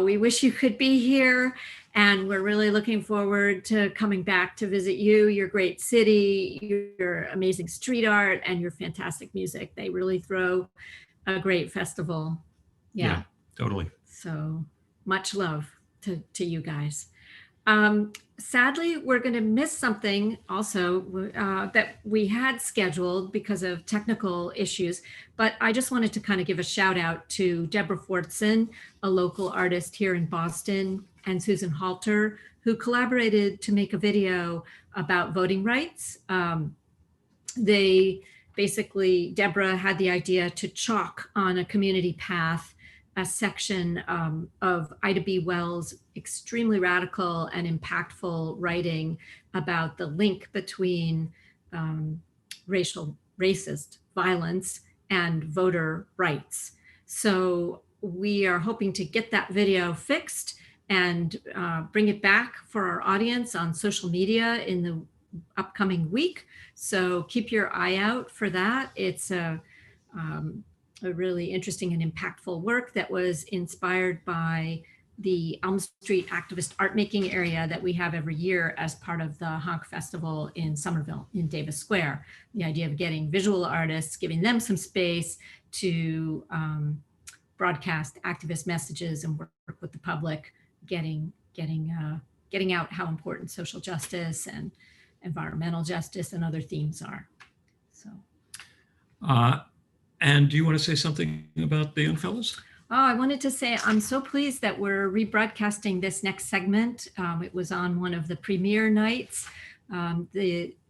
We wish you could be here, and we're really looking forward to coming back to visit you, your great city, your amazing street art, and your fantastic music. They really throw a great festival. Yeah, totally. So much love to you guys. Sadly, we're going to miss something also that we had scheduled because of technical issues, but I just wanted to kind of give a shout out to Deborah Fortson, a local artist here in Boston, and Susan Halter, who collaborated to make a video about voting rights. They basically, Deborah had the idea to chalk on a community path a section of Ida B. Wells' extremely radical and impactful writing about the link between racist violence and voter rights. So we are hoping to get that video fixed and bring it back for our audience on social media in the upcoming week. So keep your eye out for that. It's a really interesting and impactful work that was inspired by the Elm Street activist art making area that we have every year as part of the Honk Festival in Somerville in Davis Square. The idea of getting visual artists, giving them some space to broadcast activist messages and work with the public, getting out how important social justice and environmental justice and other themes are. So. And do you want to say something about the young fellas? Oh, I wanted to say I'm so pleased that we're rebroadcasting this next segment. It was on one of the premiere nights.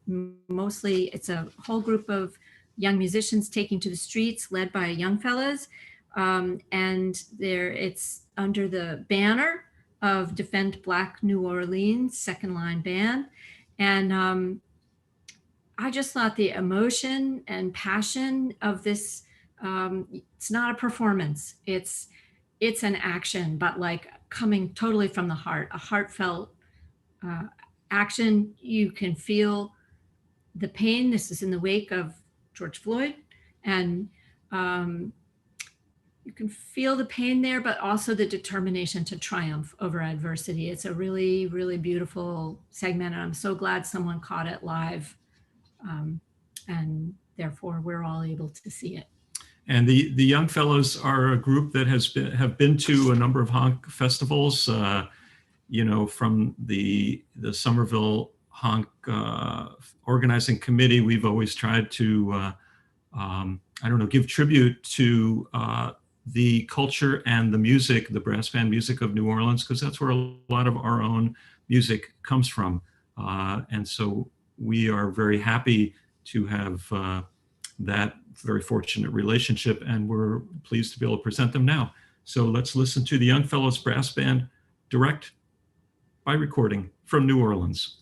Mostly it's a whole group of young musicians taking to the streets led by young fellas. And it's under the banner of Defend Black New Orleans, Second Line Band. And I just thought the emotion and passion of this, it's not a performance, it's an action, but like coming totally from the heart, a heartfelt action. You can feel the pain. This is in the wake of George Floyd, and you can feel the pain there, but also the determination to triumph over adversity. It's a really, really beautiful segment, and I'm so glad someone caught it live. And therefore we're all able to see it. And the young fellows are a group that have been to a number of Honk festivals. You know, from the Somerville Honk organizing committee, we've always tried to give tribute to the culture and the music, the brass band music of New Orleans, because that's where a lot of our own music comes from. And so we are very happy to have that very fortunate relationship, and we're pleased to be able to present them now. So let's listen to the Young Fellows Brass Band direct by recording from New Orleans.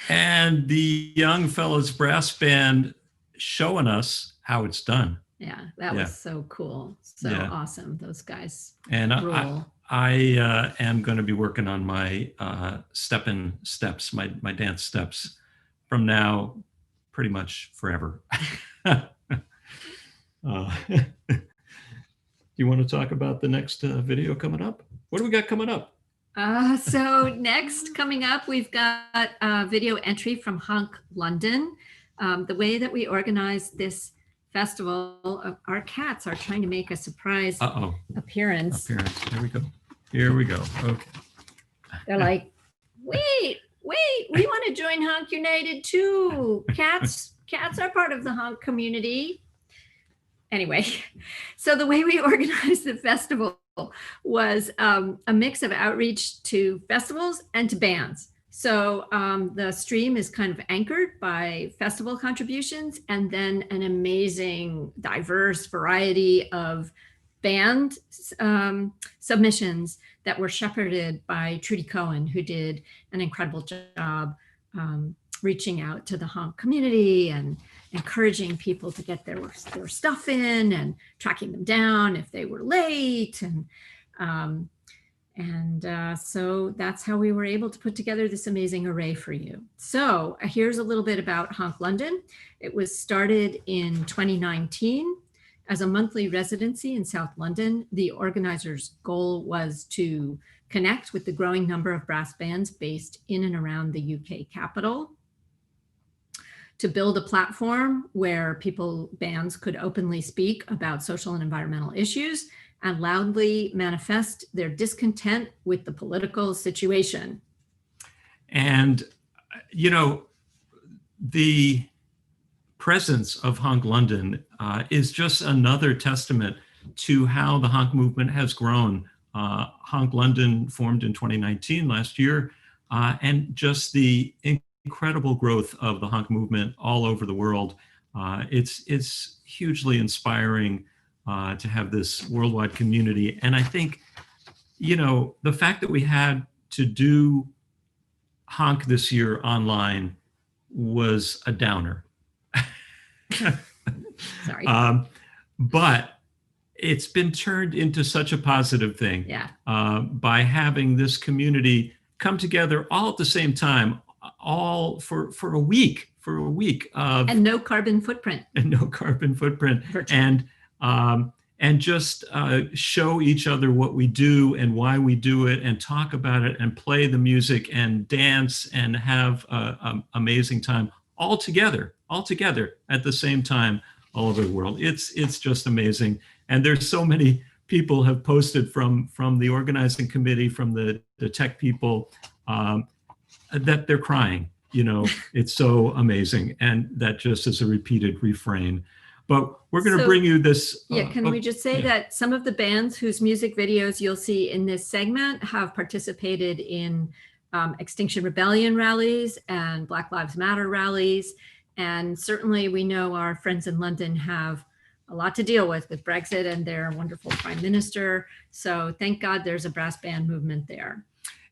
And the young fellas brass band showing us how it's done. Yeah, that was so cool. So awesome. Those guys And rule. I am going to be working on my stepping steps, my dance steps from now pretty much forever. You want to talk about the next video coming up? What do we got coming up? So next coming up, we've got a video entry from Honk London. The way that we organize this festival, our cats are trying to make a surprise appearance. Here we go. Okay. They're like, wait, we want to join Honk United too. Cats are part of the Honk community. Anyway, so the way we organized the festival was a mix of outreach to festivals and to bands. So the stream is kind of anchored by festival contributions and then an amazing diverse variety of band submissions that were shepherded by Trudy Cohen, who did an incredible job reaching out to the Honk community and encouraging people to get their stuff in and tracking them down if they were late. So that's how we were able to put together this amazing array for you. So here's a little bit about Honk London. It was started in 2019 as a monthly residency in South London. The organizers' goal was to connect with the growing number of brass bands based in and around the UK capital, to build a platform where bands could openly speak about social and environmental issues and loudly manifest their discontent with the political situation. And, the presence of Honk London is just another testament to how the Honk movement has grown. Honk London formed in 2019, last year, and just the incredible growth of the Honk movement all over the world. It's hugely inspiring to have this worldwide community. And I think, the fact that we had to do Honk this year online was a downer. Sorry. But it's been turned into such a positive thing. Yeah. By having this community come together all at the same time, all for a week of, and no carbon footprint. Virtual. And just show each other what we do and why we do it, and talk about it and play the music and dance and have an amazing time all together at the same time all over the world. It's just amazing. And there's so many people have posted from the organizing committee, from the tech people, that they're crying. It's so amazing. And that just is a repeated refrain. But we're going to bring you this. Can we just say that some of the bands whose music videos you'll see in this segment have participated in Extinction Rebellion rallies and Black Lives Matter rallies. And certainly we know our friends in London have a lot to deal with Brexit and their wonderful prime minister. So thank God there's a brass band movement there.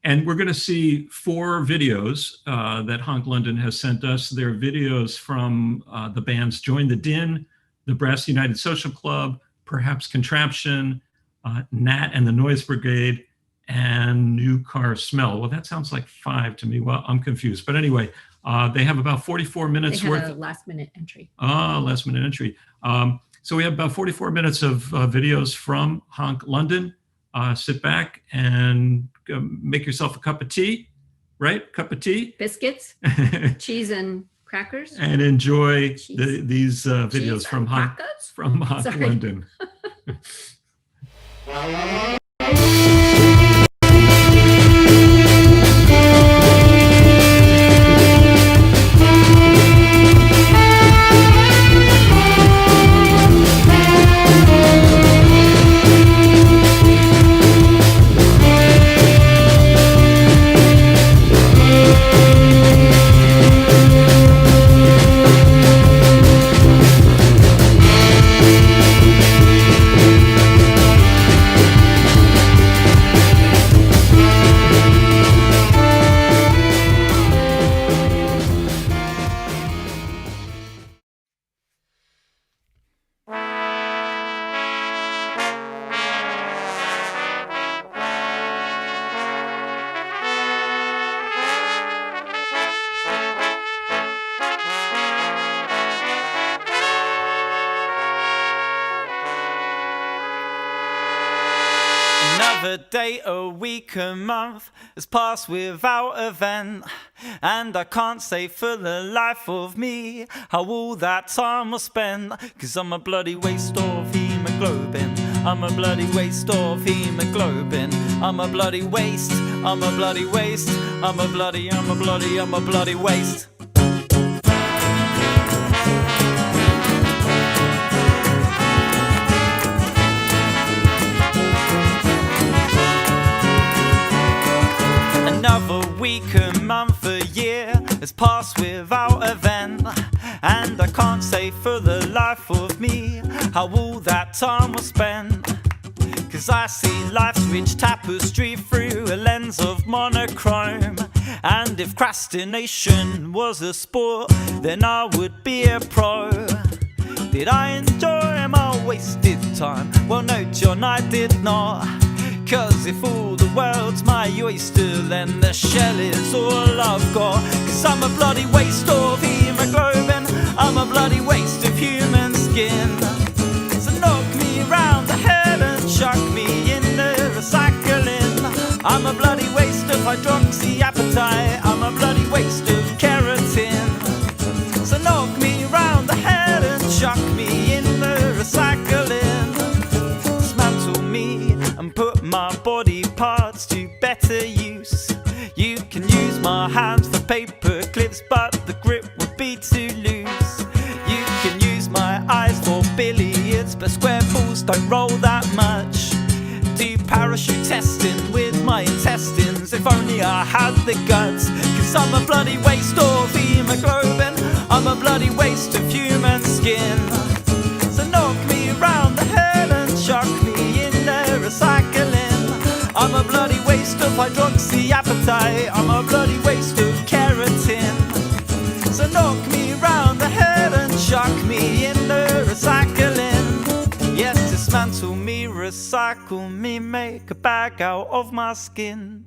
And we're going to see 4 videos that Honk London has sent us. They're videos from the bands Join the Din, the Brass United Social Club, Perhaps Contraption, Nat and the Noise Brigade, and New Car Smell. Well, that sounds like 5 to me. Well, I'm confused. But anyway, they have about 44 minutes worth. They had a last minute entry. Last minute entry. So we have about 44 minutes of videos from Honk London. Sit back and make yourself a cup of tea, right? Cup of tea. Biscuits, cheese and crackers. And enjoy these videos from Honk London. Another day, a week, a month has passed without event, and I can't say for the life of me how all that time was spent, 'cause I'm a bloody waste of hemoglobin. I'm a bloody waste of hemoglobin. I'm a bloody waste. I'm a bloody waste. I'm a bloody waste. Another week, a month, a year has passed without event, and I can't say for the life of me how all that time was spent, 'cause I see life's rich tapestry through a lens of monochrome. And if procrastination was a sport, then I would be a pro. Did I enjoy my wasted time? Well, no, John, I did not. 'Cause if all the world's my oyster, then the shell is all I've got. 'Cause I'm a bloody waste of hemoglobin, I'm a bloody waste of human skin. So knock me round the head and chuck me in the recycling. I'm a bloody waste of hydroxyapatite, I'm a bloody waste of keratin. So knock me round the head and chuck me in the recycling. Dismantle me and put my body parts to better use. You can use my hands for paper clips, but the grip would be too loose. You can use my eyes for billiards, but square balls don't roll that much. Do parachute testing with my intestines, if only I had the guts. 'Cause I'm a bloody waste of hemoglobin, I'm a bloody waste of human skin. So knock me round the head and chuck me in the recycling. I'm a bloody waste of hydroxyapatite, I'm a bloody waste of keratin. So knock me round the head and chuck me in the recycling. Yes, dismantle me, recycle me, make a bag out of my skin.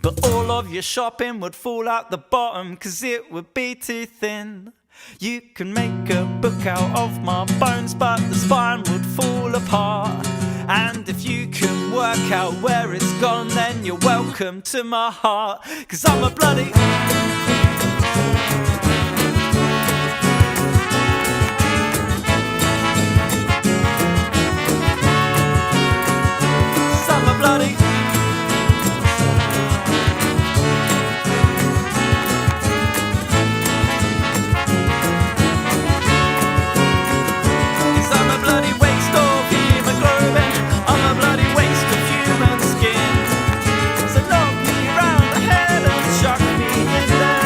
But all of your shopping would fall out the bottom, 'cause it would be too thin. You can make a book out of my bones, but the spine would fall apart. And if you can work out where it's gone, then you're welcome to my heart. 'Cause I'm a bloody... I'm a bloody... Chuck me in there.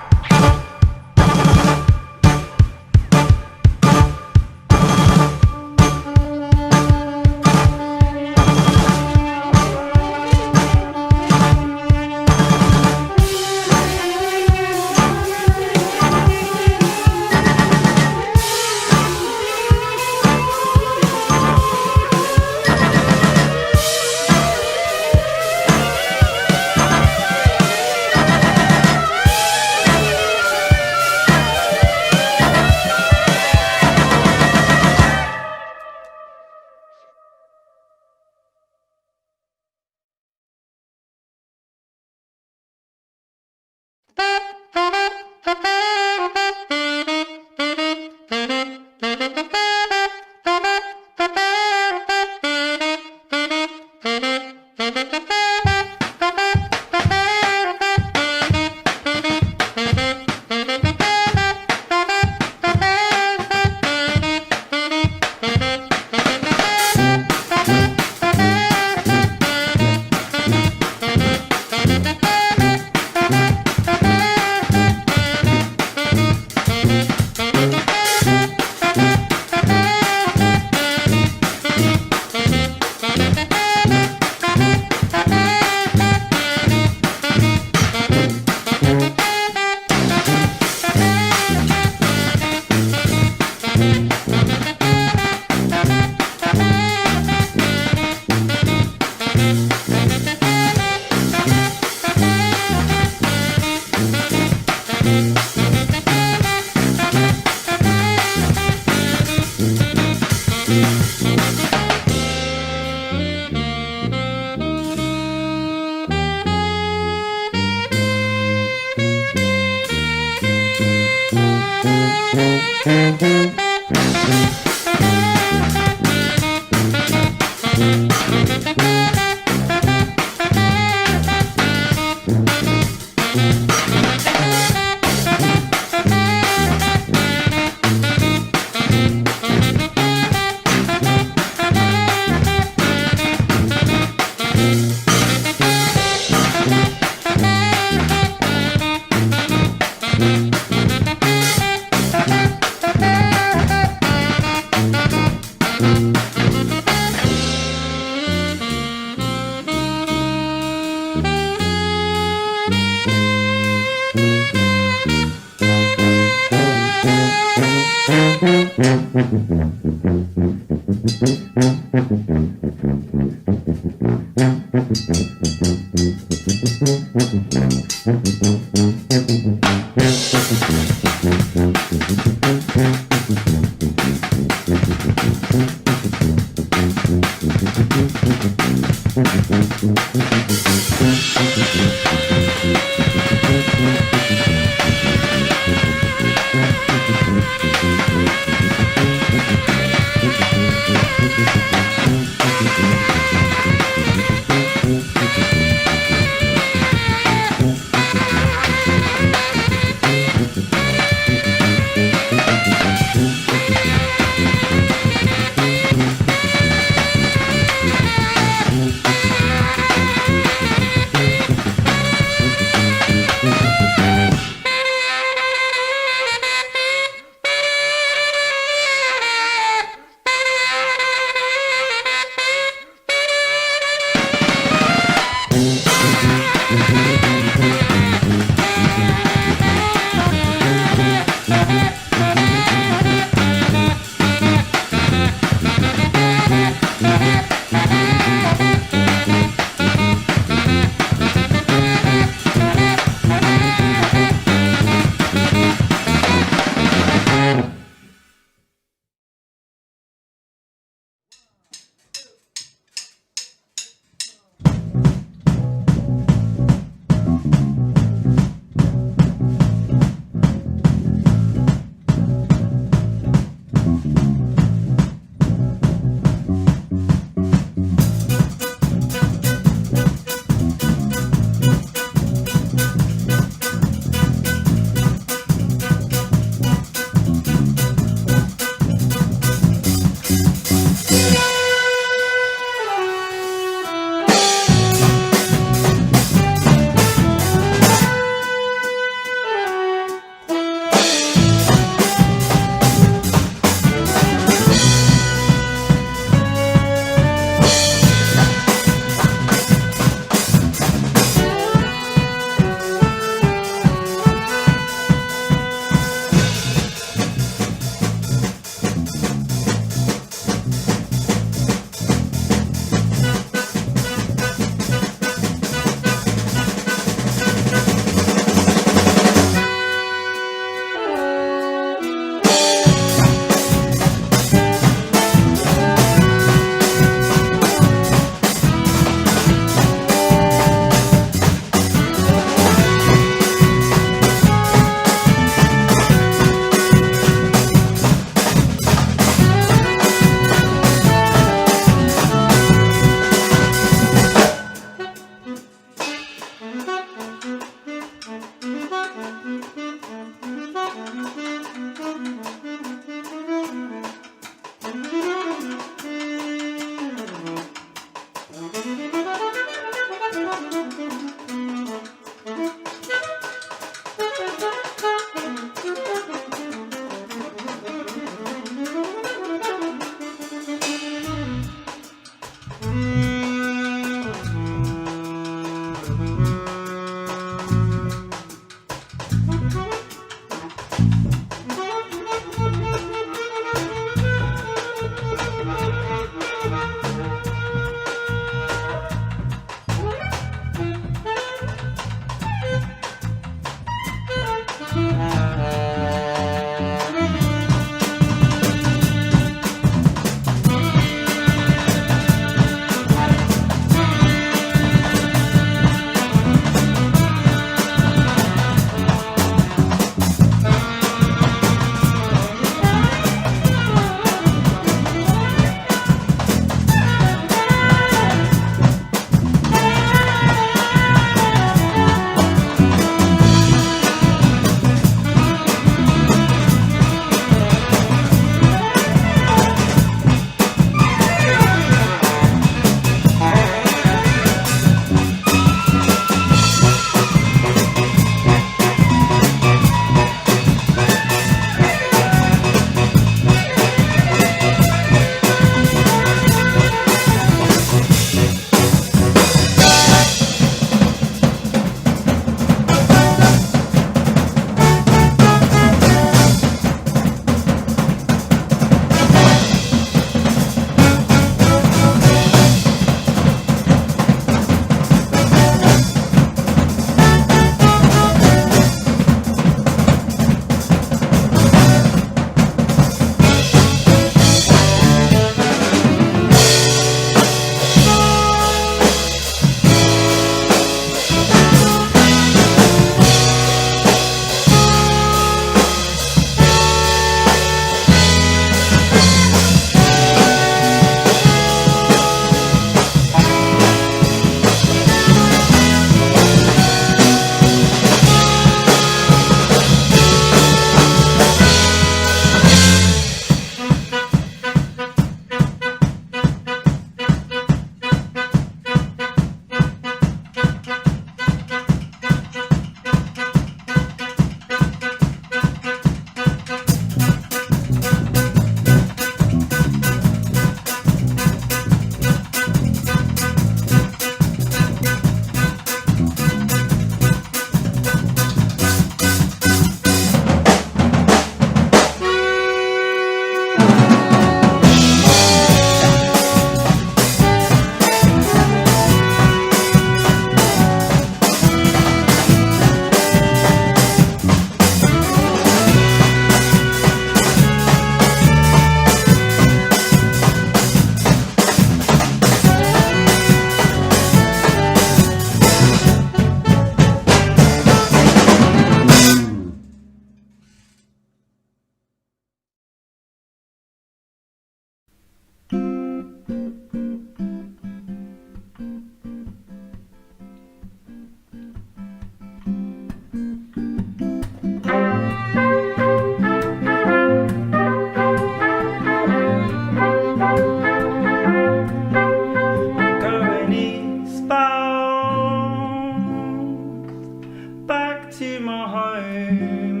to my homeland.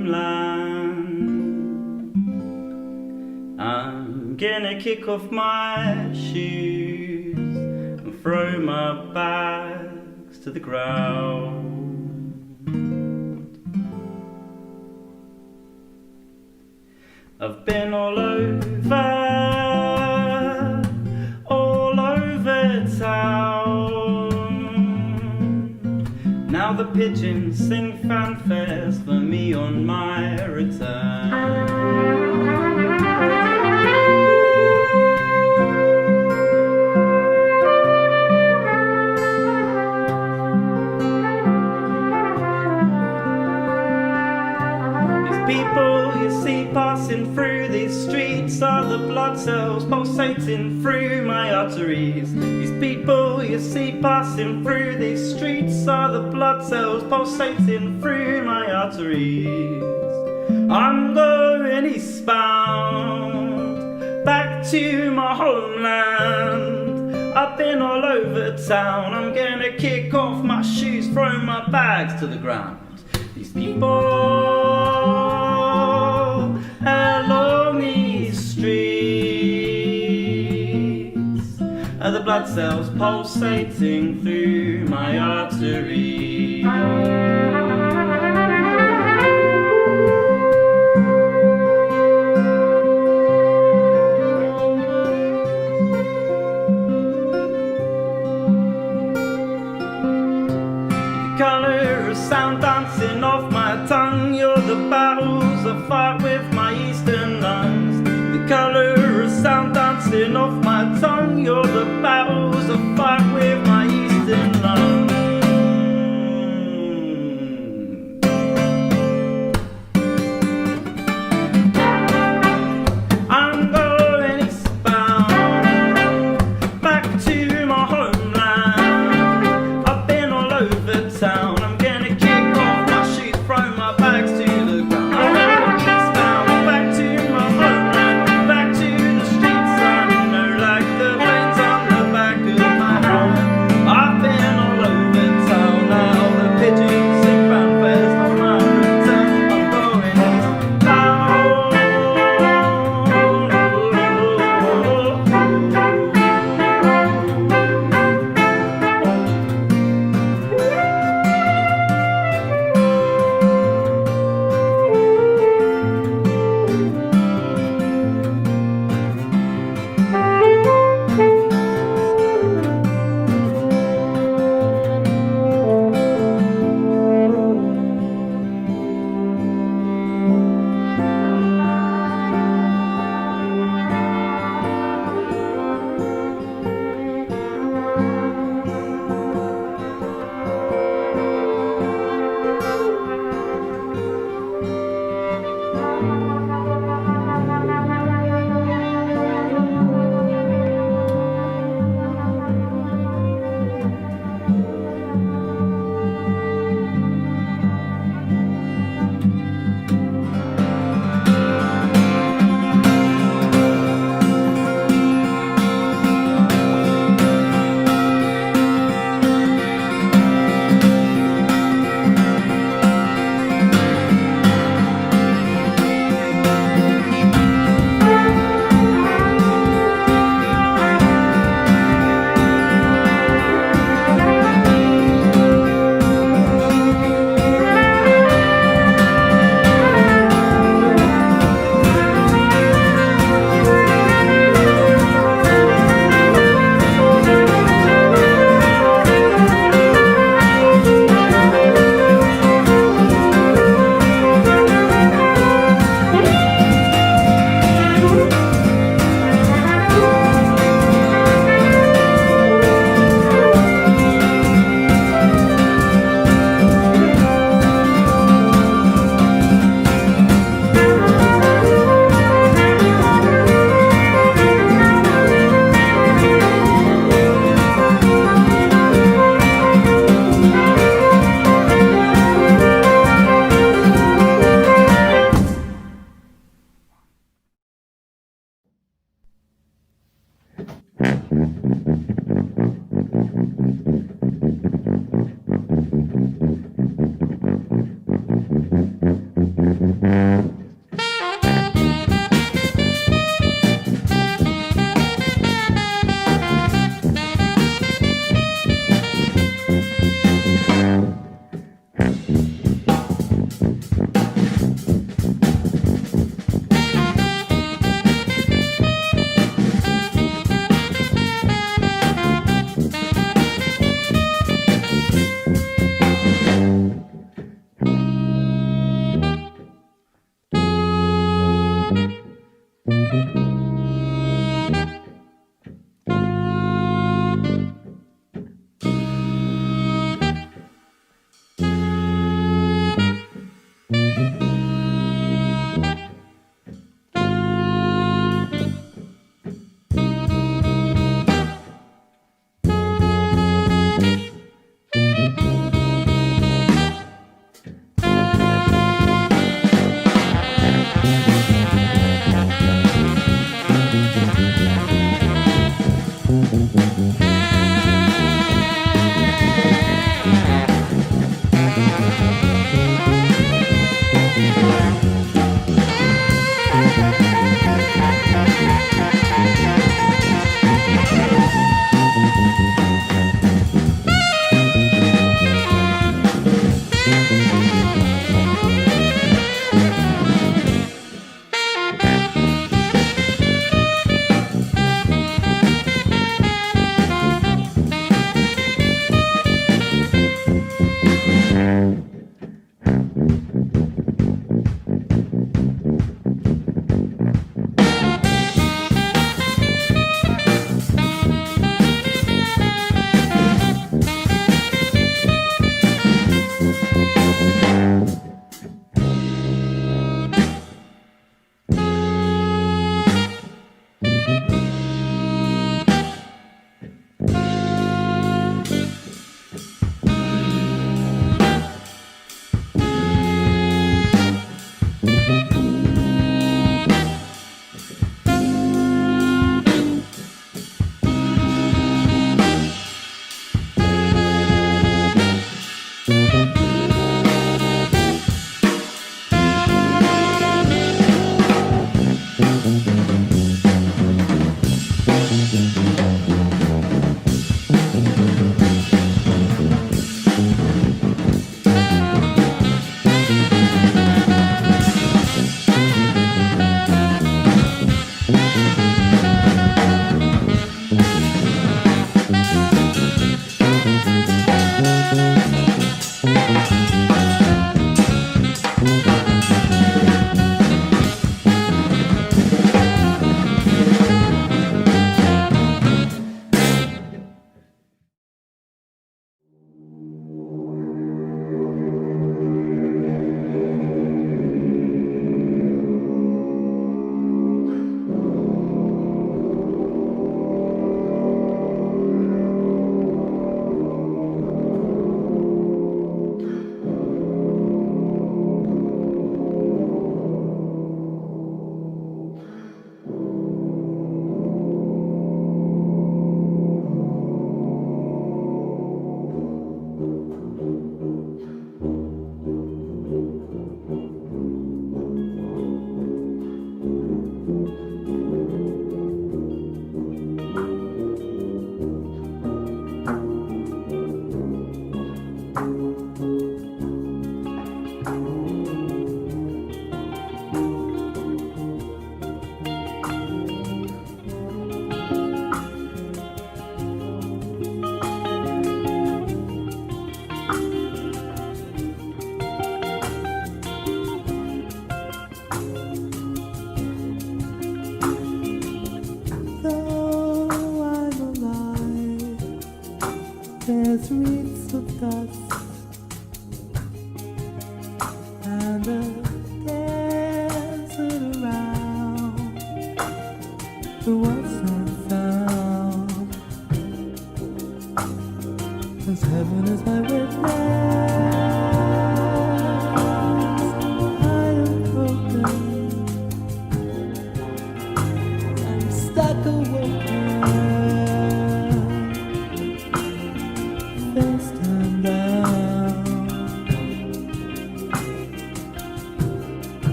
I'm gonna kick off my shoes and throw my bags to the ground. I've been all over town. Now the pigeons sing fanfares for me on my return. People you see passing through these streets are the blood cells pulsating through my arteries. These people you see passing through these streets are the blood cells pulsating through my arteries. I'm going eastbound, back to my homeland. I've been all over town. I'm gonna kick off my shoes, throw my bags to the ground. These people along these streets are the blood cells pulsating through my arteries. Colour of sound dancing off my tongue. You're the battles I fight with my eastern lungs. The colour of sound dancing off my tongue. You're the battles I fight with my eastern lungs. I'm going eastbound, back to my homeland. I've been all over town. I'm gonna kick off my shoes, throw my bags to the ground. I'm going eastbound, back to my homeland, back to the streets I know, like the veins on the back of my hand.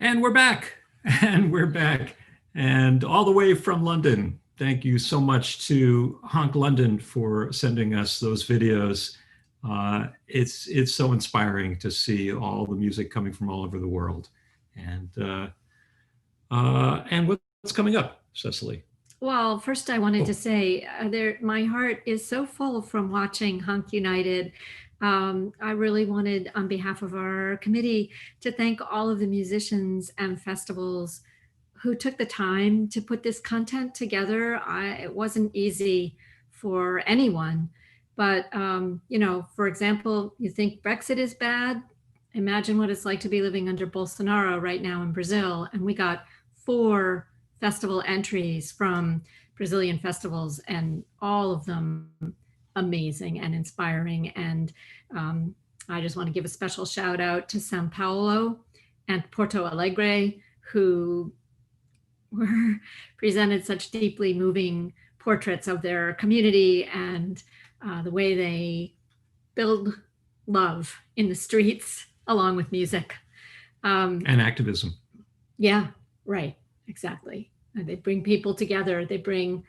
And we're back, and we're back, and all the way from London. Thank you so much to Honk London for sending us those videos. It's so inspiring to see all the music coming from all over the world. And what's coming up, Cecily? Well, first I wanted to say my heart is so full from watching Honk United. I really wanted, on behalf of our committee, to thank all of the musicians and festivals who took the time to put this content together. It wasn't easy for anyone, but you know, for example, you think Brexit is bad? Imagine what it's like to be living under Bolsonaro right now in Brazil. And we got 4 festival entries from Brazilian festivals, and all of them amazing and inspiring. And I just want to give a special shout out to Sao Paulo and Porto Alegre, who were presented such deeply moving portraits of their community and the way they build love in the streets along with music. And activism. Yeah, right, exactly. And they bring people together. They bring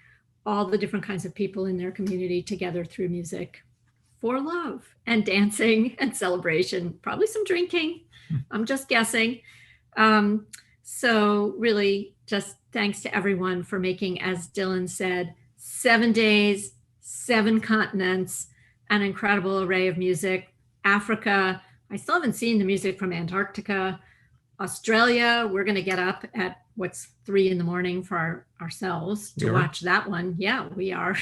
all the different kinds of people in their community together through music for love and dancing and celebration, probably some drinking. I'm just guessing. So really just thanks to everyone for making, as Dylan said, 7 days, 7 continents, an incredible array of music. Africa, I still haven't seen the music from Antarctica. Australia, we're going to get up at what's 3 a.m. for ourselves to watch that one. Yeah, we are.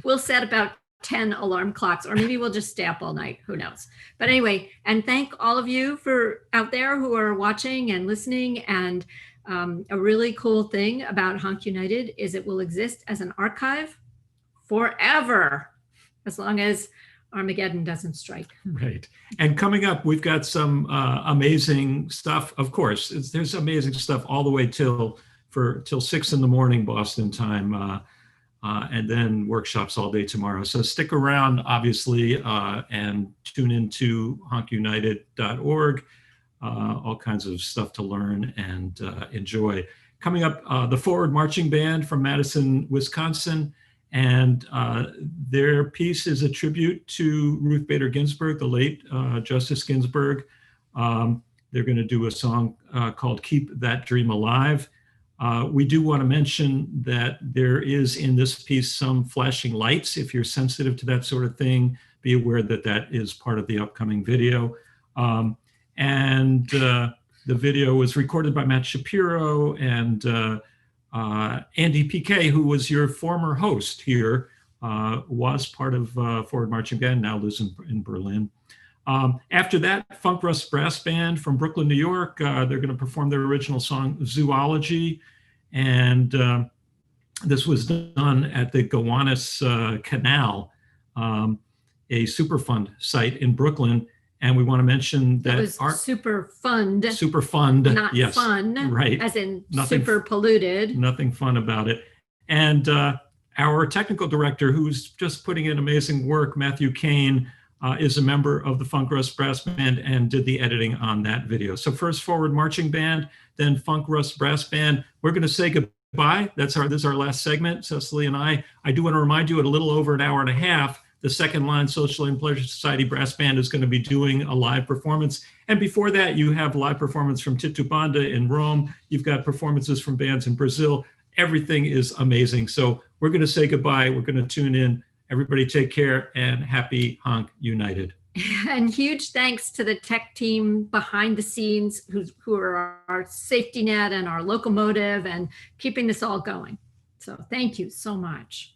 We'll set about 10 alarm clocks, or maybe we'll just stay up all night. Who knows? But anyway, and thank all of you for out there who are watching and listening. And a really cool thing about Honk United is it will exist as an archive forever, as long as Armageddon doesn't strike. Right. And coming up, we've got some amazing stuff. Of course, there's amazing stuff all the way till 6 a.m. Boston time, and then workshops all day tomorrow. So stick around, obviously, and tune into honkunited.org. All kinds of stuff to learn and enjoy. Coming up, the Forward Marching Band from Madison, Wisconsin. And their piece is a tribute to Ruth Bader Ginsburg, the late Justice Ginsburg. They're going to do a song called Keep That Dream Alive. We do want to mention that there is in this piece some flashing lights. If you're sensitive to that sort of thing, be aware that that is part of the upcoming video. And the video was recorded by Matt Shapiro and Andy PK, who was your former host here, was part of Forward Marching Band, now lives in Berlin. After that, Funkrust Brass Band from Brooklyn, New York, they're going to perform their original song, Zoology. And this was done at the Gowanus Canal, a Superfund site in Brooklyn. And we want to mention that it was super fund, not yes, fun, right? As in super polluted. Nothing fun about it. And our technical director, who's just putting in amazing work, Matthew Kane, is a member of the Funkrust Brass Band and did the editing on that video. So first Forward Marching Band, then Funkrust Brass Band. We're going to say goodbye. This is our last segment, Cecily and I. I do want to remind you, at a little over an hour and a half, the Second Line Social and Pleasure Society Brass Band is going to be doing a live performance. And before that, you have live performance from Titubanda in Rome. You've got performances from bands in Brazil. Everything is amazing. So we're going to say goodbye. We're going to tune in. Everybody take care and happy Honk United. And huge thanks to the tech team behind the scenes who are our safety net and our locomotive and keeping this all going. So thank you so much.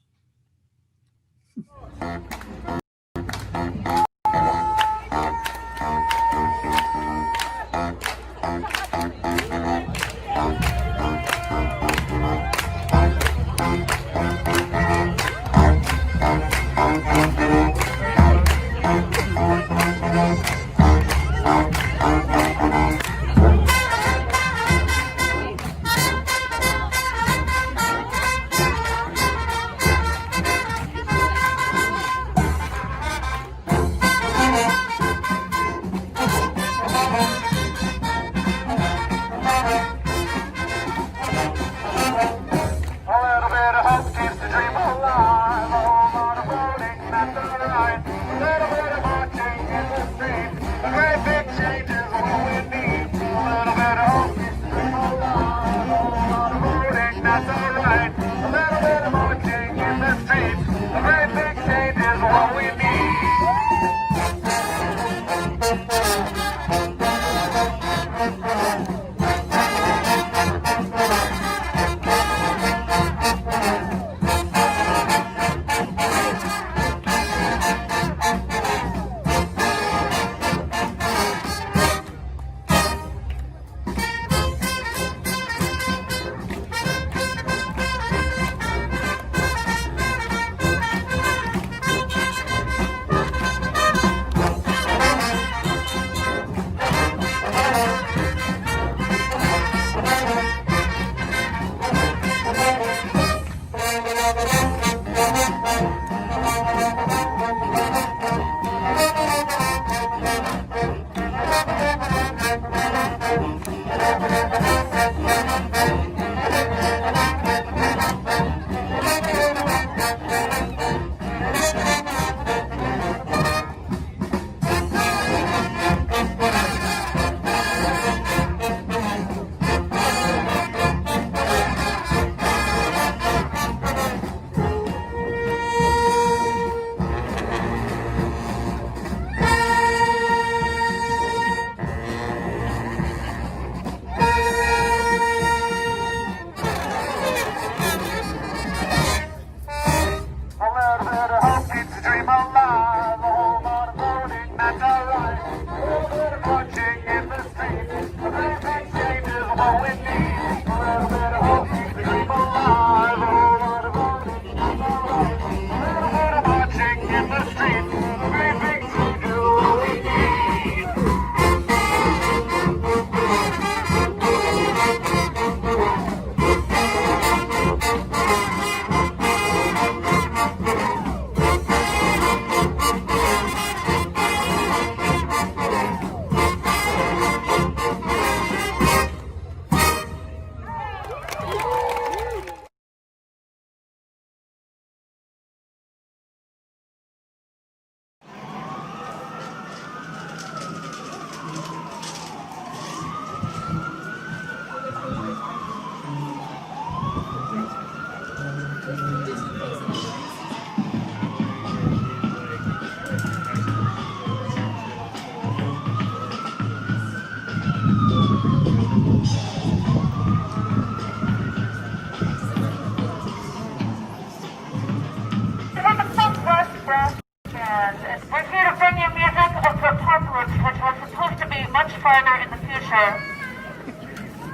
We're here to bring you music of the apocalypse, which was supposed to be much farther in the future.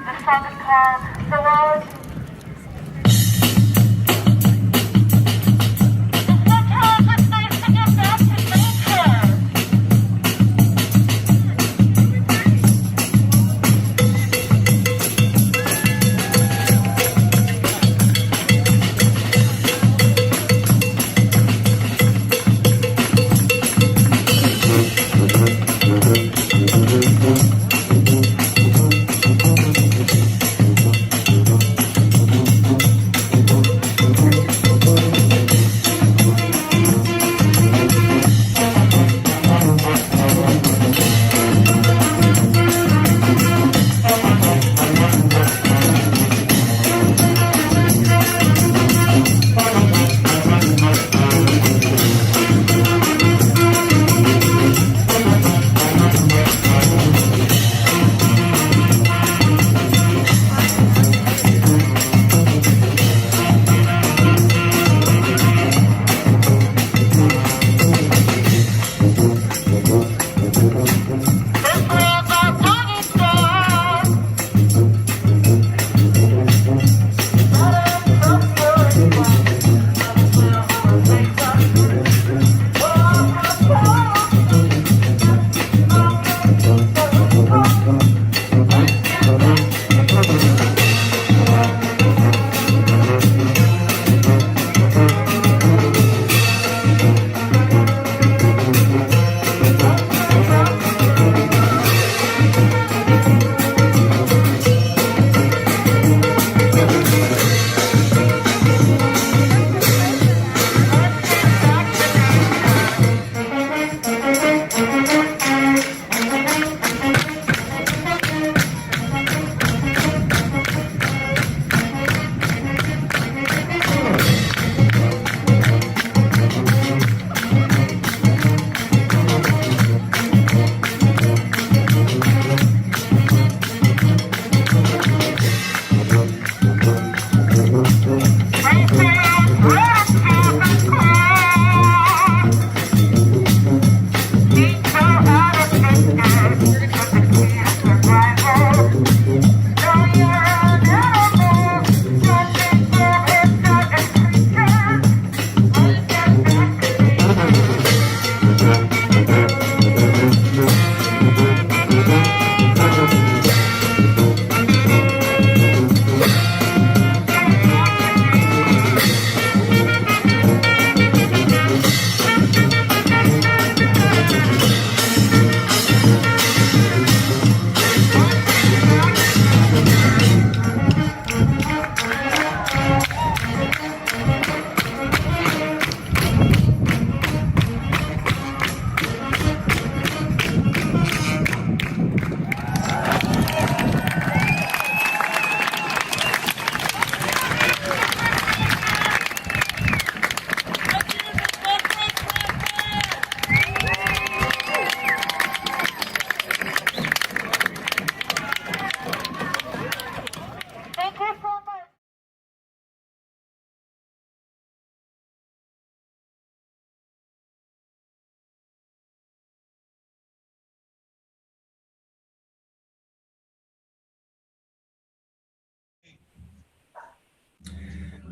This song is called Fellaz. Sometimes it's nice to get back to nature.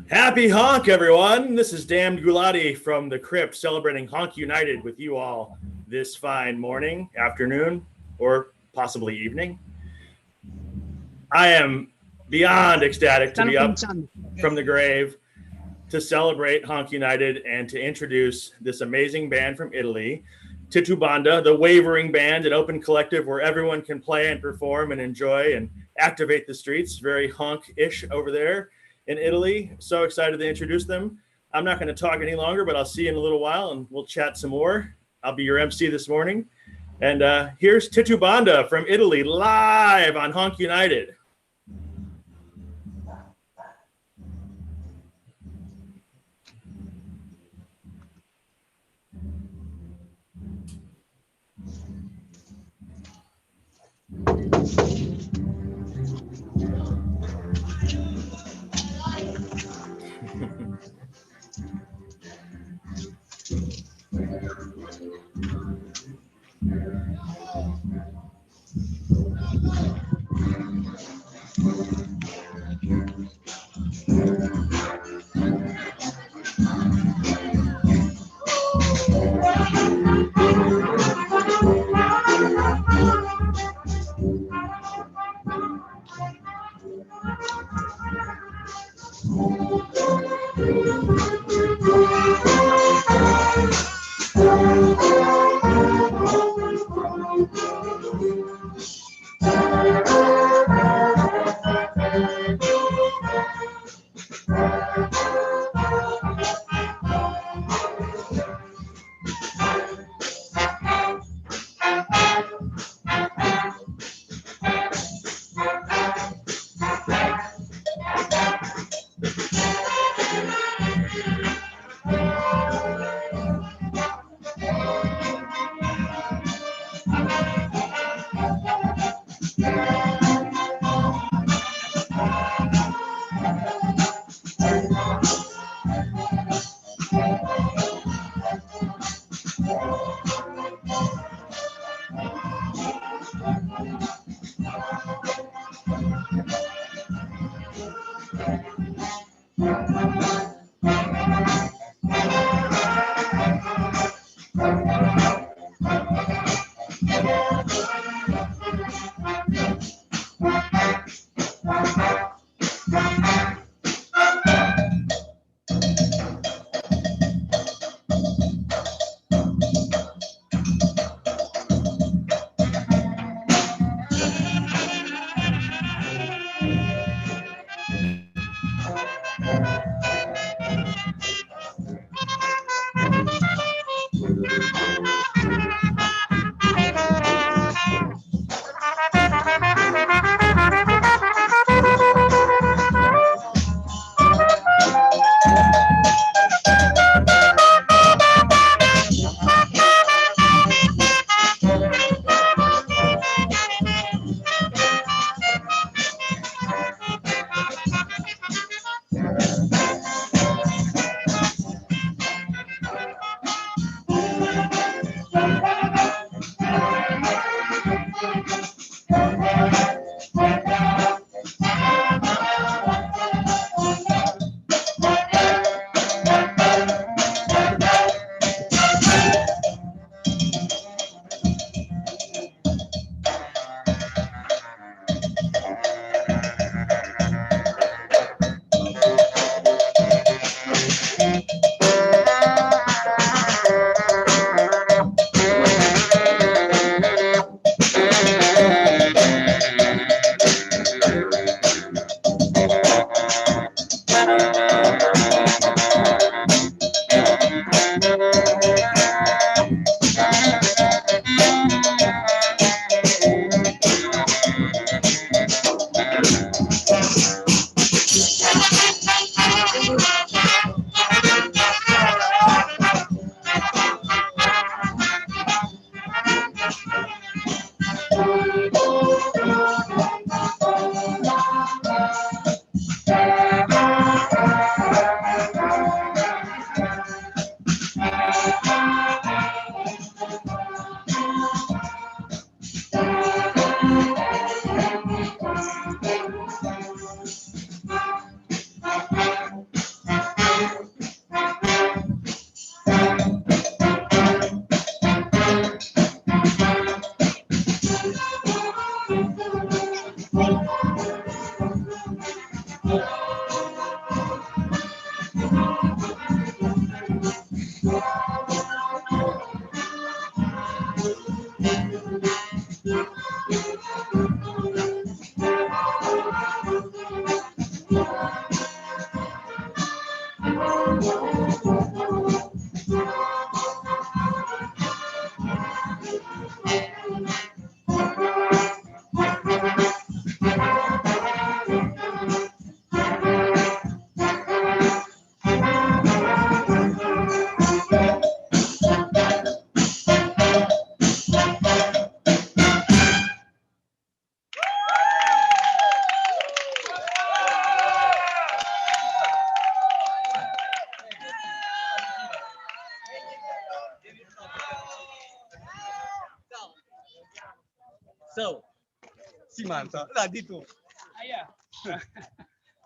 Happy Honk, everyone. This is Damned Gulati from the Crypt celebrating Honk United with you all this fine morning, afternoon, or possibly evening. I am beyond ecstatic to be up from the grave to celebrate Honk United and to introduce this amazing band from Italy, Titubanda, the wavering band, an open collective where everyone can play and perform and enjoy and activate the streets. Very honk-ish over there in Italy. So excited to introduce them. I'm not going to talk any longer, but I'll see you in a little while and we'll chat some more. I'll be your MC this morning. And here's Titubanda from Italy live on Honk United. So, si Marta, dito. Yeah.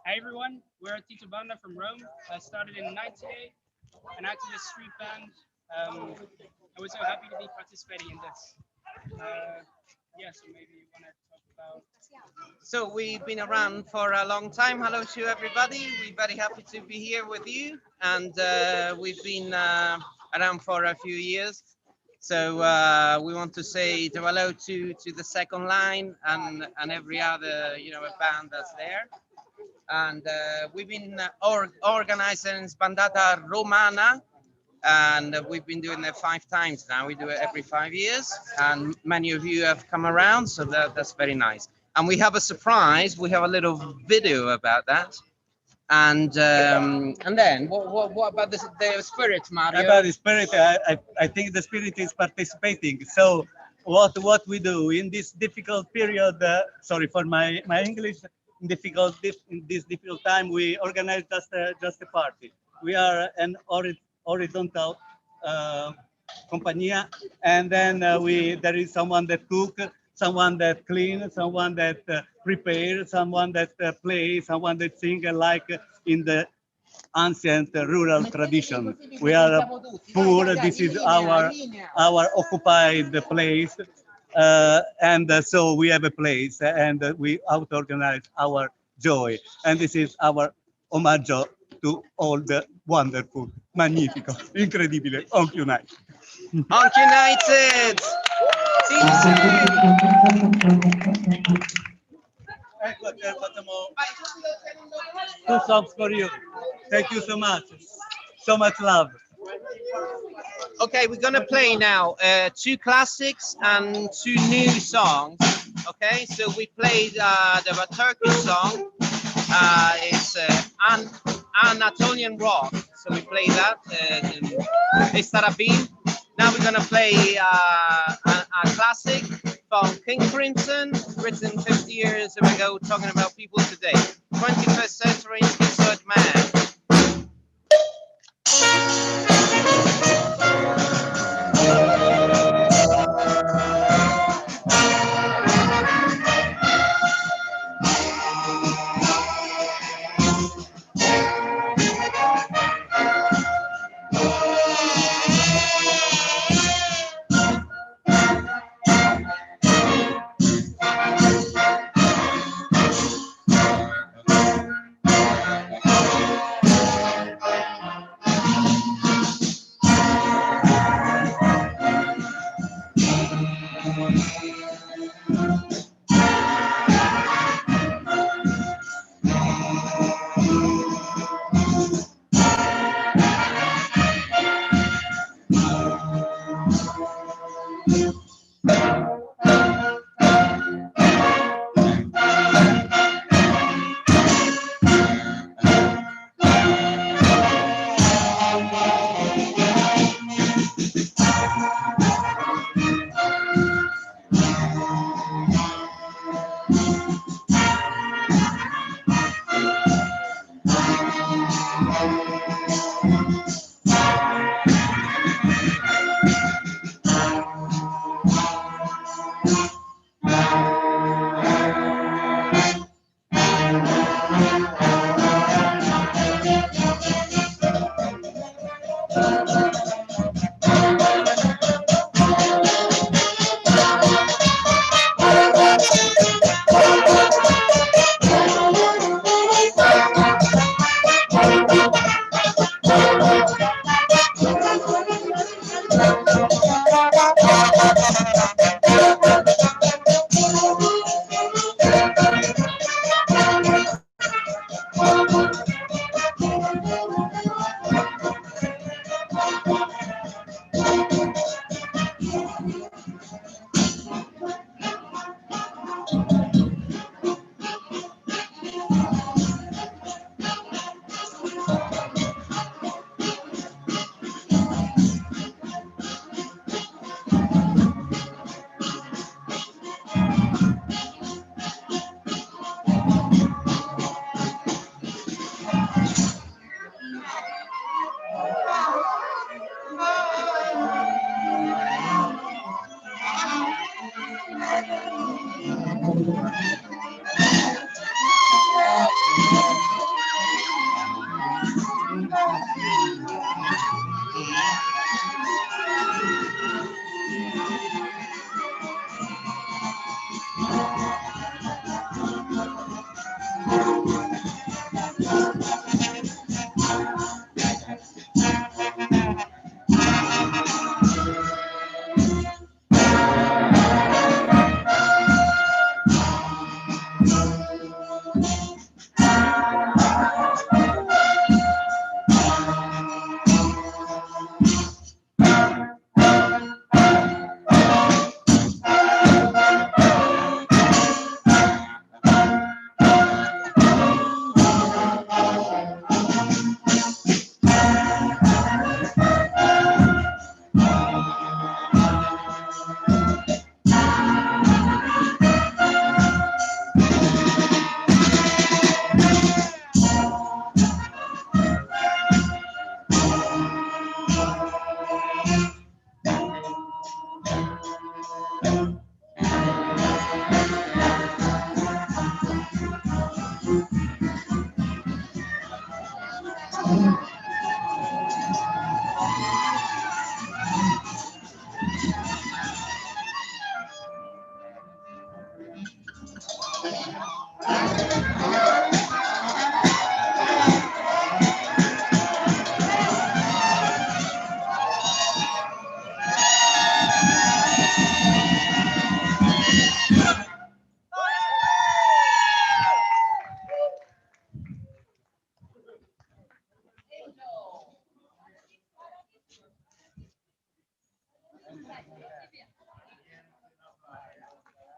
Hi everyone, we're Titubanda from Rome. I started in 98, an activist street band. And we're so happy to be participating in this. Yeah, so maybe you want to talk about... So we've been around for a long time. Hello to everybody. We're very happy to be here with you. And we've been around for a few years. So we want to say hello to the second line and every other, a band that's there. And we've been organizing Bandata Romana, and we've been doing it 5 times now. We do it every 5 years, and many of you have come around, so that's very nice. And we have a surprise. We have a little video about that. And then what about the spirit, Mario? About the spirit, I think the spirit is participating. So what we do in this difficult period, sorry for my English, in this difficult time, we organize just a party. We are an horizontal company, and then there is someone that cook, someone that clean, someone that prepare, someone that play, someone that sing, like in the ancient rural tradition. We are poor. This is our occupied place, and so we have a place, and we auto-organize our joy. And this is our homage to all the wonderful, magnifico, incredibile Honk United. Honk United! See you soon! 2 songs for you. Thank you so much. So much love. Okay, we're gonna play now 2 classics and 2 new songs. Okay, so we played the Turkish song. It's Anatolian rock. So we play that. Estarabin. Now we're gonna play a classic from King Crimson, written 50 years ago, talking about people today. 21st century insert man.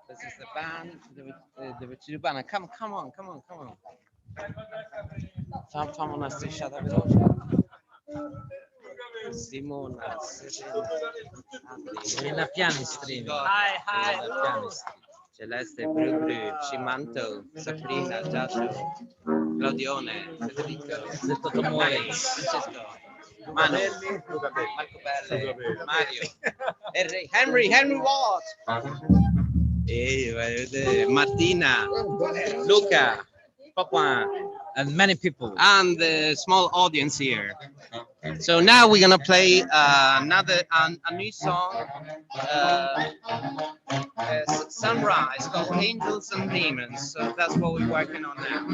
This is the band, the Titubanda. Come on. Fammi una strisciata veloce. Simona, Elena Pianistrini. Hi. Celeste, Bru, Cimanto, Sabrina, Giacio, Claudione, Federico, Francesco, Manu, Marco Belli, Mario, Henry Watt, Martina, Luca, Papa, and many people, and the small audience here. So now we're gonna play a new song, Sunrise, called Angels and Demons. So that's what we're working on now.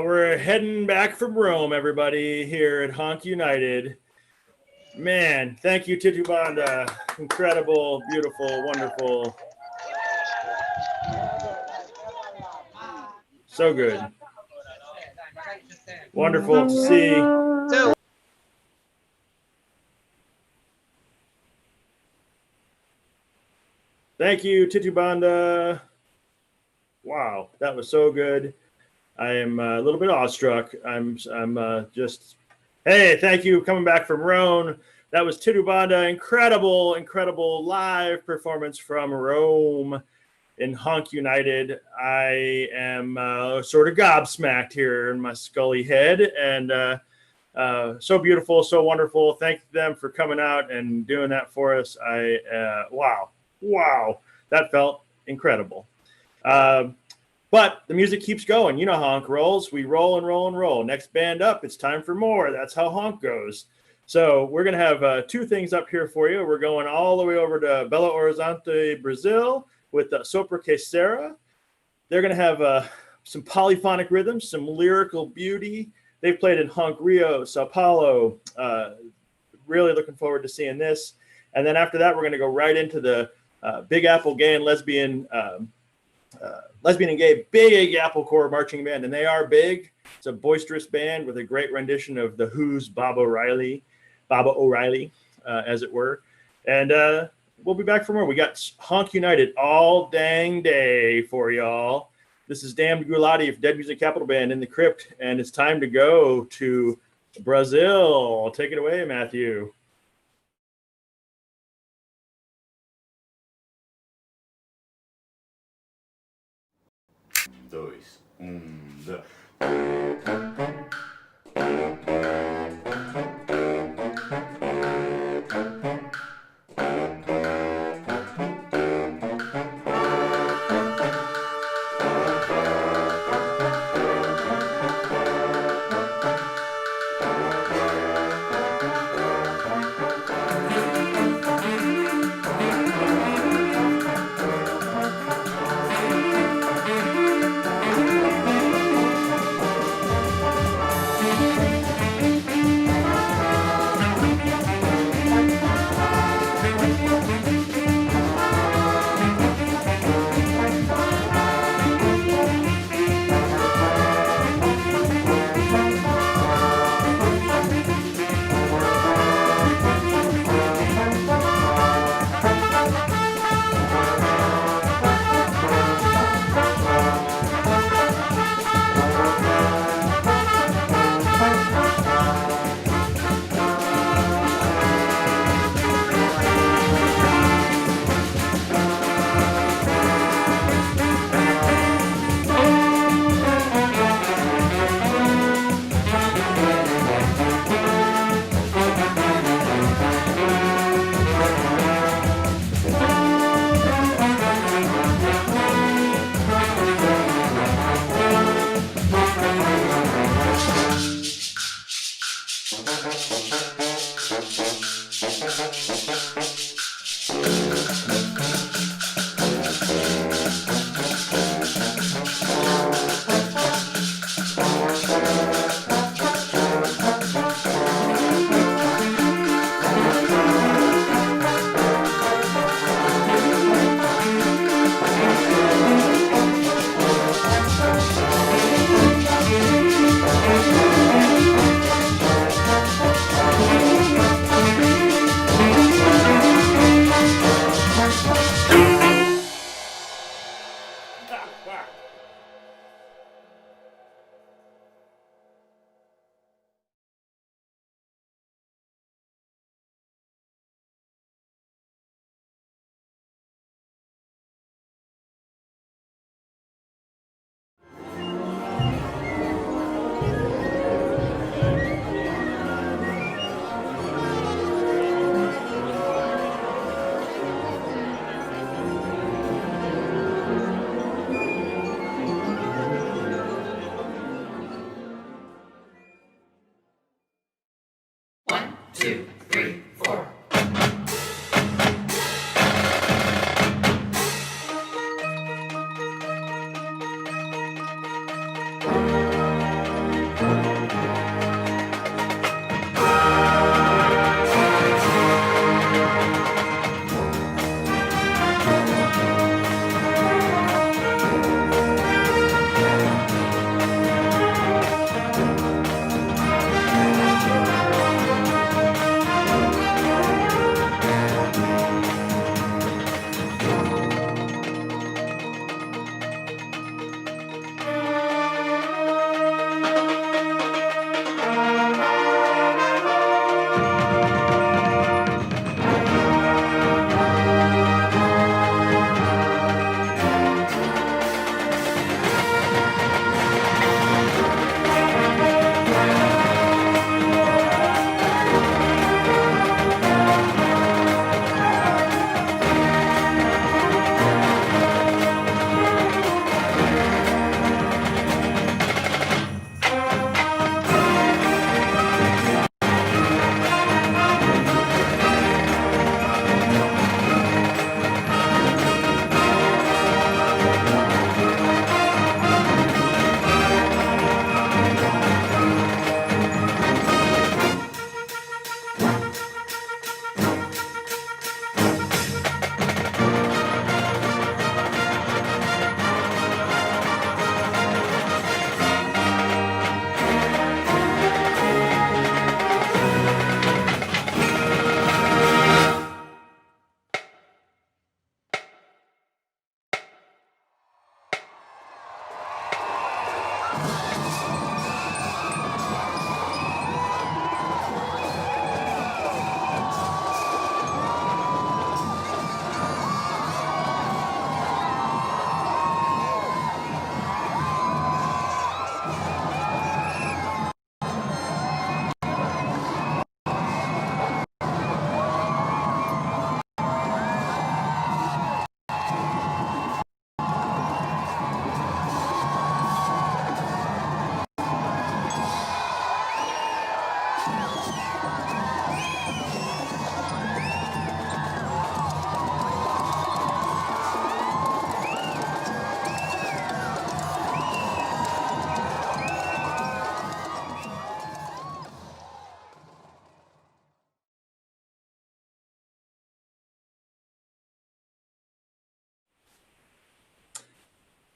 We're heading back from Rome, everybody, here at Honk United. Man, thank you, Titubanda. Incredible, beautiful, wonderful. So good. Wonderful to see. Thank you, Titubanda. Wow, that was so good. I am a little bit awestruck. I'm just, hey, thank you coming back from Rome. That was Titubanda. Incredible, incredible live performance from Rome in Honk United. I am sort of gobsmacked here in my scully head, and so beautiful, so wonderful. Thank them for coming out and doing that for us. Wow, that felt incredible. But the music keeps going. You know how Honk rolls. We roll and roll and roll. Next band up, it's time for more. That's how Honk goes. So we're going to have two things up here for you. We're going all the way over to Belo Horizonte, Brazil with Sopra Que Sara. They're going to have some polyphonic rhythms, some lyrical beauty, They've played in Honk, Rio, Sao Paulo. Really looking forward to seeing this. And then after that, we're going to go right into the Big Apple Gay and Lesbian and Gay Big Apple Core Marching Band. And they are big. It's a boisterous band with a great rendition of The Who's Baba O'Reilly, as it were. And we'll be back for more. We got Honk United all dang day for y'all. This is Damned Gulati of Dead Music Capital Band in the Crypt, and it's time to go to Brazil. Take it away, Matthew. Dois, dois.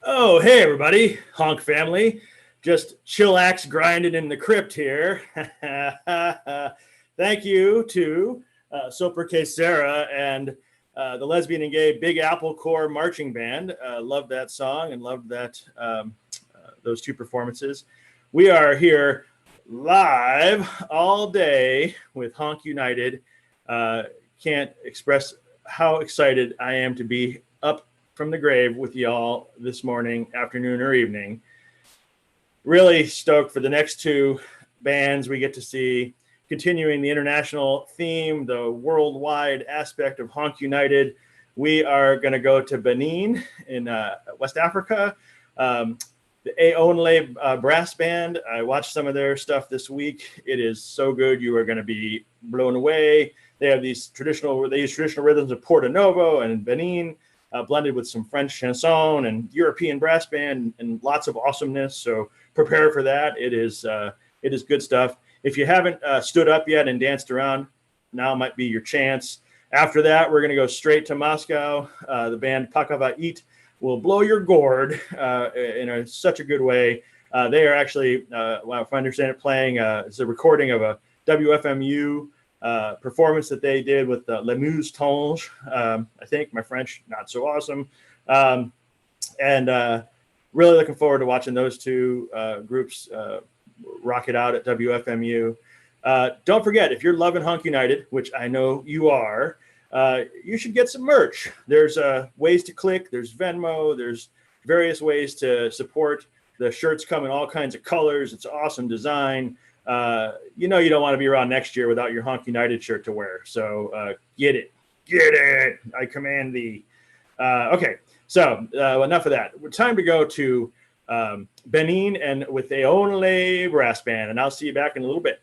Oh, hey, everybody. Honk family. Just chillax grinding in the crypt here. Thank you to Sopra Que Sara and the Lesbian and Gay Big Apple Corps Marching Band. Loved that song and loved that those two performances. We are here live all day with Honk United. Can't express how excited I am to be up from the grave with y'all this morning, afternoon, or evening. Really stoked for the next two bands we get to see, continuing the international theme, the worldwide aspect of Honk United. We are going to go to Benin in West Africa. The Eyo'nle brass band, I watched some of their stuff this week. It is so good. You are going to be blown away. They have these traditional rhythms of Porto Novo and Benin, blended with some French chanson and European brass band and lots of awesomeness. So prepare for that. It is good stuff. If you haven't stood up yet and danced around, now might be your chance. After that, we're going to go straight to Moscow. The band Pakava It will blow your gourd in such a good way. They are actually, if I understand it, playing it's a recording of a WFMU performance that they did with Les Muses Tange. I think my French not so awesome, and really looking forward to watching those two groups rock it out at WFMU. Don't forget, if you're loving Honk United, which I know you are, you should get some merch. There's ways to click. There's Venmo. There's various ways to support. The shirts come in all kinds of colors. It's awesome design. You don't want to be around next year without your Honk United shirt to wear. So get it. I command thee. Okay, so enough of that. Time to go to Benin and with the Eyo'nle brass band, and I'll see you back in a little bit.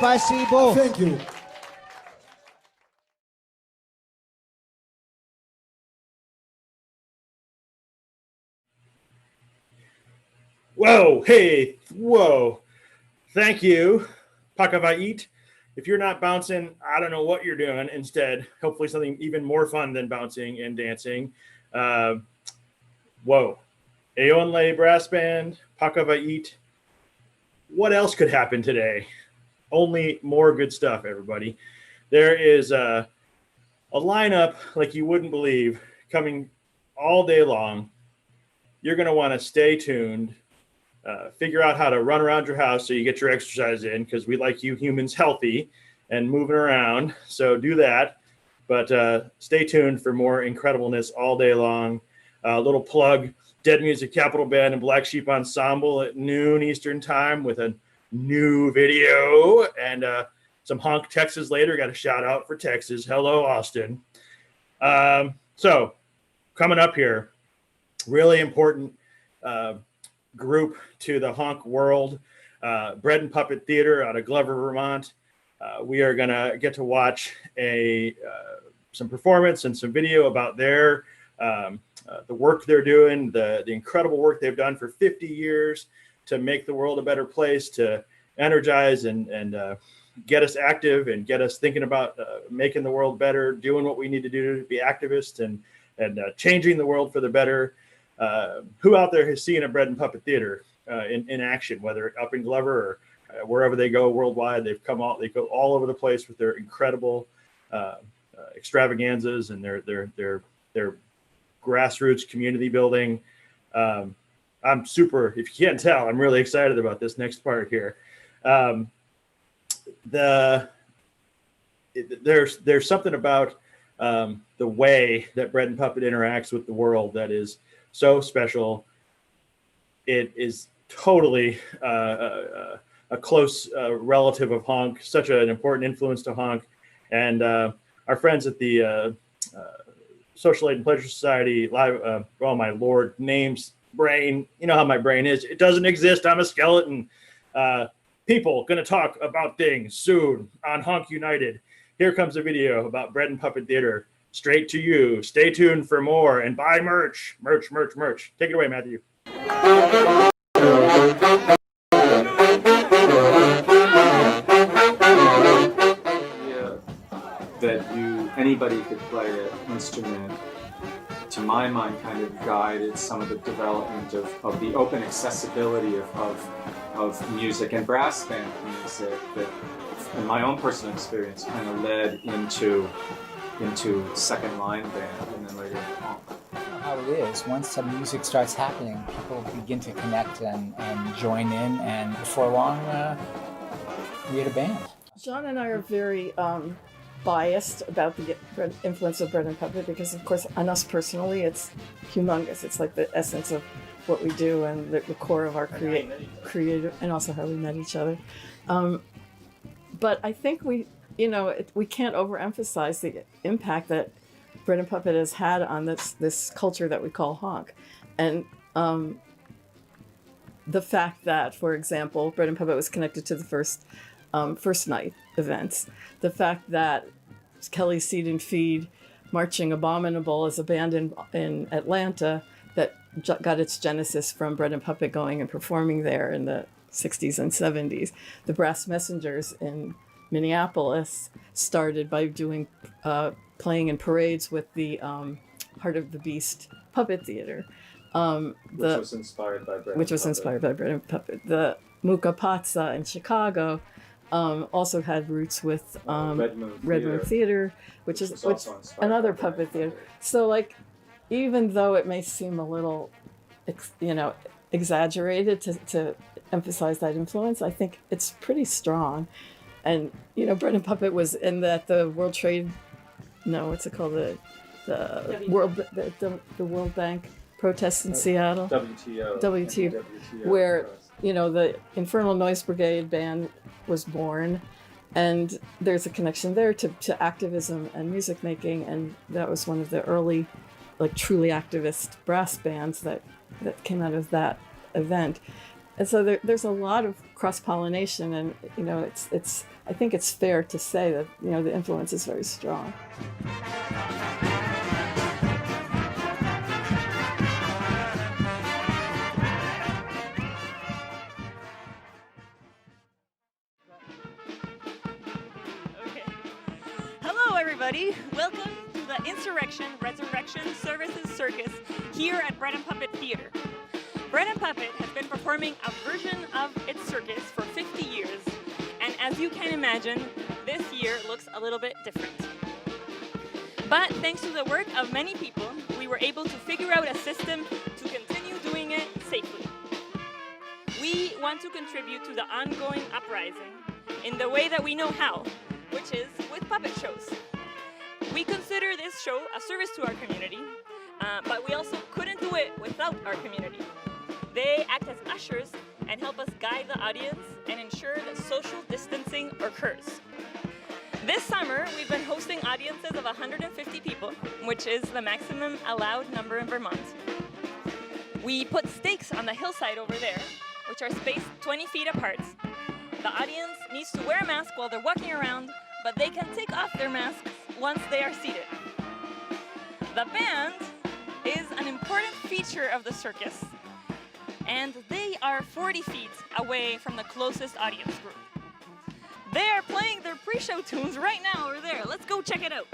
Спасибо. Thank you. Whoa, hey, whoa. Thank you, Pakava It. If you're not bouncing, I don't know what you're doing. Instead, hopefully something even more fun than bouncing and dancing. Whoa. Eyo'nle brass band, Pakava It. What else could happen today? Only more good stuff, everybody. There is a lineup like you wouldn't believe coming all day long. You're going to want to stay tuned. Figure out how to run around your house so you get your exercise in, because we like you humans healthy and moving around. So do that. But stay tuned for more incredibleness all day long. Little plug, Dead Music Capital Band and Black Sheep Ensemble at noon Eastern time with a new video. And some Honk Texas later. Got a shout out for Texas. Hello, Austin. So coming up here, really important group to the Honk world, Bread and Puppet Theater out of Glover, Vermont. We are going to get to watch some performance and some video about their the work they're doing, the incredible work they've done for 50 years to make the world a better place, to energize and get us active and get us thinking about making the world better, doing what we need to do to be activists and changing the world for the better. Who out there has seen a Bread and Puppet Theater in action, whether up in Glover or wherever they go worldwide? They go all over the place with their incredible extravaganzas and their grassroots community building. I'm super, if you can't tell, I'm really excited about this next part here. There's something about the way that Bread and Puppet interacts with the world that is so special. It is totally a close relative of Honk, such an important influence to Honk. And our friends at the Social Aid and Pleasure Society live, oh my Lord, names, brain, you know how my brain is. It doesn't exist. I'm a skeleton. People going to talk about things soon on Honk United. Here comes a video about Bread and Puppet Theater. Straight to you. Stay tuned for more and buy merch. Merch. Take it away, Matthew. That anybody could play an instrument, to my mind, kind of guided some of the development of the open accessibility of music and brass band music that, in my own personal experience, kind of led into second line band and then later Honk. How it is, once some music starts happening, people begin to connect and join in, and before long, we had a band. John and I are very biased about the influence of Bread and Puppet because, of course, on us personally, it's humongous. It's like the essence of what we do and the core of our creative, and also how we met each other. But I think we can't overemphasize the impact that Bread and Puppet has had on this culture that we call Honk. And the fact that, for example, Bread and Puppet was connected to the first night events. The fact that Kelly Seed and Feed marching Abominable as a band in Atlanta that got its genesis from Bread and Puppet going and performing there in the 60s and 70s. The Brass Messengers in Minneapolis started by playing in parades with the Heart of the Beast Puppet Theater. Which was inspired by Bread and Puppet. The Muka Patsa in Chicago also had roots with Red Moon Theater, which is another puppet theater. So, like, even though it may seem a little, exaggerated to emphasize that influence, I think it's pretty strong. And Bread and Puppet was in the World Trade. No, what's it called? The World Bank protests in Seattle. WTO, where the Infernal Noise Brigade band was born, and there's a connection there to activism and music making, and that was one of the early, like, truly activist brass bands that came out of that event. And so there's a lot of cross-pollination, and it's I think it's fair to say that, you know, the influence is very strong. Hello, everybody. Welcome to the Insurrection Resurrection Services Circus here at Bread and Puppet Theater. Bread and Puppet has been performing a version of its circus for 50 years, and as you can imagine, this year looks a little bit different. But thanks to the work of many people, we were able to figure out a system to continue doing it safely. We want to contribute to the ongoing uprising in the way that we know how, which is with puppet shows. We consider this show a service to our community, but we also couldn't do it without our community. They act as ushers and help us guide the audience and ensure that social distancing occurs. This summer, we've been hosting audiences of 150 people, which is the maximum allowed number in Vermont. We put stakes on the hillside over there, which are spaced 20 feet apart. The audience needs to wear a mask while they're walking around, but they can take off their masks once they are seated. The band is an important feature of the circus, and they are 40 feet away from the closest audience group. They are playing their pre-show tunes right now over there. Let's go check it out.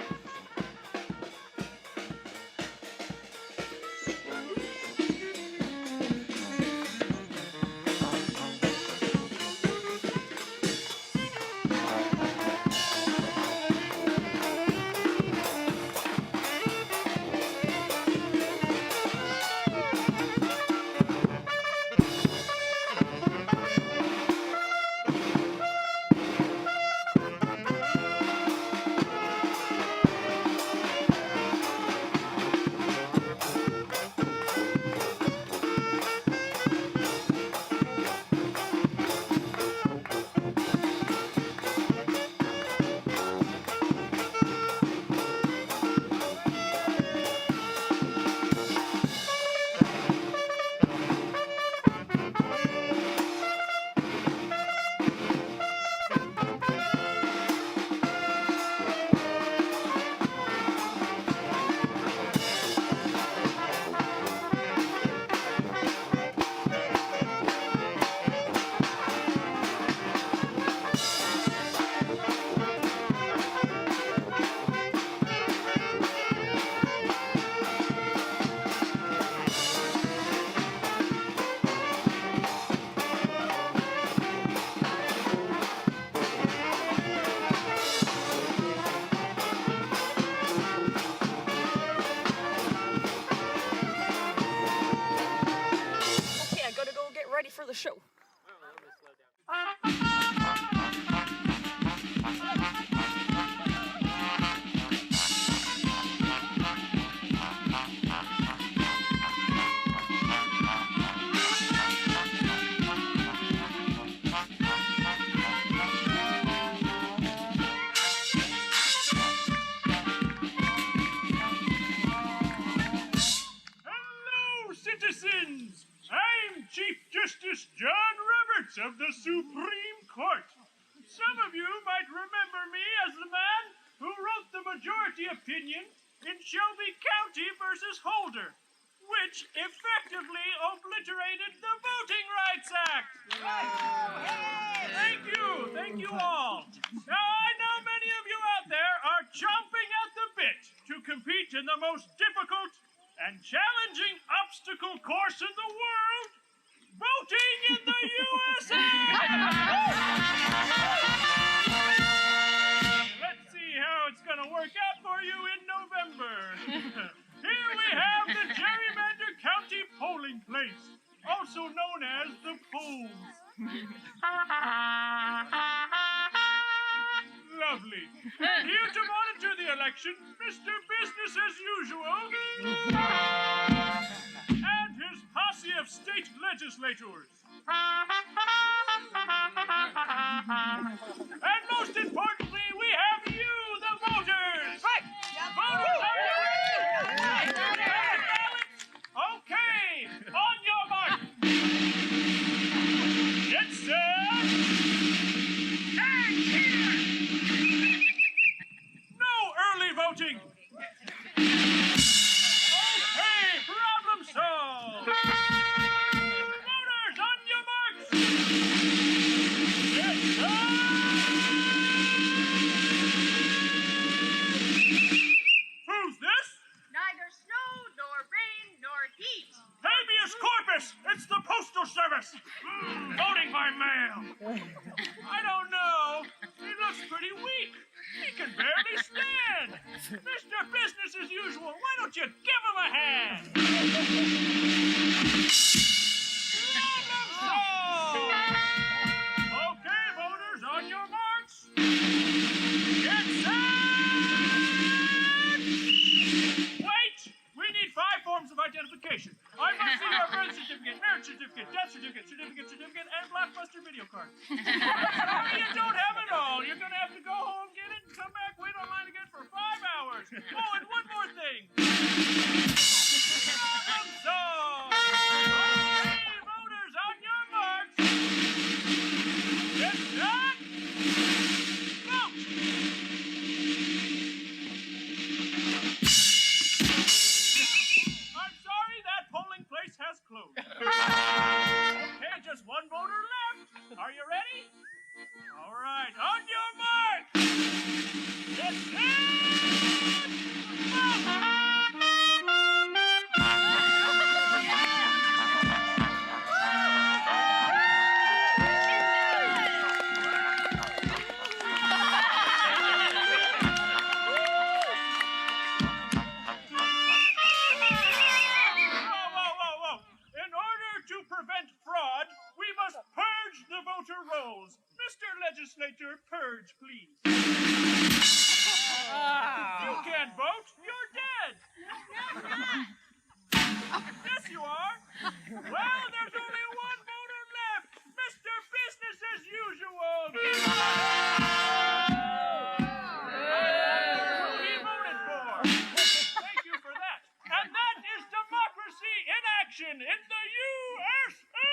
For the show. Hello, citizens! I'm Chief Justice John Roberts of the Supreme Court. Some of you might remember me as the man who wrote the majority opinion in Shelby County versus Holder, which effectively obliterated the Voting Rights Act. Thank you all. Now I know many of you out there are chomping at the bit to compete in the most difficult and challenging obstacle course in the world, voting in the USA! Let's see how it's gonna work out for you in November. Here we have the Gerrymander County Polling Place, also known as the Polls. Lovely. Here to monitor the election, Mr. Business as Usual, and his posse of state legislators. And most importantly, we have you, the voters! Right! Voters, are you ready? Okay, on your mark. Get set. And here! Okay, problem solved. Voters, on your marks. Get set. Who's this? Neither snow, nor rain, nor heat. Habeas corpus! It's the Postal Service! Voting by mail! I don't know. He looks pretty weak. He can barely stand. Mr. Business as usual, why don't you give him a hand? Problem solved! Okay, voters, on your marks. Get set! Wait! We need 5 forms of identification. I must see your birth certificate, marriage certificate, death certificate, and Blockbuster video card. Sorry you don't have it all. You're going to have to go home, get it, and come back, wait online again for 5 hours. Oh, and one more thing. Problem solved. Okay, voters, on your marks. Get set. Vote. I'm sorry, that polling place has closed. Okay, just one voter left. Are you ready? All right, on your mark. Get set. Whoa. In order to prevent fraud, we must purge the voter rolls. Mr. Legislator, purge, please. You can't vote. You're dead. Yes, you are. Well, there's only one voter left. Mr. Business as usual. Who he voted for. Thank you for that. And that is democracy in action in the USA.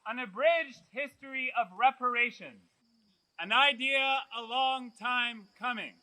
An abridged history of reparations. An idea a long time coming.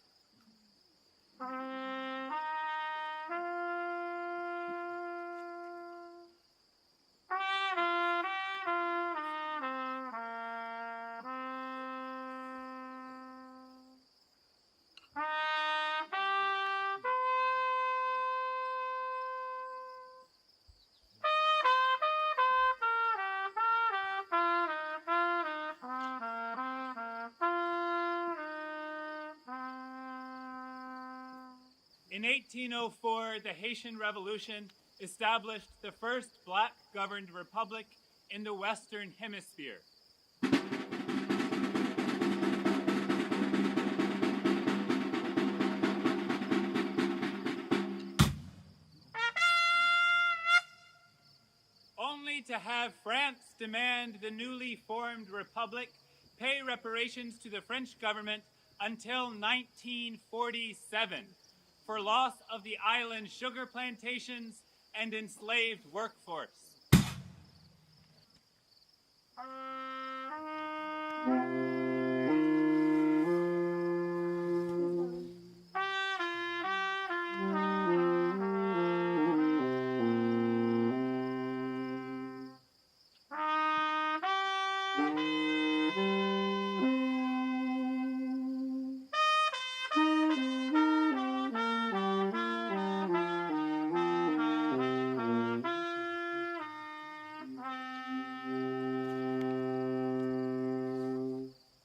In 1804, the Haitian Revolution established the first black-governed republic in the Western Hemisphere. Only to have France demand the newly formed republic pay reparations to the French government until 1947. For loss of the island's sugar plantations and enslaved workforce.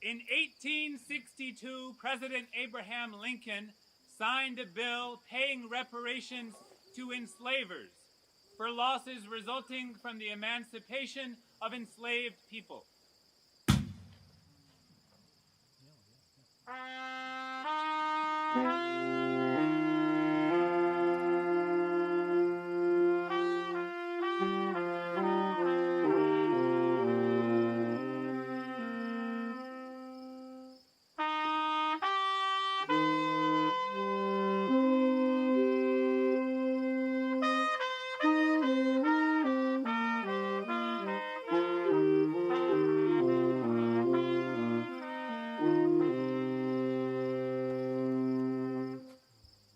In 1862, President Abraham Lincoln signed a bill paying reparations to enslavers for losses resulting from the emancipation of enslaved people.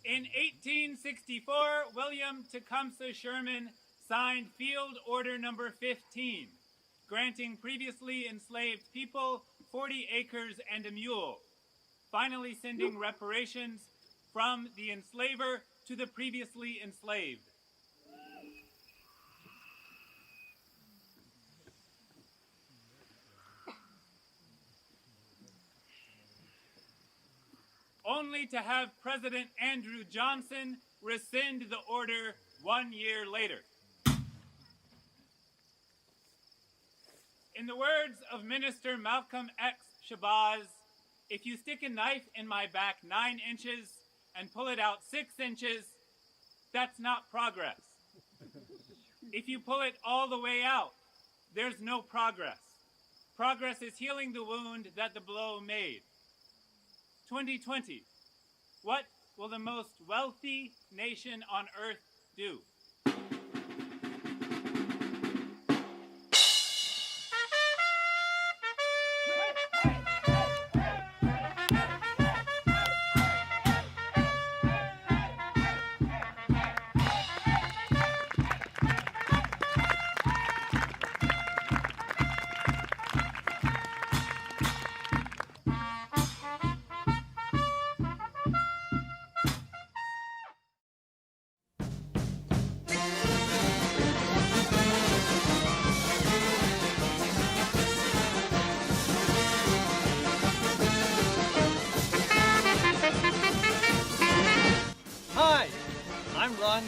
In 1864, William Tecumseh Sherman signed Field Order Number 15, granting previously enslaved people 40 acres and a mule, finally sending reparations from the enslaver to the previously enslaved. Only to have President Andrew Johnson rescind the order 1 year later. In the words of Minister Malcolm X Shabazz, if you stick a knife in my back 9 inches and pull it out 6 inches, that's not progress. If you pull it all the way out, there's no progress. Progress is healing the wound that the blow made. 2020, what will the most wealthy nation on earth do?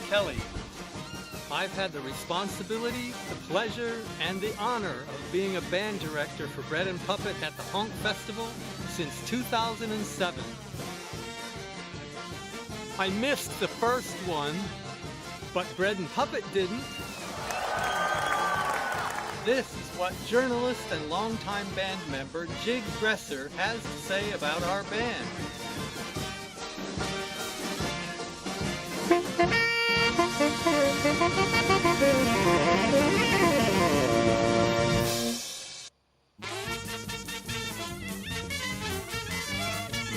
Kelly. I've had the responsibility, the pleasure, and the honor of being a band director for Bread and Puppet at the Honk Festival since 2007. I missed the first one, but Bread and Puppet didn't. This is what journalist and longtime band member Jig Dresser has to say about our band.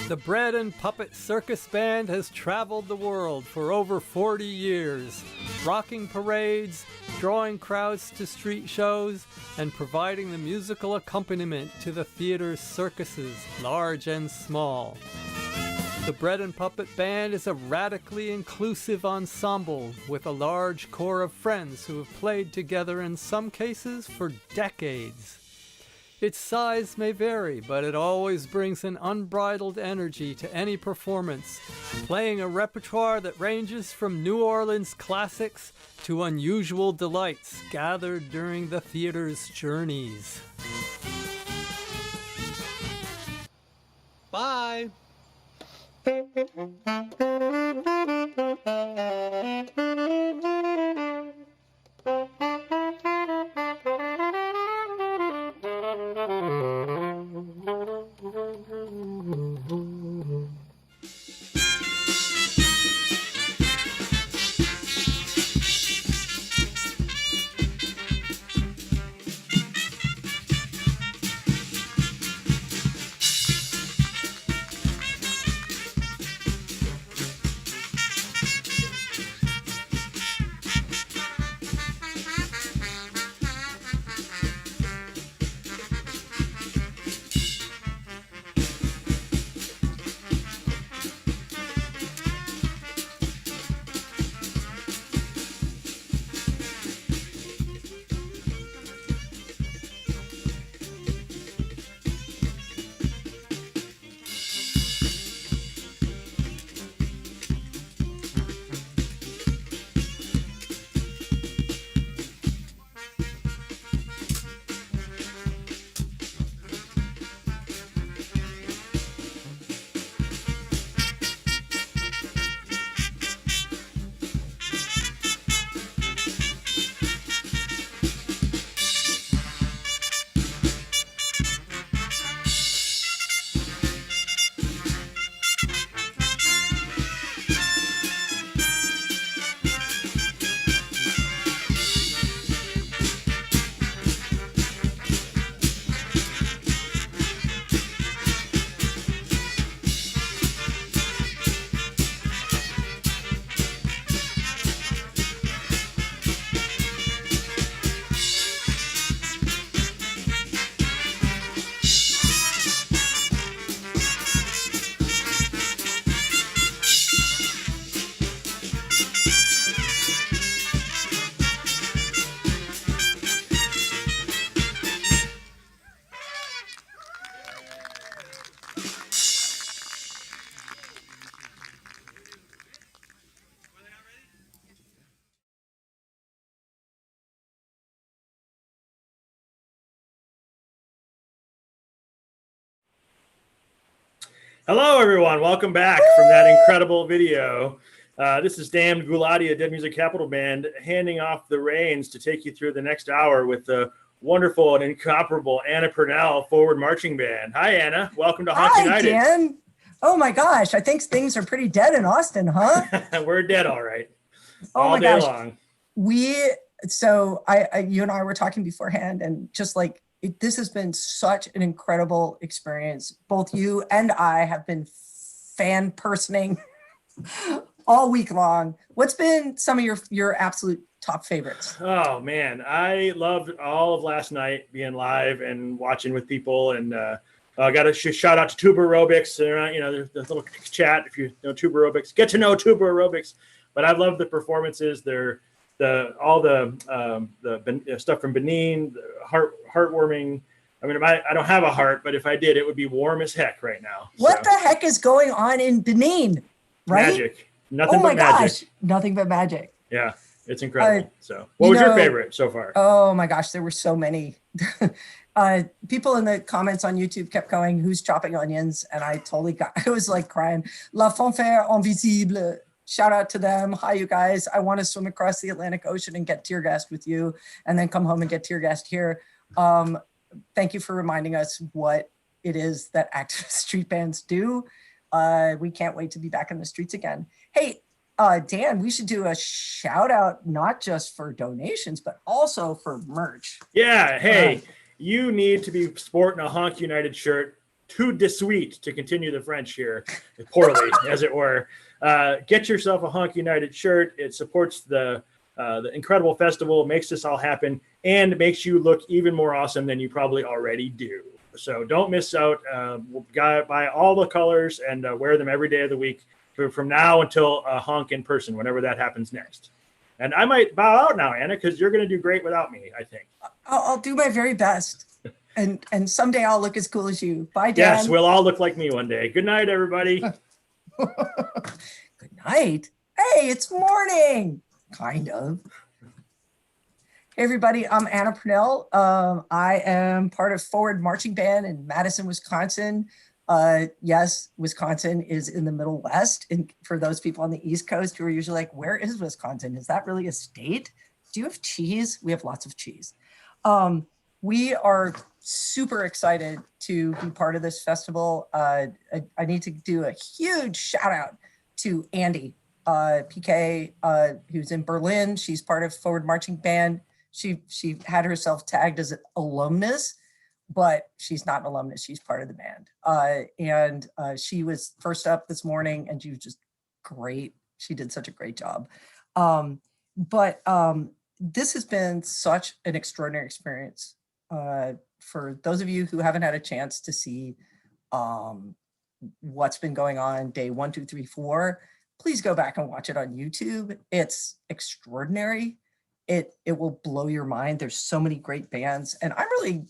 The Bread and Puppet Circus Band has traveled the world for over 40 years, rocking parades, drawing crowds to street shows, and providing the musical accompaniment to the theater's circuses, large and small. The Bread and Puppet Band is a radically inclusive ensemble with a large core of friends who have played together in some cases for decades. Its size may vary, but it always brings an unbridled energy to any performance, playing a repertoire that ranges from New Orleans classics to unusual delights gathered during the theater's journeys. Bye! Hello, everyone. Welcome back from that incredible video. This is Damned Gulati, a Dead Music Capital Band, handing off the reins to take you through the next hour with the wonderful and incomparable Anna Purnell Forward Marching Band. Hi, Anna. Welcome to Honk United. Hi, Dan. Oh my gosh, I think things are pretty dead in Austin, huh? We're dead, all right. Oh All my day gosh. long. You and I were talking beforehand, and just like this has been such an incredible experience. Both you and I have been fan personing all week long. What's been some of your absolute top favorites? Oh man, I loved all of last night being live and watching with people, and got a shout out to Tuba Aerobics. There's a little chat if you know Tuba Aerobics. Get to know Tuba Aerobics. But I love the performances. All the stuff from Benin, heartwarming. I mean, I don't have a heart, but if I did, it would be warm as heck right now. What the heck is going on in Benin? Right? Magic. Nothing oh my but magic. Gosh, nothing but magic. Yeah, it's incredible. What was your favorite so far? Oh my gosh, there were so many. People in the comments on YouTube kept going, "Who's chopping onions?" And I was like crying. La Fanfare Invisible. Shout out to them. Hi, you guys. I want to swim across the Atlantic Ocean and get tear gassed with you, and then come home and get tear gassed here. Thank you for reminding us what it is that activist street bands do. We can't wait to be back in the streets again. Hey, Dan, we should do a shout out, not just for donations, but also for merch. Yeah. Hey, you need to be sporting a Honk United shirt tout de suite, to continue the French here, poorly, as it were. Get yourself a Honk United shirt. It supports the incredible festival, makes this all happen, and makes you look even more awesome than you probably already do. So don't miss out. Buy all the colors and wear them every day of the week from now until Honk in person, whenever that happens next. And I might bow out now, Anna, because you're going to do great without me, I think. I'll do my very best. And someday I'll look as cool as you. Bye, Dan. Yes, we'll all look like me one day. Good night, everybody. Good night. Hey, it's morning. Kind of. Hey, everybody. I'm Anna Purnell. I am part of Forward Marching Band in Madison, Wisconsin. Yes, Wisconsin is in the Middle West. And for those people on the East Coast who are usually like, where is Wisconsin? Is that really a state? Do you have cheese? We have lots of cheese. We are super excited to be part of this festival. I need to do a huge shout out to Andy, PK, who's in Berlin. She's part of Forward Marching Band. She had herself tagged as an alumnus, but she's not an alumnus. She's part of the band. She was first up this morning, and she was just great. She did such a great job. This has been such an extraordinary experience. For those of you who haven't had a chance to see what's been going on day 1, 2, 3, 4, please go back and watch it on YouTube. It's extraordinary. It will blow your mind. There's so many great bands, and I'm really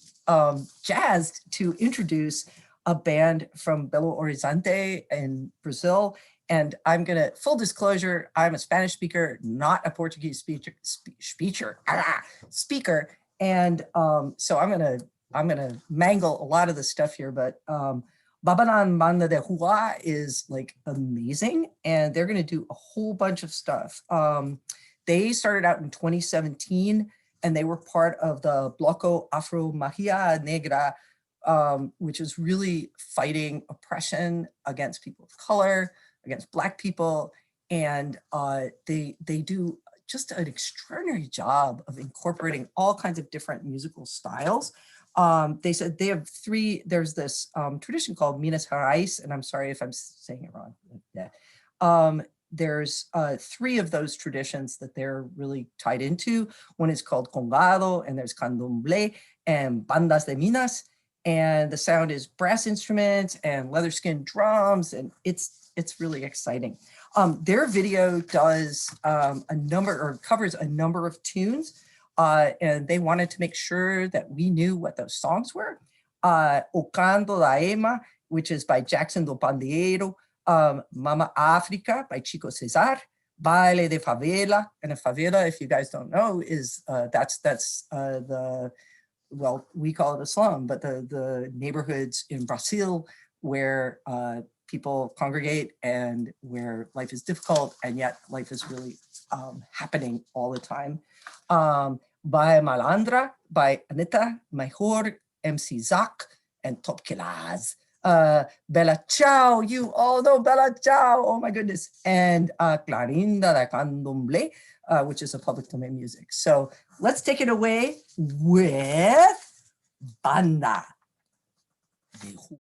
jazzed to introduce a band from Belo Horizonte in Brazil. And I'm gonna, full disclosure, I'm a Spanish speaker, not a Portuguese speaker. And so I'm gonna mangle a lot of the stuff here, but Babadan Banda de Rua is like amazing, and they're gonna do a whole bunch of stuff. They started out in 2017, and they were part of the Bloco Afro Magia Negra, which is really fighting oppression against people of color, against Black people, and they do just an extraordinary job of incorporating all kinds of different musical styles. They said they have 3, there's this tradition called Minas Gerais, and I'm sorry if I'm saying it wrong. Yeah. There's 3 of those traditions that they're really tied into. One is called Congado, and there's Candomblé and Bandas de Minas, and the sound is brass instruments and leather skin drums, and it's really exciting. Their video does covers a number of tunes, and they wanted to make sure that we knew what those songs were. O Canto da Ema, which is by Jackson do Pandeiro, Mama Africa by Chico Cesar, Baile de Favela, and a favela, if you guys don't know, is that's the, well, we call it a slum, but the neighborhoods in Brazil where people congregate and where life is difficult and yet life is really happening all the time. By Malandra, by Anita, Mejor, MC Zach, and Top Kilaz. Bella Ciao, you all know Bella Ciao, oh my goodness. And Clarinda de Candomblé, which is a public domain music. So let's take it away with Banda de Rua.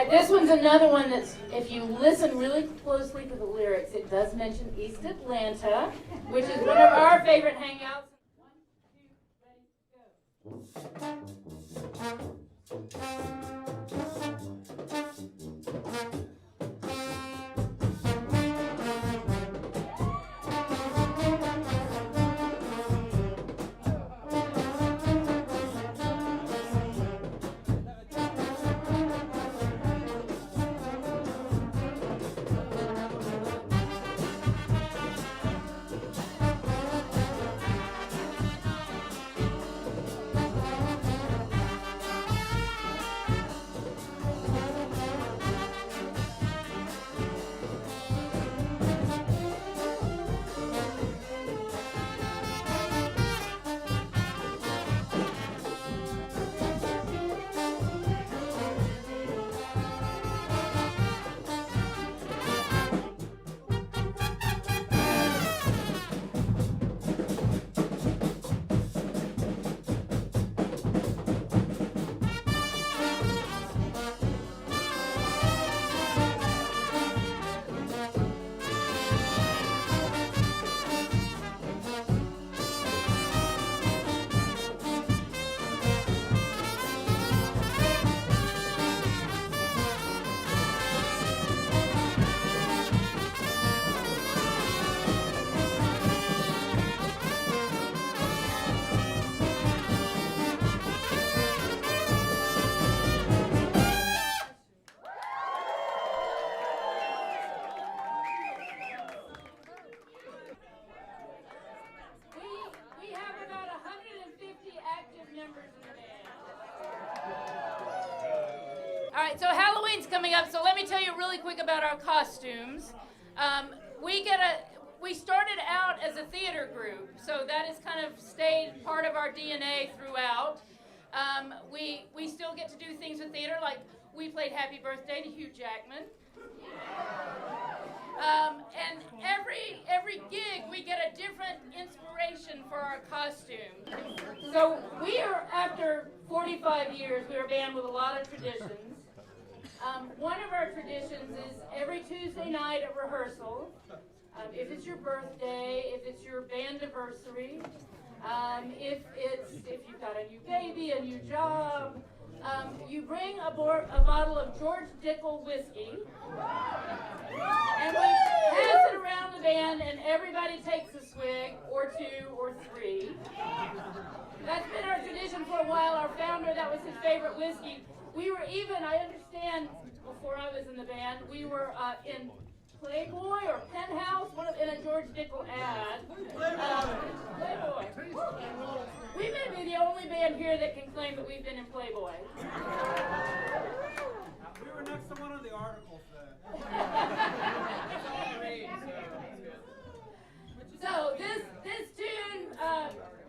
right, this one's another one that's, if you listen really closely to the lyrics, it does mention East Atlanta, which is one of our favorite hangouts. 1, 2, ready, go. All right, so Halloween's coming up, so let me tell you really quick about our costumes. We started out as a theater group, so that has kind of stayed part of our DNA throughout. We still get to do things with theater, like we played Happy Birthday to Hugh Jackman. And every gig, we get a different inspiration for our costume. So we are, after 45 years, we're a band with a lot of traditions. One of our traditions is every Tuesday night at rehearsal, if it's your birthday, if it's your bandiversary, if you've got a new baby, a new job, you bring a bottle of George Dickel whiskey, and we pass it around the band, and everybody takes a swig, or 2, or 3. That's been our tradition for a while. Our founder, that was his favorite whiskey. We were even, I understand, before I was in the band, we were in Playboy or Penthouse, in a George Dickel ad. Playboy. We may be the only band here that can claim that we've been in Playboy. We were next to one of the articles there. So this tune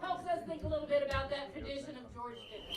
helps us think a little bit about that tradition of George Dickel.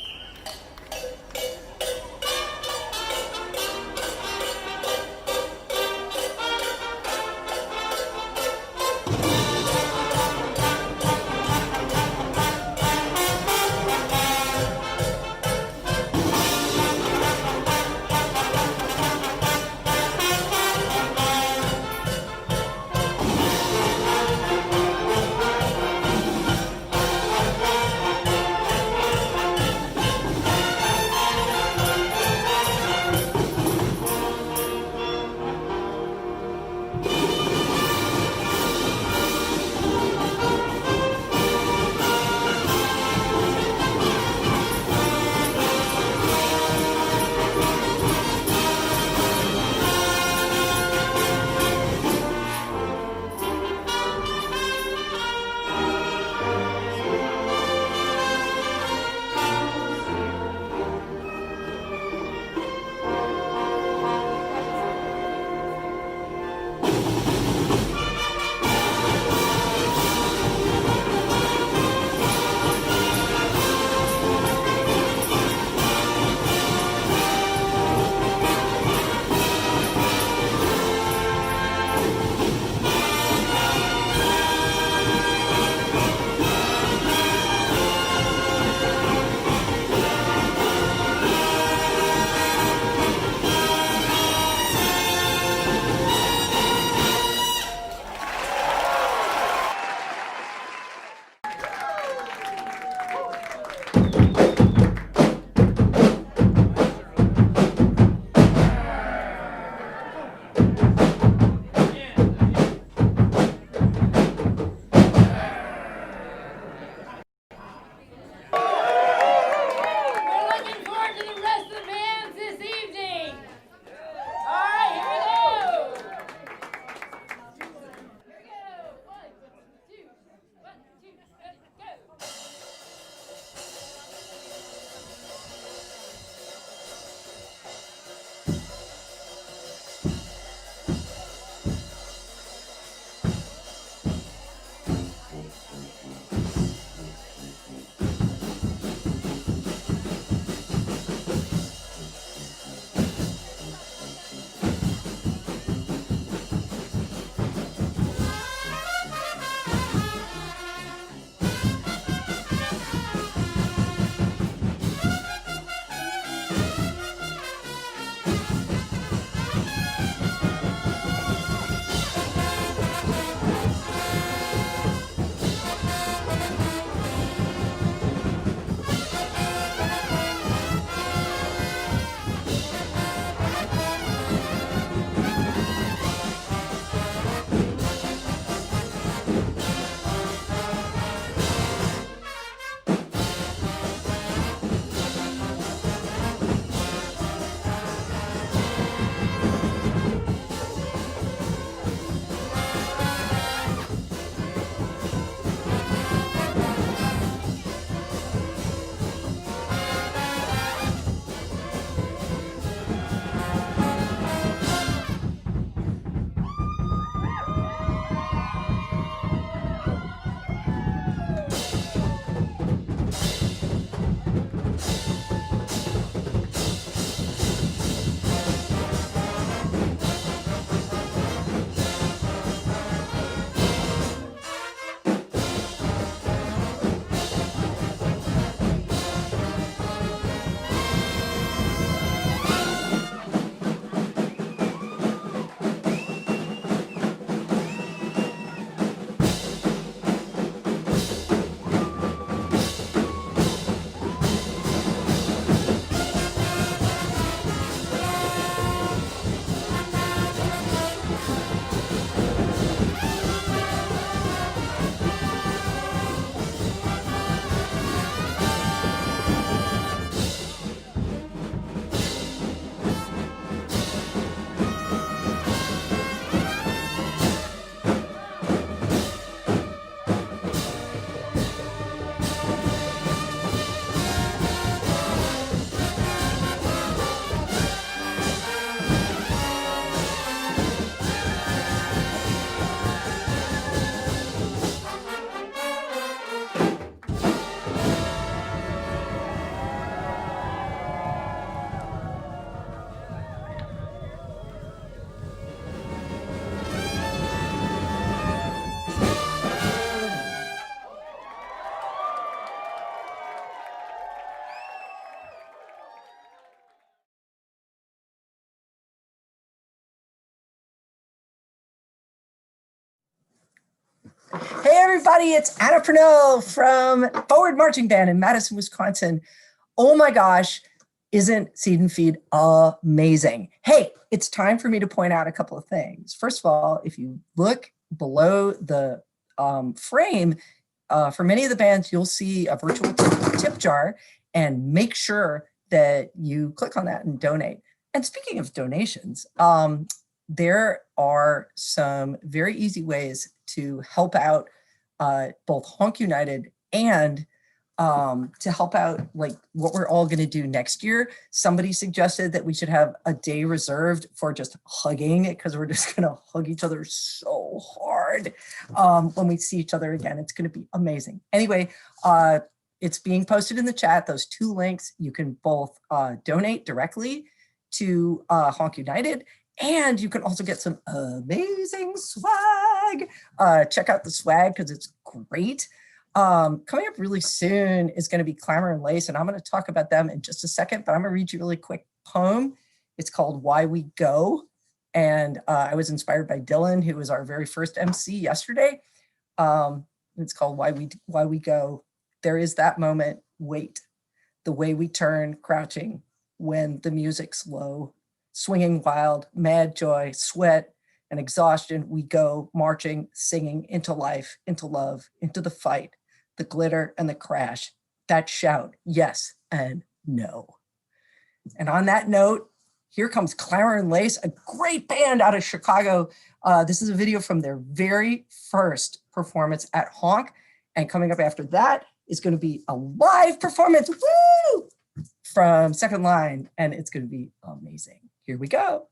Hey everybody, it's Anna Purnell from Forward Marching Band in Madison, Wisconsin. Oh my gosh, isn't Seed and Feed amazing? Hey, it's time for me to point out a couple of things. First of all, if you look below the frame, for many of the bands, you'll see a virtual tip jar, and make sure that you click on that and donate. And speaking of donations, there are some very easy ways to help out both Honk United and to help out like what we're all going to do next year. Somebody suggested that we should have a day reserved for just hugging, because we're just going to hug each other so hard when we see each other again. It's going to be amazing. Anyway, it's being posted in the chat. Those two links, you can both donate directly to Honk United, and you can also get some amazing swag. Check out the swag because it's great. Coming up really soon is going to be Clamor and Lace, and I'm going to talk about them in just a second, but I'm going to read you a really quick poem. It's called Why We Go, and I was inspired by Dylan, who was our very first MC yesterday. It's called Why We Go. There is that moment, wait, the way we turn, crouching, when the music's low, swinging wild, mad joy, sweat, and exhaustion, we go marching, singing into life, into love, into the fight, the glitter and the crash, that shout, yes and no. And on that note, here comes Clamor and Lace, a great band out of Chicago. This is a video from their very first performance at Honk. And coming up after that is going to be a live performance, woo, from Second Line. And it's going to be amazing. Here we go.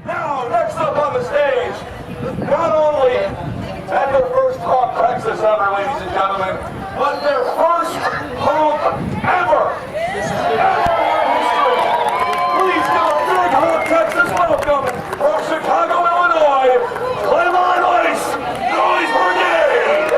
Now, next up on the stage, not only at their first Honk Texas ever, ladies and gentlemen, but their first Honk ever. Please give a big Honk Texas welcome from Chicago, Illinois, Clamor and Lace, Noise Brigade.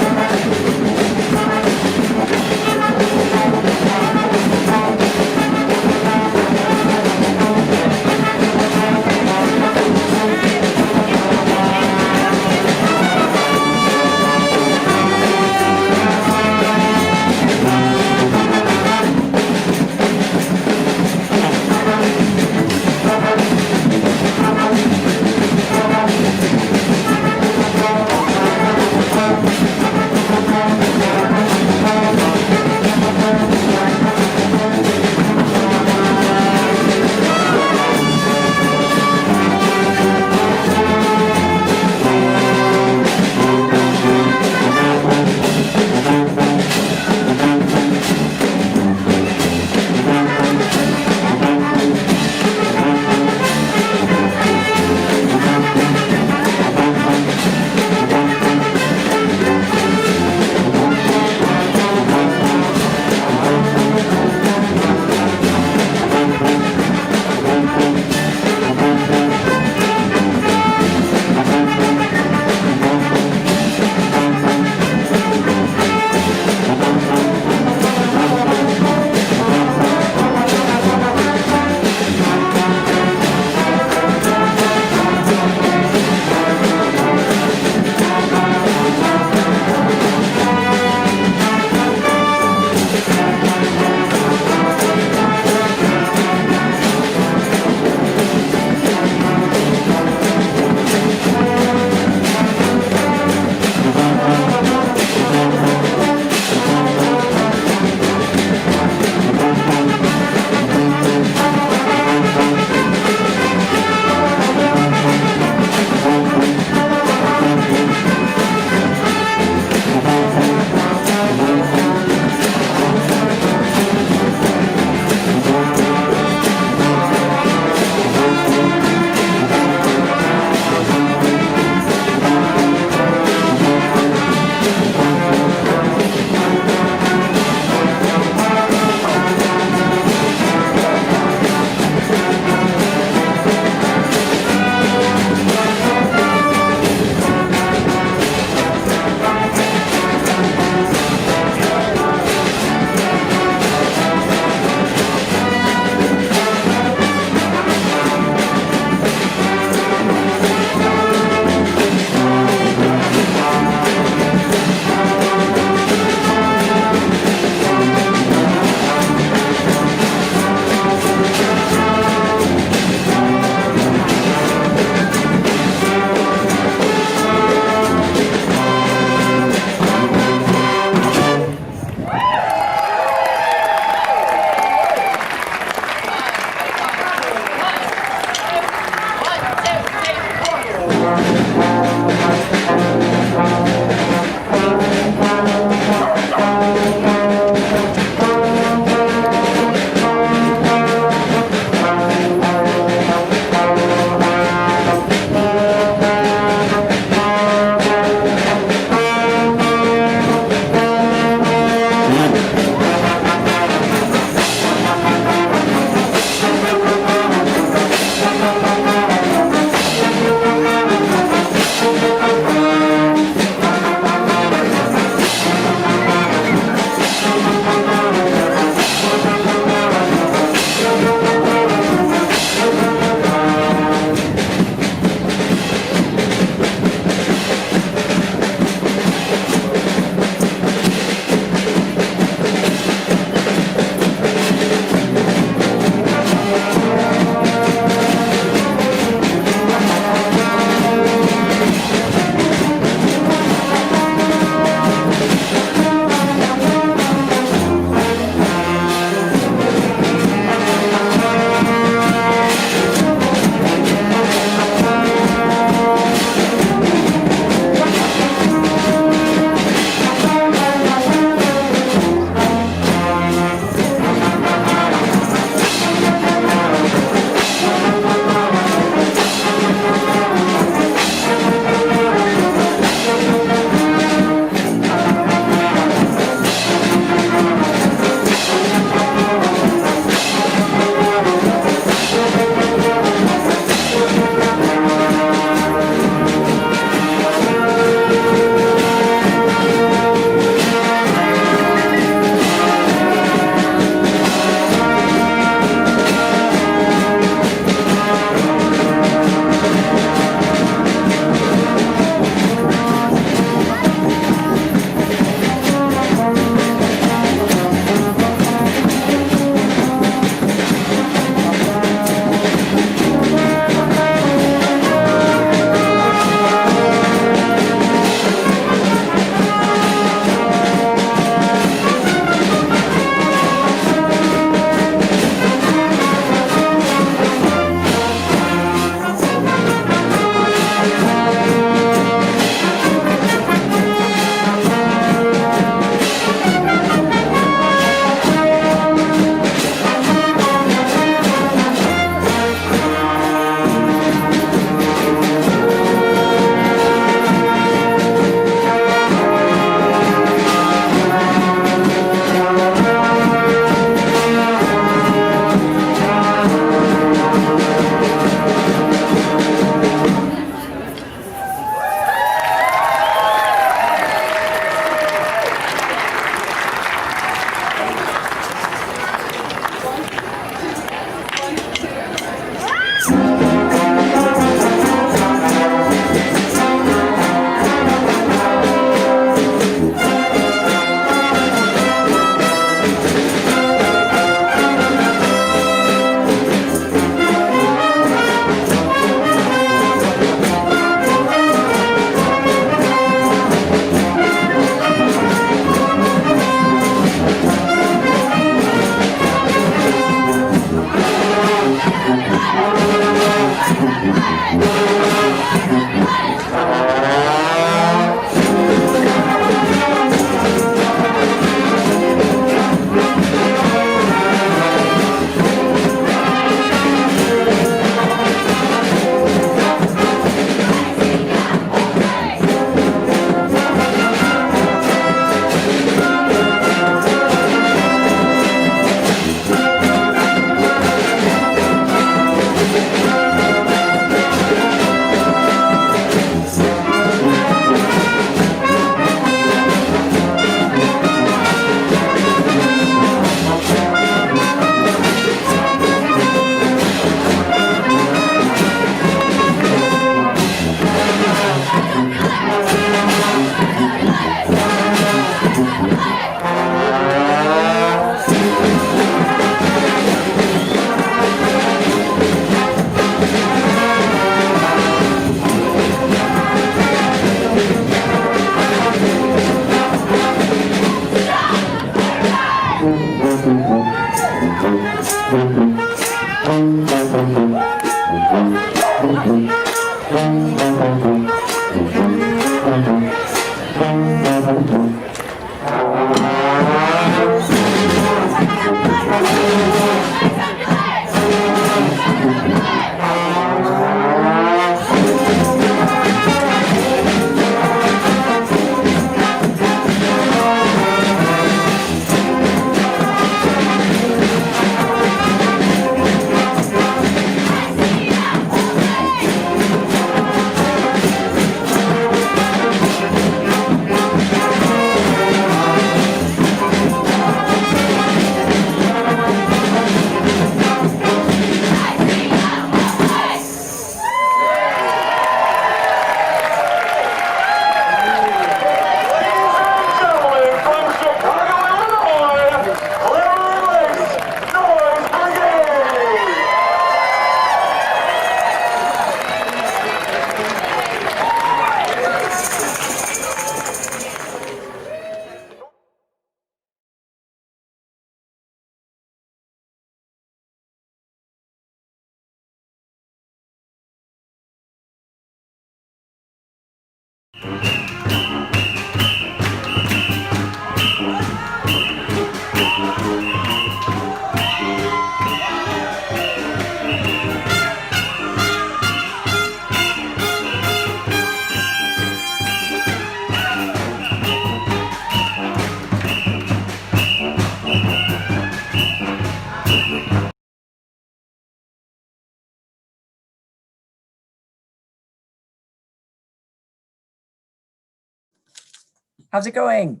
How's it going?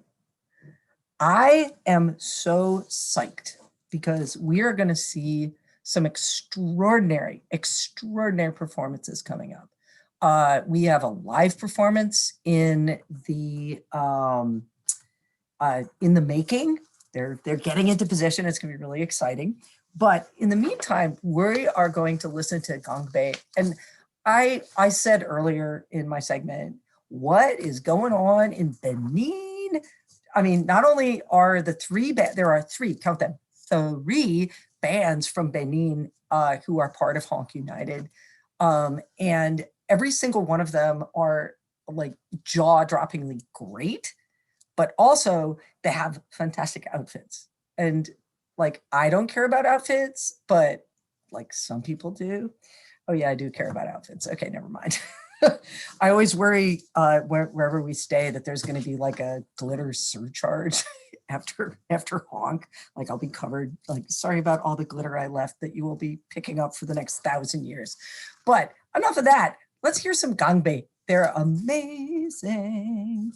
I am so psyched because we are going to see some extraordinary performances coming up. We have a live performance in the making. They're getting into position. It's going to be really exciting. But in the meantime, we are going to listen to Gangbé. And I said earlier in my segment, what is going on in Benin? I mean, not only are there are three, count them, 3 bands from Benin who are part of Honk United. And every single one of them are like jaw-droppingly great, but also they have fantastic outfits. And like, I don't care about outfits, but like some people do. Oh yeah, I do care about outfits. Okay, never mind. I always worry wherever we stay that there's going to be like a glitter surcharge after Honk. Like I'll be covered. Like, sorry about all the glitter I left that you will be picking up for the next 1,000 years. But enough of that. Let's hear some Gangbé. They're amazing.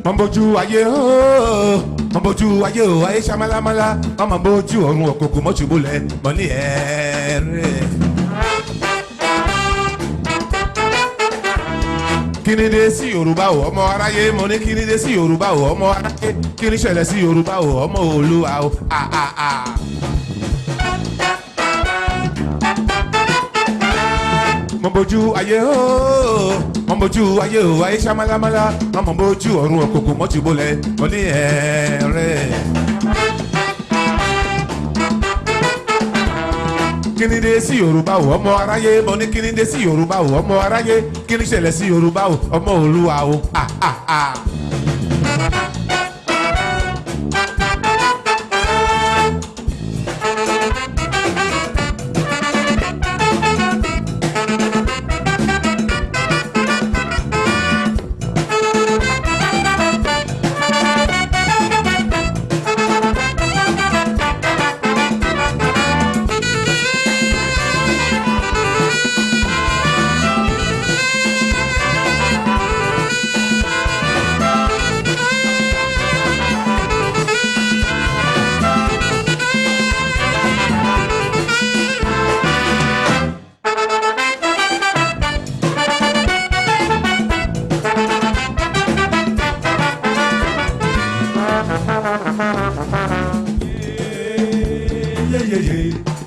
Mamboju ayé o, mamboju ayé o, ayé ṣamalamala, mamboju ọ̀run òkòkò mọ́ṣubúlẹ̀, mọ́ ní ẹ̀rẹ́. Kíni dé sí Yorùbá o, ọmọ aráyé, mo ní kíni dé sí Yorùbá o, ọmọ aráyé, kíni ṣẹlẹ̀ sí Yorùbá o, ọmọ Olúwa o, Mamboju ayé o, mamboju ayé o, ayé ṣamalamala, mamboju ọ̀run òkòkò mọ́ṣubúlẹ̀, mọ́ ní ẹ̀rẹ́. Kíni dé sí Yorùbá o, ọmọ aráyé, mo ní kíni dé sí Yorùbá o, ọmọ aráyé, kíni ṣẹlẹ̀ sí Yorùbá o, ọmọ Olúwa o,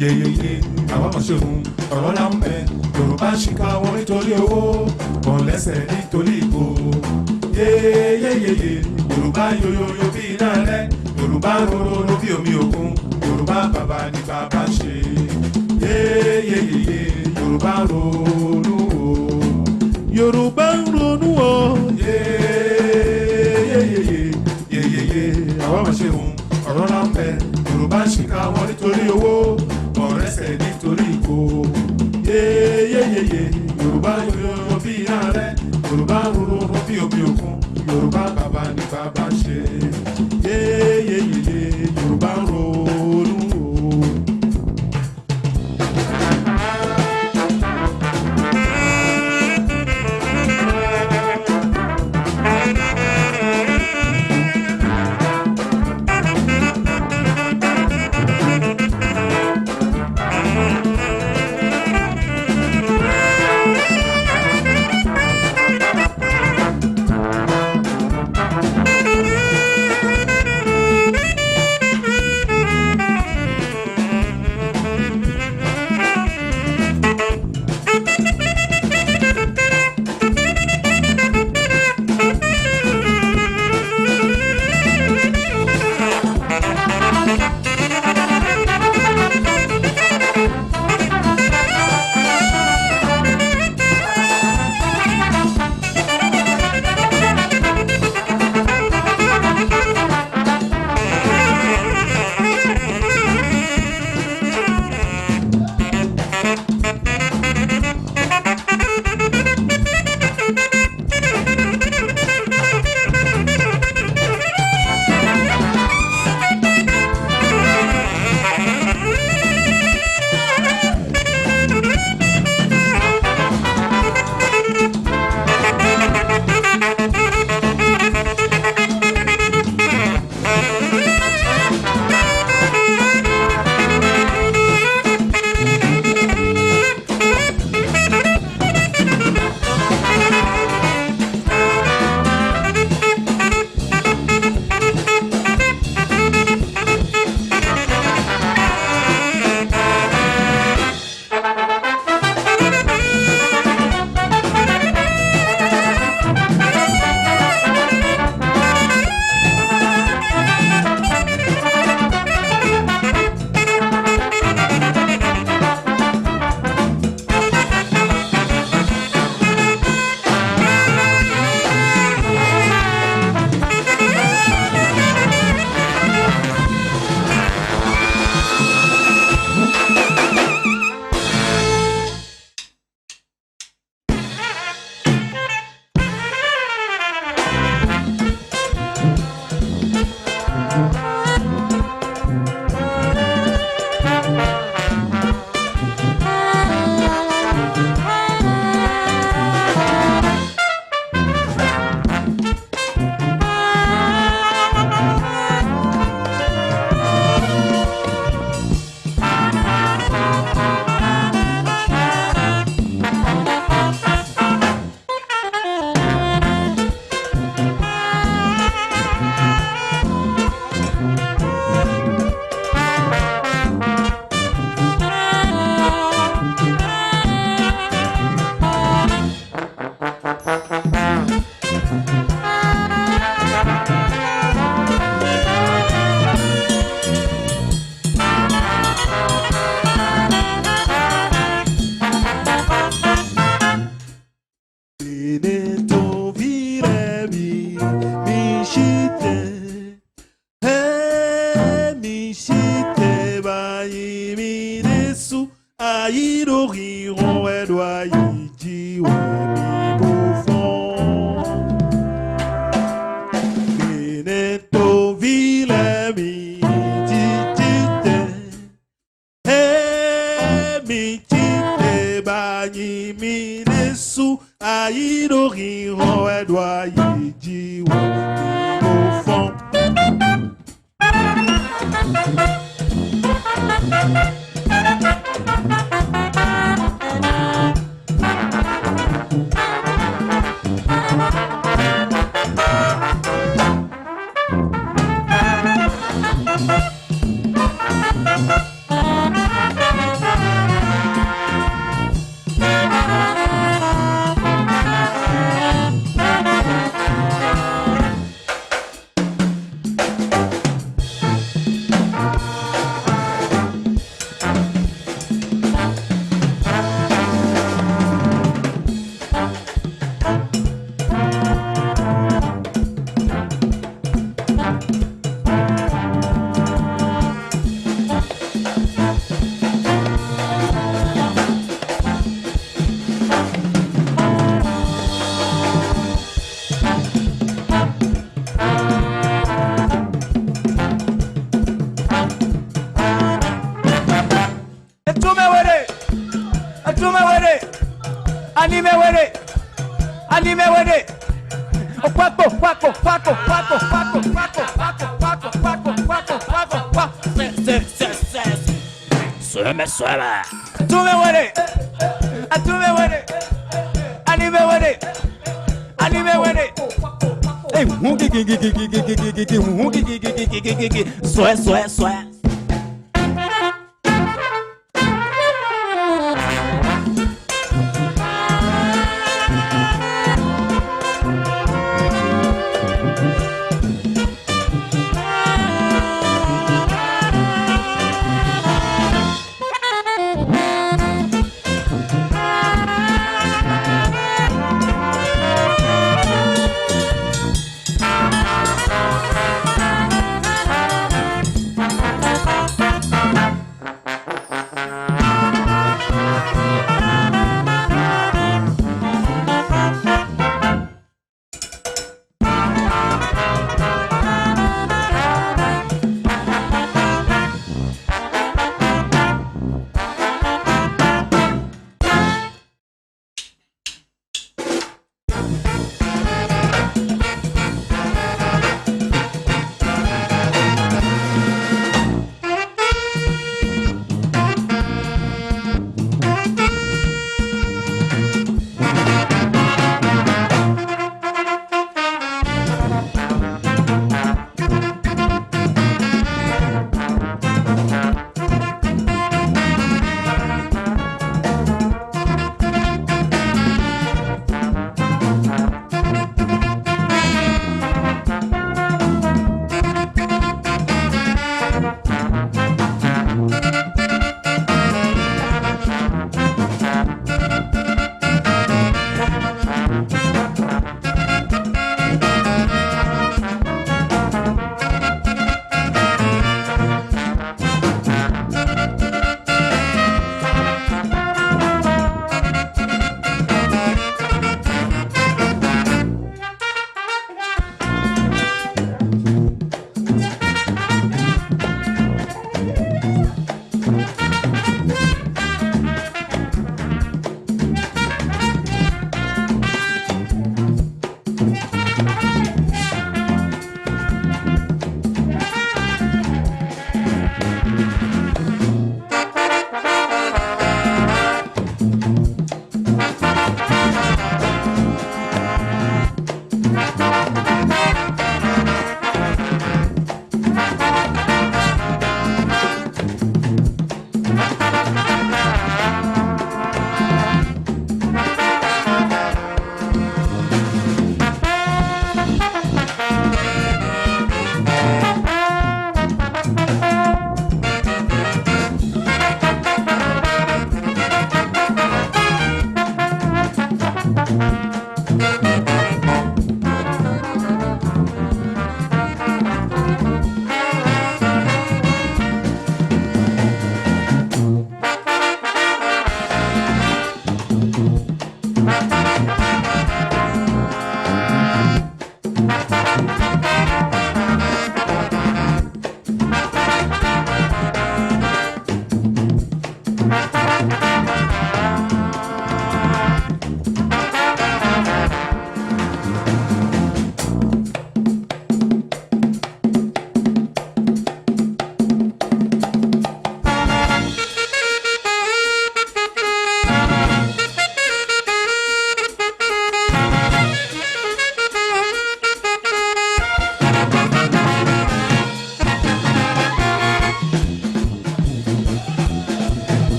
yeyeye àwọn ọmọ ṣòun ọ̀rọ̀ là ń bẹ Yorùbá ṣìkà wọn nítorí owó wọn lẹ́sẹ̀ nítorí ìbò yeyeyeye Yorùbá yoyoyo bí iná rẹ Yorùbá rororo bí omi òkun Yorùbá bàbá ni bàbá ṣe yeyeyeye Yorùbá ronú o Yorùbá ronú o yeyeyeye àwọn ọmọ ṣòun ọ̀rọ̀ là ń bẹ Yorùbá ṣìkà wọn nítorí owó ọ̀rẹ́sẹ̀ nítorí ìkó yeyeyeye Yorùbá yoyoyo bí iná rẹ Yorùbá rororo bí omi òkun Yorùbá bàbá ni bàbá ṣe yeyeyeye Yorùbá ronú o.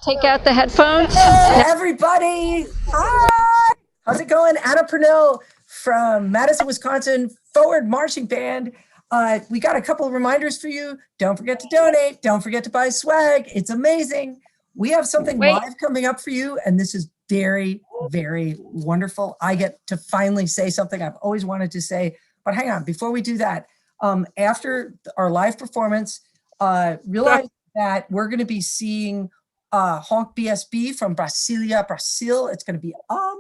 Take out the headphones. Hey, everybody. Hi. How's it going? Anna Purnell from Madison, Wisconsin, Forward Marching Band. We got a couple of reminders for you. Don't forget to donate. Don't forget to buy swag. It's amazing. We have something live coming up for you, and this is very, very wonderful. I get to finally say something I've always wanted to say, but hang on. Before we do that, after our live performance, realize that we're going to be seeing Honk BSB from Brasilia, Brazil. It's going to be amazing.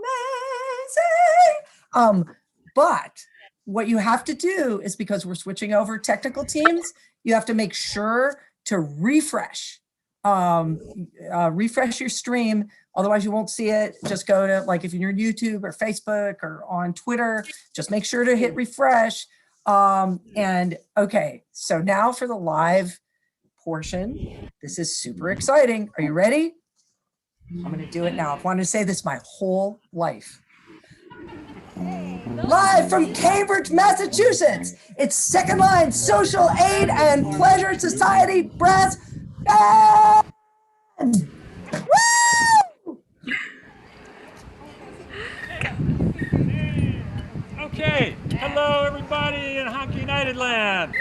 But what you have to do is, because we're switching over technical teams, you have to make sure to refresh your stream. Otherwise you won't see it. Just go to, like, if you're on YouTube or Facebook or on Twitter, just make sure to hit refresh. And okay, so now for the live portion. This is super exciting. Are you ready? I'm going to do it now. I've wanted to say this my whole life. Live from Cambridge, Massachusetts, it's Second Line Social Aid and Pleasure Society Brass Band. Woo! Okay, hello everybody in Honk United Land.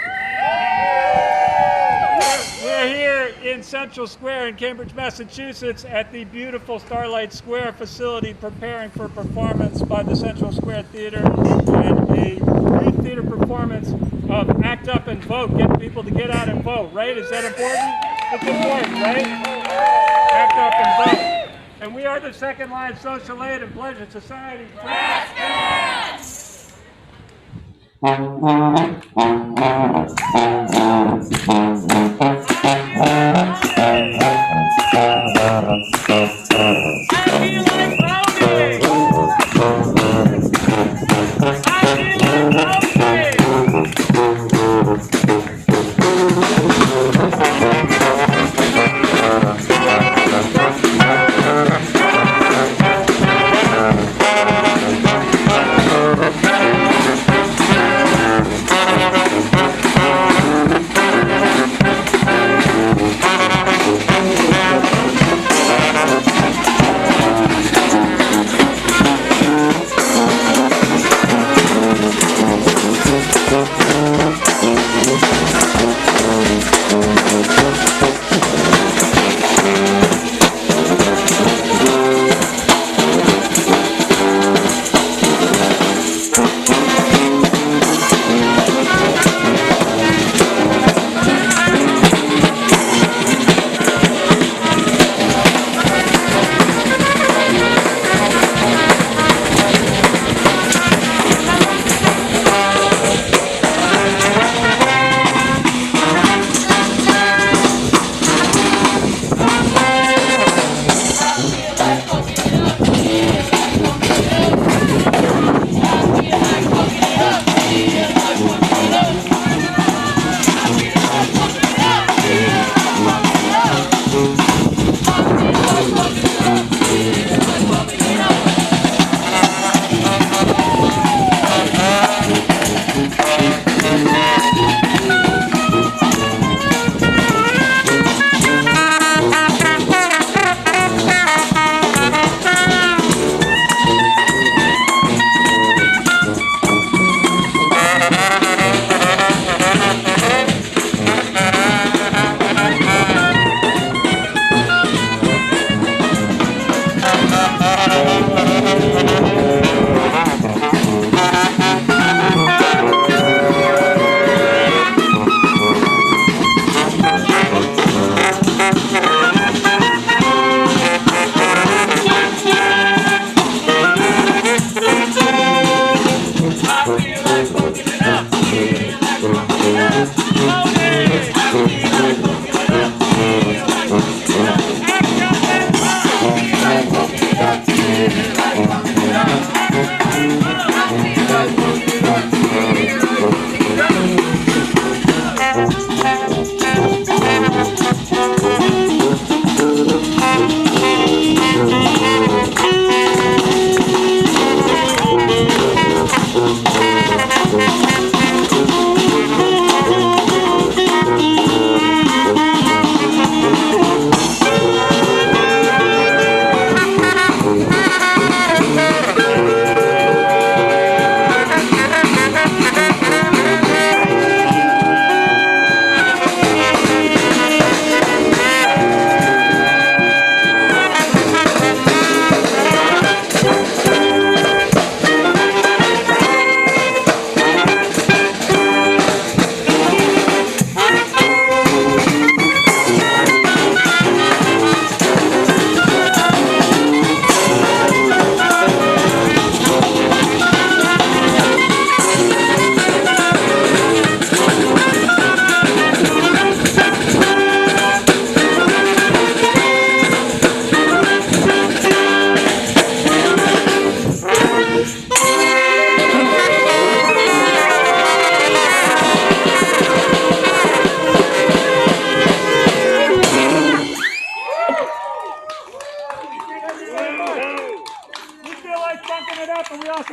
We're here in Central Square in Cambridge, Massachusetts at the beautiful Starlight Square facility, preparing for performance by the Central Square Theater and a youth theater performance of Act Up and Vote, getting people to get out and vote, right? Is that important? It's important, right? Act Up and Vote. And we are the Second Line Social Aid and Pleasure Society.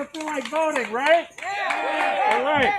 gonna feel like voting, right? Yeah. All right.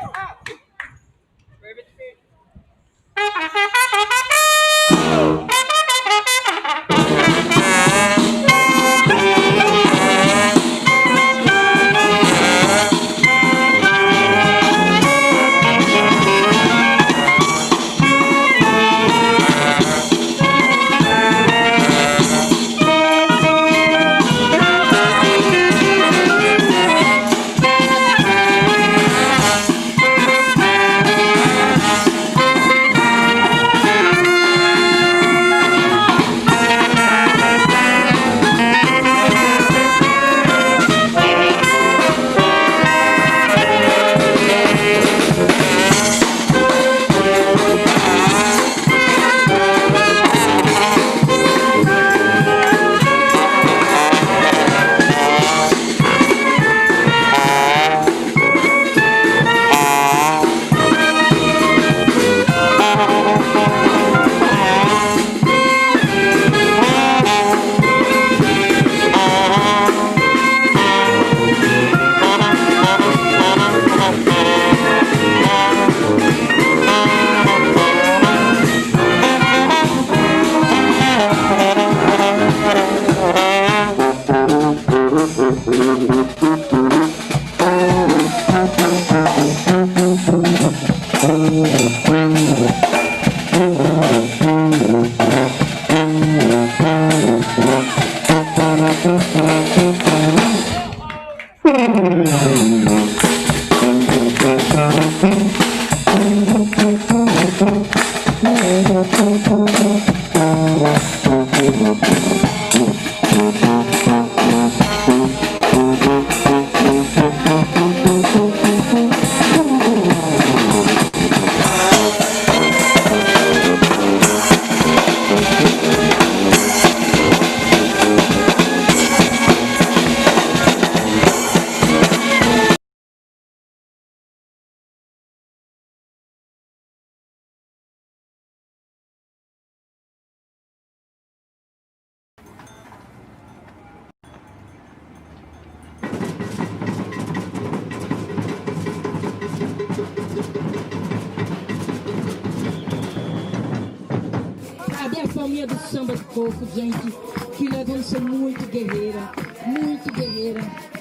Cadê a palminha do samba de coco, gente? Que nós vamos ser muito guerreira,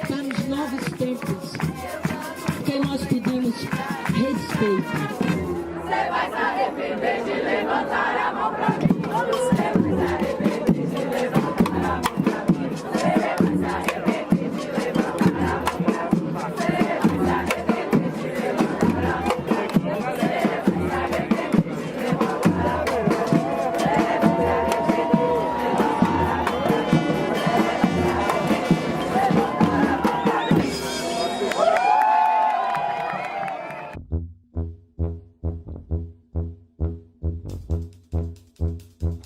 para os novos tempos. Que nós pedimos respeito. Você vai se arrepender de levantar a mão pra mim. Você vai se arrepender de levantar a mão pra mim. Você vai se arrepender de levantar a mão pra mim. Você vai se arrepender de levantar a mão pra mim. Você vai se arrepender de levantar a mão pra mim.